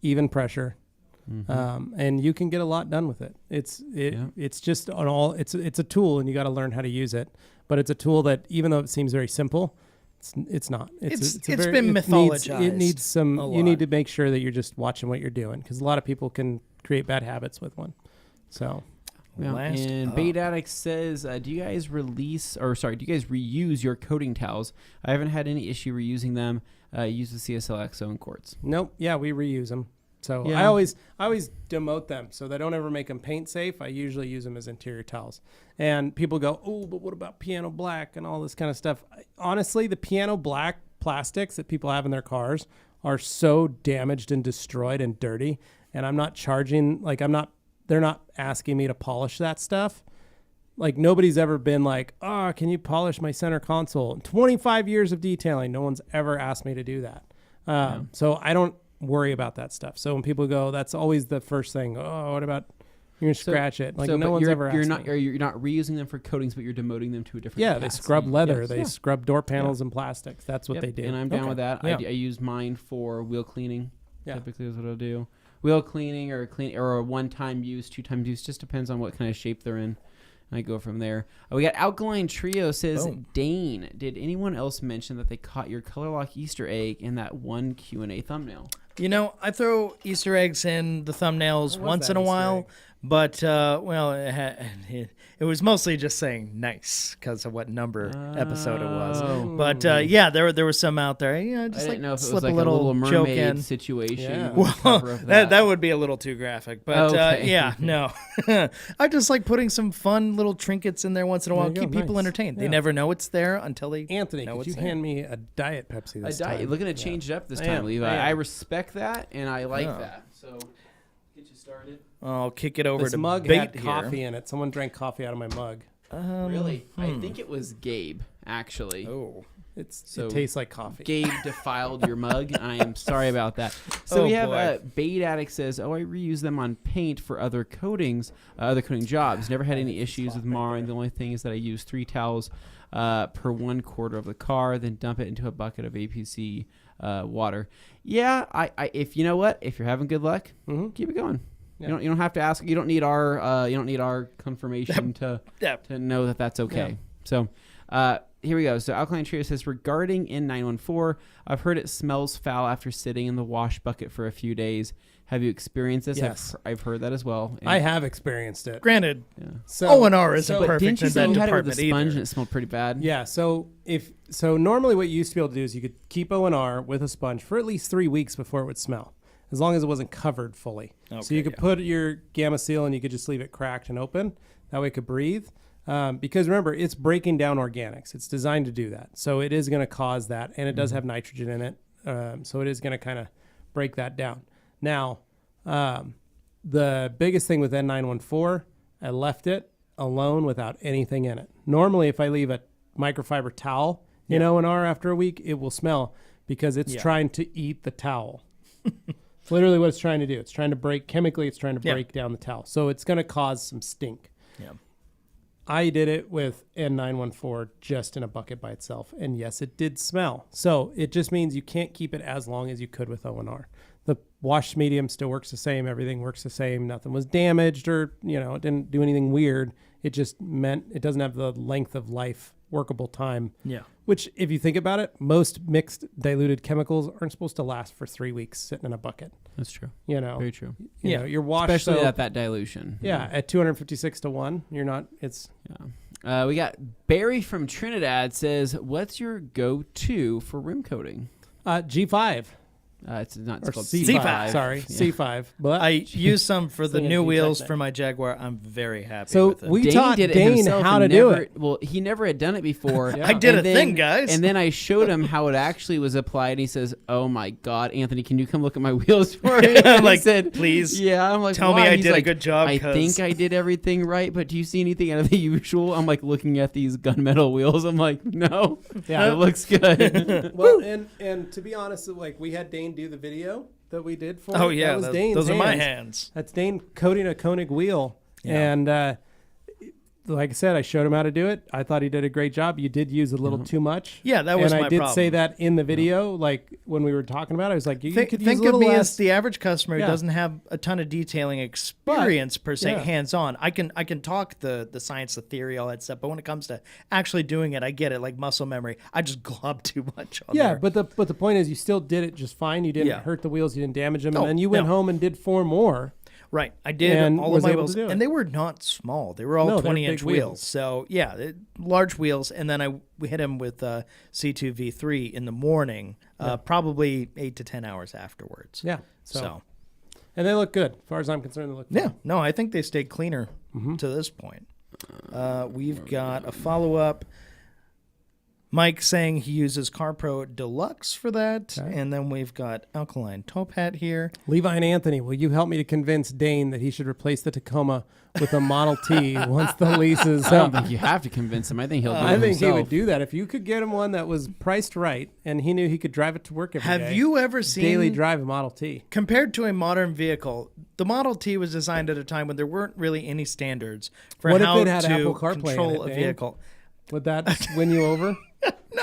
even pressure. And you can get a lot done with it. It's just on all. It's a tool, and you got to learn how to use it. But it's a tool that, even though it seems very simple, it's not. It's been mythologized. It needs some. You need to make sure that you're just watching what you're doing, because a lot of people can create bad habits with one. So. Yeah. And Bead Addict says, do you guys reuse your coating towels? I haven't had any issue reusing them. Use the CSL Exo in quartz. Nope. Yeah, we reuse them. So I always demote them, so they don't ever make them paint safe. I usually use them as interior towels. And people go, oh, but what about piano black and all this kind of stuff? Honestly, the piano black plastics that people have in their cars are so damaged and destroyed and dirty. And I'm not charging, they're not asking me to polish that stuff. Like, nobody's ever been like, oh, can you polish my center console? In 25 years of detailing, no one's ever asked me to do that. So worry about that stuff. So when people go, that's always the first thing. Oh, what about you're gonna scratch it? Like no one's ever asked you're not reusing them for coatings, but you're demoting them to a different. Yeah, capacity. they scrub leather, they scrub door panels and plastics. That's what they do. And I'm down with that. Yeah. I use mine for wheel cleaning. Yeah. Typically is what I'll do. Wheel cleaning or a 1-time use, 2-time use, just depends on what kind of shape they're in. I go from there. We got Alkaline Trio says, Dane, did anyone else mention that they caught your color lock Easter egg in that one Q&A thumbnail? You know, I throw Easter eggs in the thumbnails once in a while, but well, it was mostly just saying nice because of what number episode it was. But yeah, there was some out there. You know, just I like didn't know if slip it was like a little joke mermaid in. situation. Yeah. Well, that would be a little too graphic, but Okay. yeah, no. I just like putting some fun little trinkets in there once in a while, There you keep go, people nice. entertained. They Yeah. never know it's there until they Anthony, know could it's you there. hand me a Diet Pepsi this time? Looking to change it up this I time, am. Levi. I am. I respect that, and I like Yeah. that. So, get you started. I'll kick it over This to mug Bait had here. coffee in it. Someone drank coffee out of my mug. Really? I think it was Gabe, actually. Oh. So it tastes like coffee. Gabe defiled your mug. I am sorry about that. So Oh, we have boy. Bead Addict says, I reuse them on paint for other coatings, other coating jobs. Never had any issues with marring. The only thing is that I use 3 towels per 1/4 of the car, then dump it into a bucket of APC water. Yeah, I if you know what, if you're having good luck, keep it going. Yeah. You don't have to ask. You don't need our confirmation to know that that's okay. So. Here we go. So Alkaline Trio says, regarding N914, I've heard it smells foul after sitting in the wash bucket for a few days. Have you experienced this? Yes. I've heard that as well. And I have experienced it. Granted, So O&R isn't but perfect didn't you in say that you had it with a department sponge either. and it smelled pretty bad? Yeah, so normally what you used to be able to do is you could keep O&R with a sponge for at least 3 weeks before it would smell, as long as it wasn't covered fully. So you could put your Gamma Seal and you could just leave it cracked and open. That way it could breathe. Because remember, it's breaking down organics. It's designed to do that. So it is going to cause that, and it does have nitrogen in it. So it is going to kind of break that down. Now, the biggest thing with N914, I left it alone without anything in it. Normally, if I leave a microfiber towel in O&R after a week, it will smell because it's trying to eat the towel. It's literally what it's trying to do. It's trying to break, chemically, it's trying to break down the towel. So it's going to cause some stink. Yeah. I did it with N914 just in a bucket by itself. And yes, it did smell. So it just means you can't keep it as long as you could with O&R. The wash medium still works the same. Everything works the same. Nothing was damaged or, it didn't do anything weird. It just meant it doesn't have the length of life, workable time. Yeah. Which, if you think about it, most mixed diluted chemicals aren't supposed to last for 3 weeks sitting in a bucket. That's true. Very true. You know, your wash, especially soap, at that dilution. Yeah, at 256 to 1, you're not. It's We got Barry from Trinidad says, "What's your go-to for rim coating?" G5. It's not. Or It's called C5. C5. Sorry, Yeah. C5. But I use some for the Singing new Gtech wheels thing. for my Jaguar. I'm very happy So with it. we Dane taught did it Dane himself how and to do never- it. Well, he never had done it before. Yeah. I did And a thing, then- guys. And then I showed him how it actually was applied. And he says, "Oh my God, Anthony, can you come look at my wheels for me?" I'm He like, said, please. Yeah, I'm like, tell me "Why?" I He's did a like, good job. I 'cause- think I did everything right, but do you see anything out of the usual? I'm like looking at these gunmetal wheels. I'm like, no, Yeah. it looks good. Well, and to be honest, like we had Dane do the video that we did for. Oh it. yeah, that was Dane's those are my hands. hands. That's Dane coating a Koenig wheel, Yeah. and like I said, I showed him how to do it. I thought he did a great job. You did use a little too much. Yeah, that was and my I did problem. say that in the video, like when we were talking about it. I was like, you could use Think a little of me less. as the average customer who Yeah. doesn't have a ton of detailing experience per se, yeah. hands on. I can talk the science, the theory, all that stuff, but when it comes to actually doing it, I get it like muscle memory. I just glob too much on Yeah, there. but the point is, you still did it just fine. You didn't Yeah. hurt the wheels. You didn't damage them, No, and then you went no. home and did 4 more. Right, I did and all was of my able to wheels, do it. and they were not small. They were all No, they're 20-inch big wheels. wheels. So yeah, large wheels. And then we hit them with C2 V3 in the morning, probably 8 to 10 hours afterwards. Yeah. So And they look good. As far as I'm concerned, they look yeah, fine. no, I think they stayed cleaner to this point. We've got a follow-up. Mike saying he uses CarPro Deluxe for that. Okay. And then we've got Alkaline Top Hat here. Levi and Anthony, will you help me to convince Dane that he should replace the Tacoma with a Model T once the lease is I don't up? think you have to convince him. I think he'll do it I think he himself. would do that if you could get him one that was priced right and he knew he could drive it to work every day. Have you ever seen daily drive a Model T? compared to a modern vehicle? The Model T was designed at a time when there weren't really any standards for What if how it had to Apple CarPlay in control it, a Dane? vehicle. Would that win you over?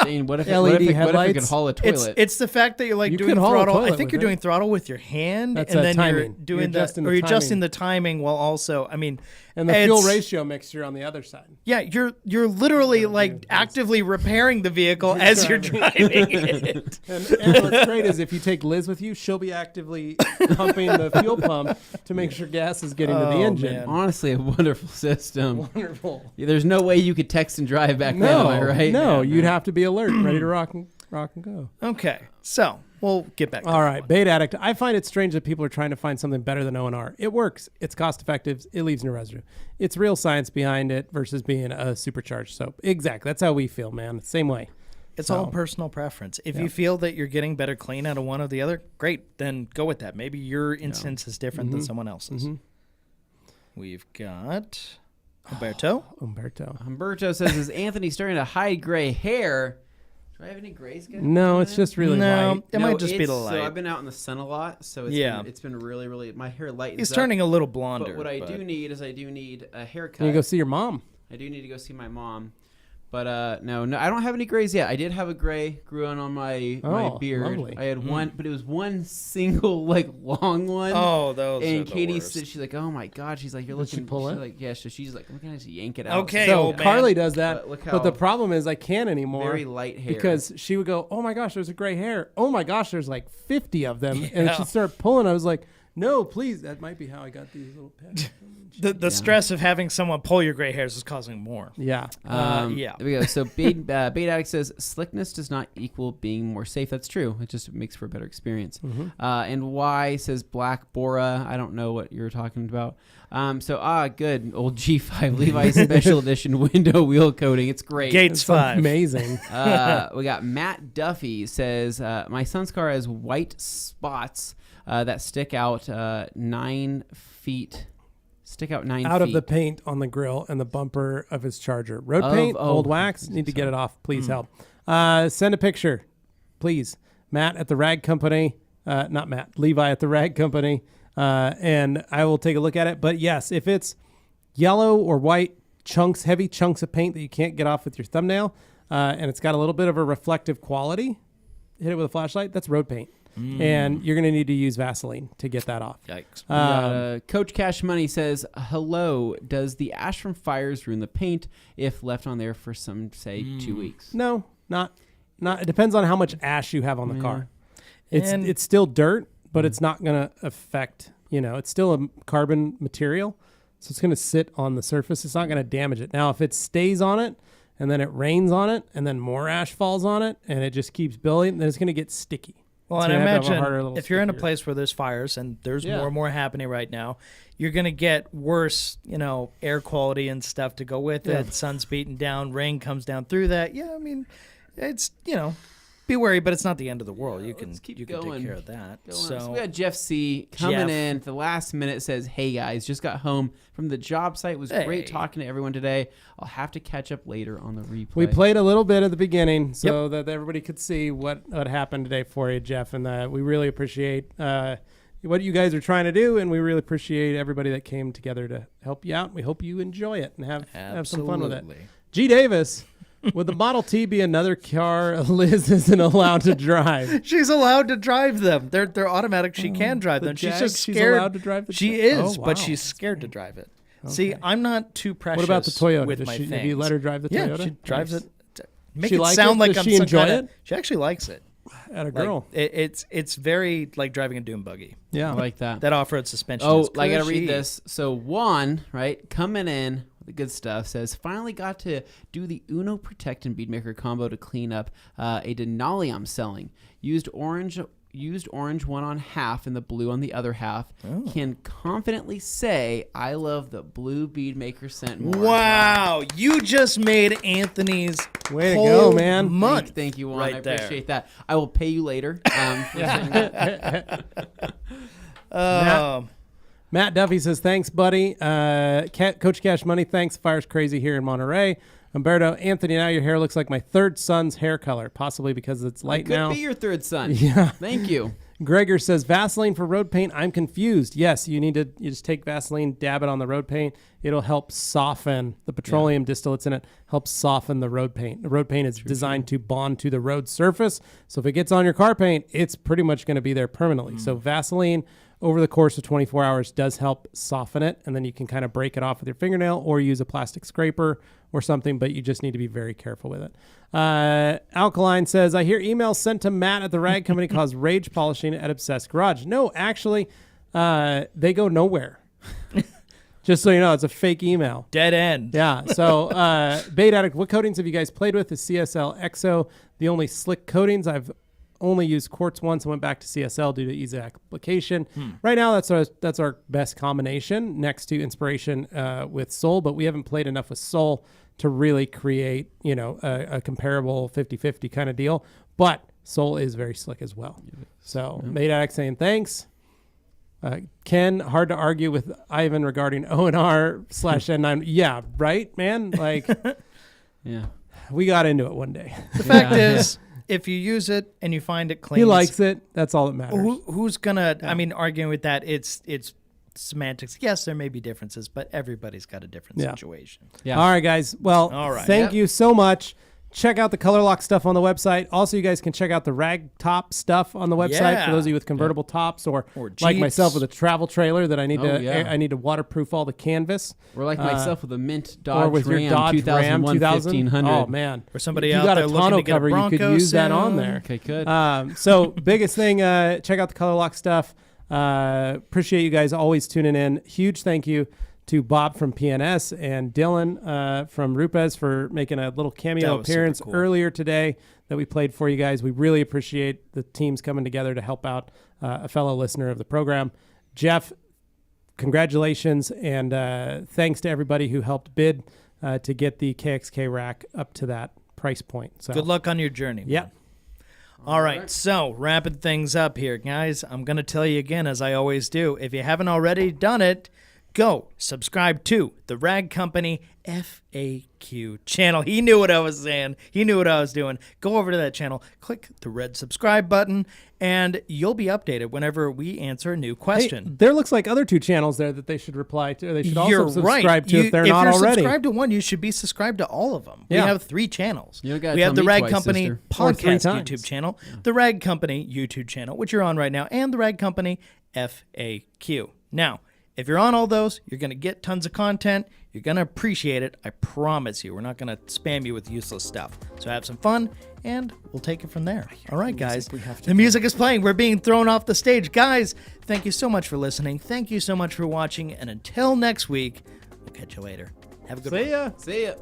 Dane, what if LED what if it could headlights? haul a It's toilet? it's the fact that you're like You doing can haul a throttle. I toilet think with you're it. doing throttle with your hand, That's and then timing. you're doing You're adjusting the or you're adjusting timing. the timing while also. I mean, And the fuel it's- ratio mixture on the other side. Yeah, you're literally like actively repairing the vehicle as you're driving it. And what's great is if you take Liz with you, she'll be actively pumping the fuel pump to make sure gas is getting to the Oh, engine. man. Honestly, a wonderful system. Wonderful. Yeah, there's no way you could text and drive back then, am I right? No, you'd have to be alert, ready to rock and go. Okay, so we'll get back. to All that right, one. Bait Addict. I find it strange that people are trying to find something better than O&R. It works. It's cost effective. It leaves no residue. It's real science behind it versus being a supercharged soap. Exactly. That's how we feel, man. Same way. It's So- all personal preference. If Yeah. you feel that you're getting better clean out of one or the other, great. Then go with that. Maybe your instance is different than someone else's. We've got Alberto. Umberto. Humberto says, is Anthony starting to hide gray hair? Do I have any grays, guys? No, it's just really No, white. it might just be the it's- light. So I've been out in the sun a lot, so it's Yeah. it's been really, really, my hair lightens He's up. turning a little blonder. But what I do need is I do need a haircut. Can you go see your mom? I do need to go see my mom. But no, I don't have any grays yet. I did have a gray grew on my Oh, beard. lovely. I had one, but it was one single like long one. Oh, those are And the Katie worst. said, she's like, "Oh my god!" She's like, "You're Did she looking." pull she's it? like, yeah. So she's like, "Look at just yank it out." Okay, So old man. Carly does that, But look but the how problem is I can't anymore. very light hair. Because she would go, oh my gosh, there's a gray hair. Oh my gosh, there's like 50 of them. And Yeah. she'd start pulling. I was like, no, please. That might be how I got these little pets. The stress of having someone pull your gray hairs is causing more. Yeah. Yeah. There we go. So Bait Addict says slickness does not equal being more safe. That's true. It just makes for a better experience. And Y says Black Bora. I don't know what you're talking about. Good old G5 Levi Special Edition window wheel coating. It's great. Gates It's 5. amazing. We got Matt Duffy says my son's car has white spots that stick out 9 feet. Stick out 9 Out feet. of the paint on the grill and the bumper of his Charger. Road Of- paint, oh, old wax. Need to get sorry. it off. Please help. Send a picture, please. Matt at the Rag Company. Not Matt. Levi at the Rag Company. And I will take a look at it. But yes, if it's yellow or white chunks, heavy chunks of paint that you can't get off with your thumbnail, and it's got a little bit of a reflective quality, hit it with a flashlight, that's road paint. And you're going to need to use Vaseline to get that off. Yikes. We got, Coach Cash Money says, hello, does the ash from fires ruin the paint if left on there for some, say, 2 weeks? No, not. It depends on how much ash you have on the car. And- It's still dirt, but it's not going to affect, it's still a carbon material. So it's going to sit on the surface. It's not going to damage it. Now, if it stays on it and then it rains on it and then more ash falls on it and it just keeps building, then it's going to get sticky. Well, It's and I gonna have to have a imagine harder little if you're in a stickier. place where there's fires and there's Yeah. more and more happening right now, you're going to get worse, air quality and stuff to go with Yeah. it. Sun's beating down, rain comes down through that. Yeah, I mean, it's, be wary, but it's not the end of the world. You can let's keep you can going. take care of that. So we got Jeff C coming Jeff. in at the last minute, says, hey guys, just got home from the job site. It was great Hey. talking to everyone today. I'll have to catch up later on the replay. We played a little bit at the beginning so that everybody could see what happened today for you, Jeff. And we really appreciate what you guys are trying to do. And we really appreciate everybody that came together to help you out. We hope you enjoy it and have some fun with it. G. Davis, would the Model T be another car Liz isn't allowed to drive? She's allowed to drive them. They're automatic. She can drive The them. She's Jag, just she's scared. allowed to drive the She Jag? is, Oh, but wow. she's scared to drive it. See, I'm not too precious. What about the Toyota? With Does my she, things. have you let her drive the Yeah, Toyota? she drives Nice. it. Make She it like sound it? like Does I'm she some enjoy kinda- it? She actually likes it. At a Like, girl. it's very like driving a dune buggy. Yeah. I like that. That off-road suspension. Oh, is I gotta cushy. read this. So Juan, right, coming in with the good stuff, says finally got to do the Uno Protect and Bead Maker combo to clean up a Denali I'm selling. Used used orange one on half and the blue on the other half, can confidently say, I love the blue bead maker scent more. Wow, you just made Anthony's Way to whole go, man. month. Thank you, Juan. Right I there. appreciate that. I will pay you later. For saying that. Matt Duffy says, thanks, buddy. Coach Cash Money, thanks. Fire's crazy here in Monterey. Umberto, Anthony, now your hair looks like my third son's hair color, possibly because it's light Could now. be your third son. Yeah. Thank you. Gregor says, Vaseline for road paint. I'm confused. Yes, you just take Vaseline, dab it on the road paint. It'll help soften the petroleum distillates in it, helps soften the road paint. The road paint is designed to bond to the road surface. So if it gets on your car paint, it's pretty much going to be there permanently. So Vaseline over the course of 24 hours does help soften it. And then you can kind of break it off with your fingernail or use a plastic scraper or something, but you just need to be very careful with it. Alkaline says, I hear emails sent to Matt at the rag company cause rage polishing at Obsessed Garage. No, actually, they go nowhere. Just so you know, it's a fake email. Dead end. Yeah. So, Bead Addict, what coatings have you guys played with? The CSL EXO, the only slick coatings. I've only used quartz once and went back to CSL due to ease of application. Right now, that's our best combination next to Inspiration with Soul, but we haven't played enough with Soul to really create, a comparable 50-50 kind of deal. But Soul is very slick as well. So, Bead Addict saying thanks. Ken, hard to argue with Ivan regarding O&R/N9. Yeah, right, man? Like, Yeah. we got into it one day. The fact is, if you use it and you find it clean, He likes it. That's all that matters. who's gonna? I mean, arguing with that, it's semantics. Yes, there may be differences, but everybody's got a different situation. Yeah. All right, guys. Well, All right. thank you so much. Check out the Color Lock stuff on the website. Also, you guys can check out the rag top stuff on the website Yeah. for those of you with convertible tops or like Jeeps. myself with a travel trailer that I need Oh, to yeah. I need to waterproof all the canvas. Or like myself with a mint Dodge or with Ram your Dodge Ram 2000. 2000. Oh man. Or somebody If you out got there a looking tonneau to get a cover, you could Bronco use that on soon. there. Okay, good. So biggest thing, check out the Color Lock stuff. Appreciate you guys always tuning in. Huge thank you to Bob from PNS and Dylan from Rupes for making a little That cameo was super appearance cool. earlier today that we played for you guys. We really appreciate the teams coming together to help out a fellow listener of the program. Jeff, congratulations, and thanks to everybody who helped bid to get the KXK rack up to that price point. So Good luck on your journey. man. Yeah. All right, so wrapping things up here, guys. I'm going to tell you again, as I always do, if you haven't already done it, go subscribe to the Rag Company FAQ channel. He knew what I was saying. He knew what I was doing. Go over to that channel, click the red subscribe button, and you'll be updated whenever we answer a new Hey, question. there looks like other two channels there that they should reply to. They should also You're subscribe right. to if they're not you're already. subscribed to one, you should be subscribed to all of them. Yeah. We have 3 channels. You don't gotta We have tell the me Rag twice, Company sister. Or 3 podcast times. YouTube channel, the Rag Company YouTube channel, which you're on right now, and the Rag Company FAQ. Now, if you're on all those, you're going to get tons of content. You're going to appreciate it. I promise you. We're not going to spam you with useless stuff. So have some fun, and we'll take it from there. All right, guys. The music is playing. We're being thrown off the stage. Guys, thank you so much for listening. Thank you so much for watching. And until next week, we'll catch you later. Have a good one. See ya. See ya.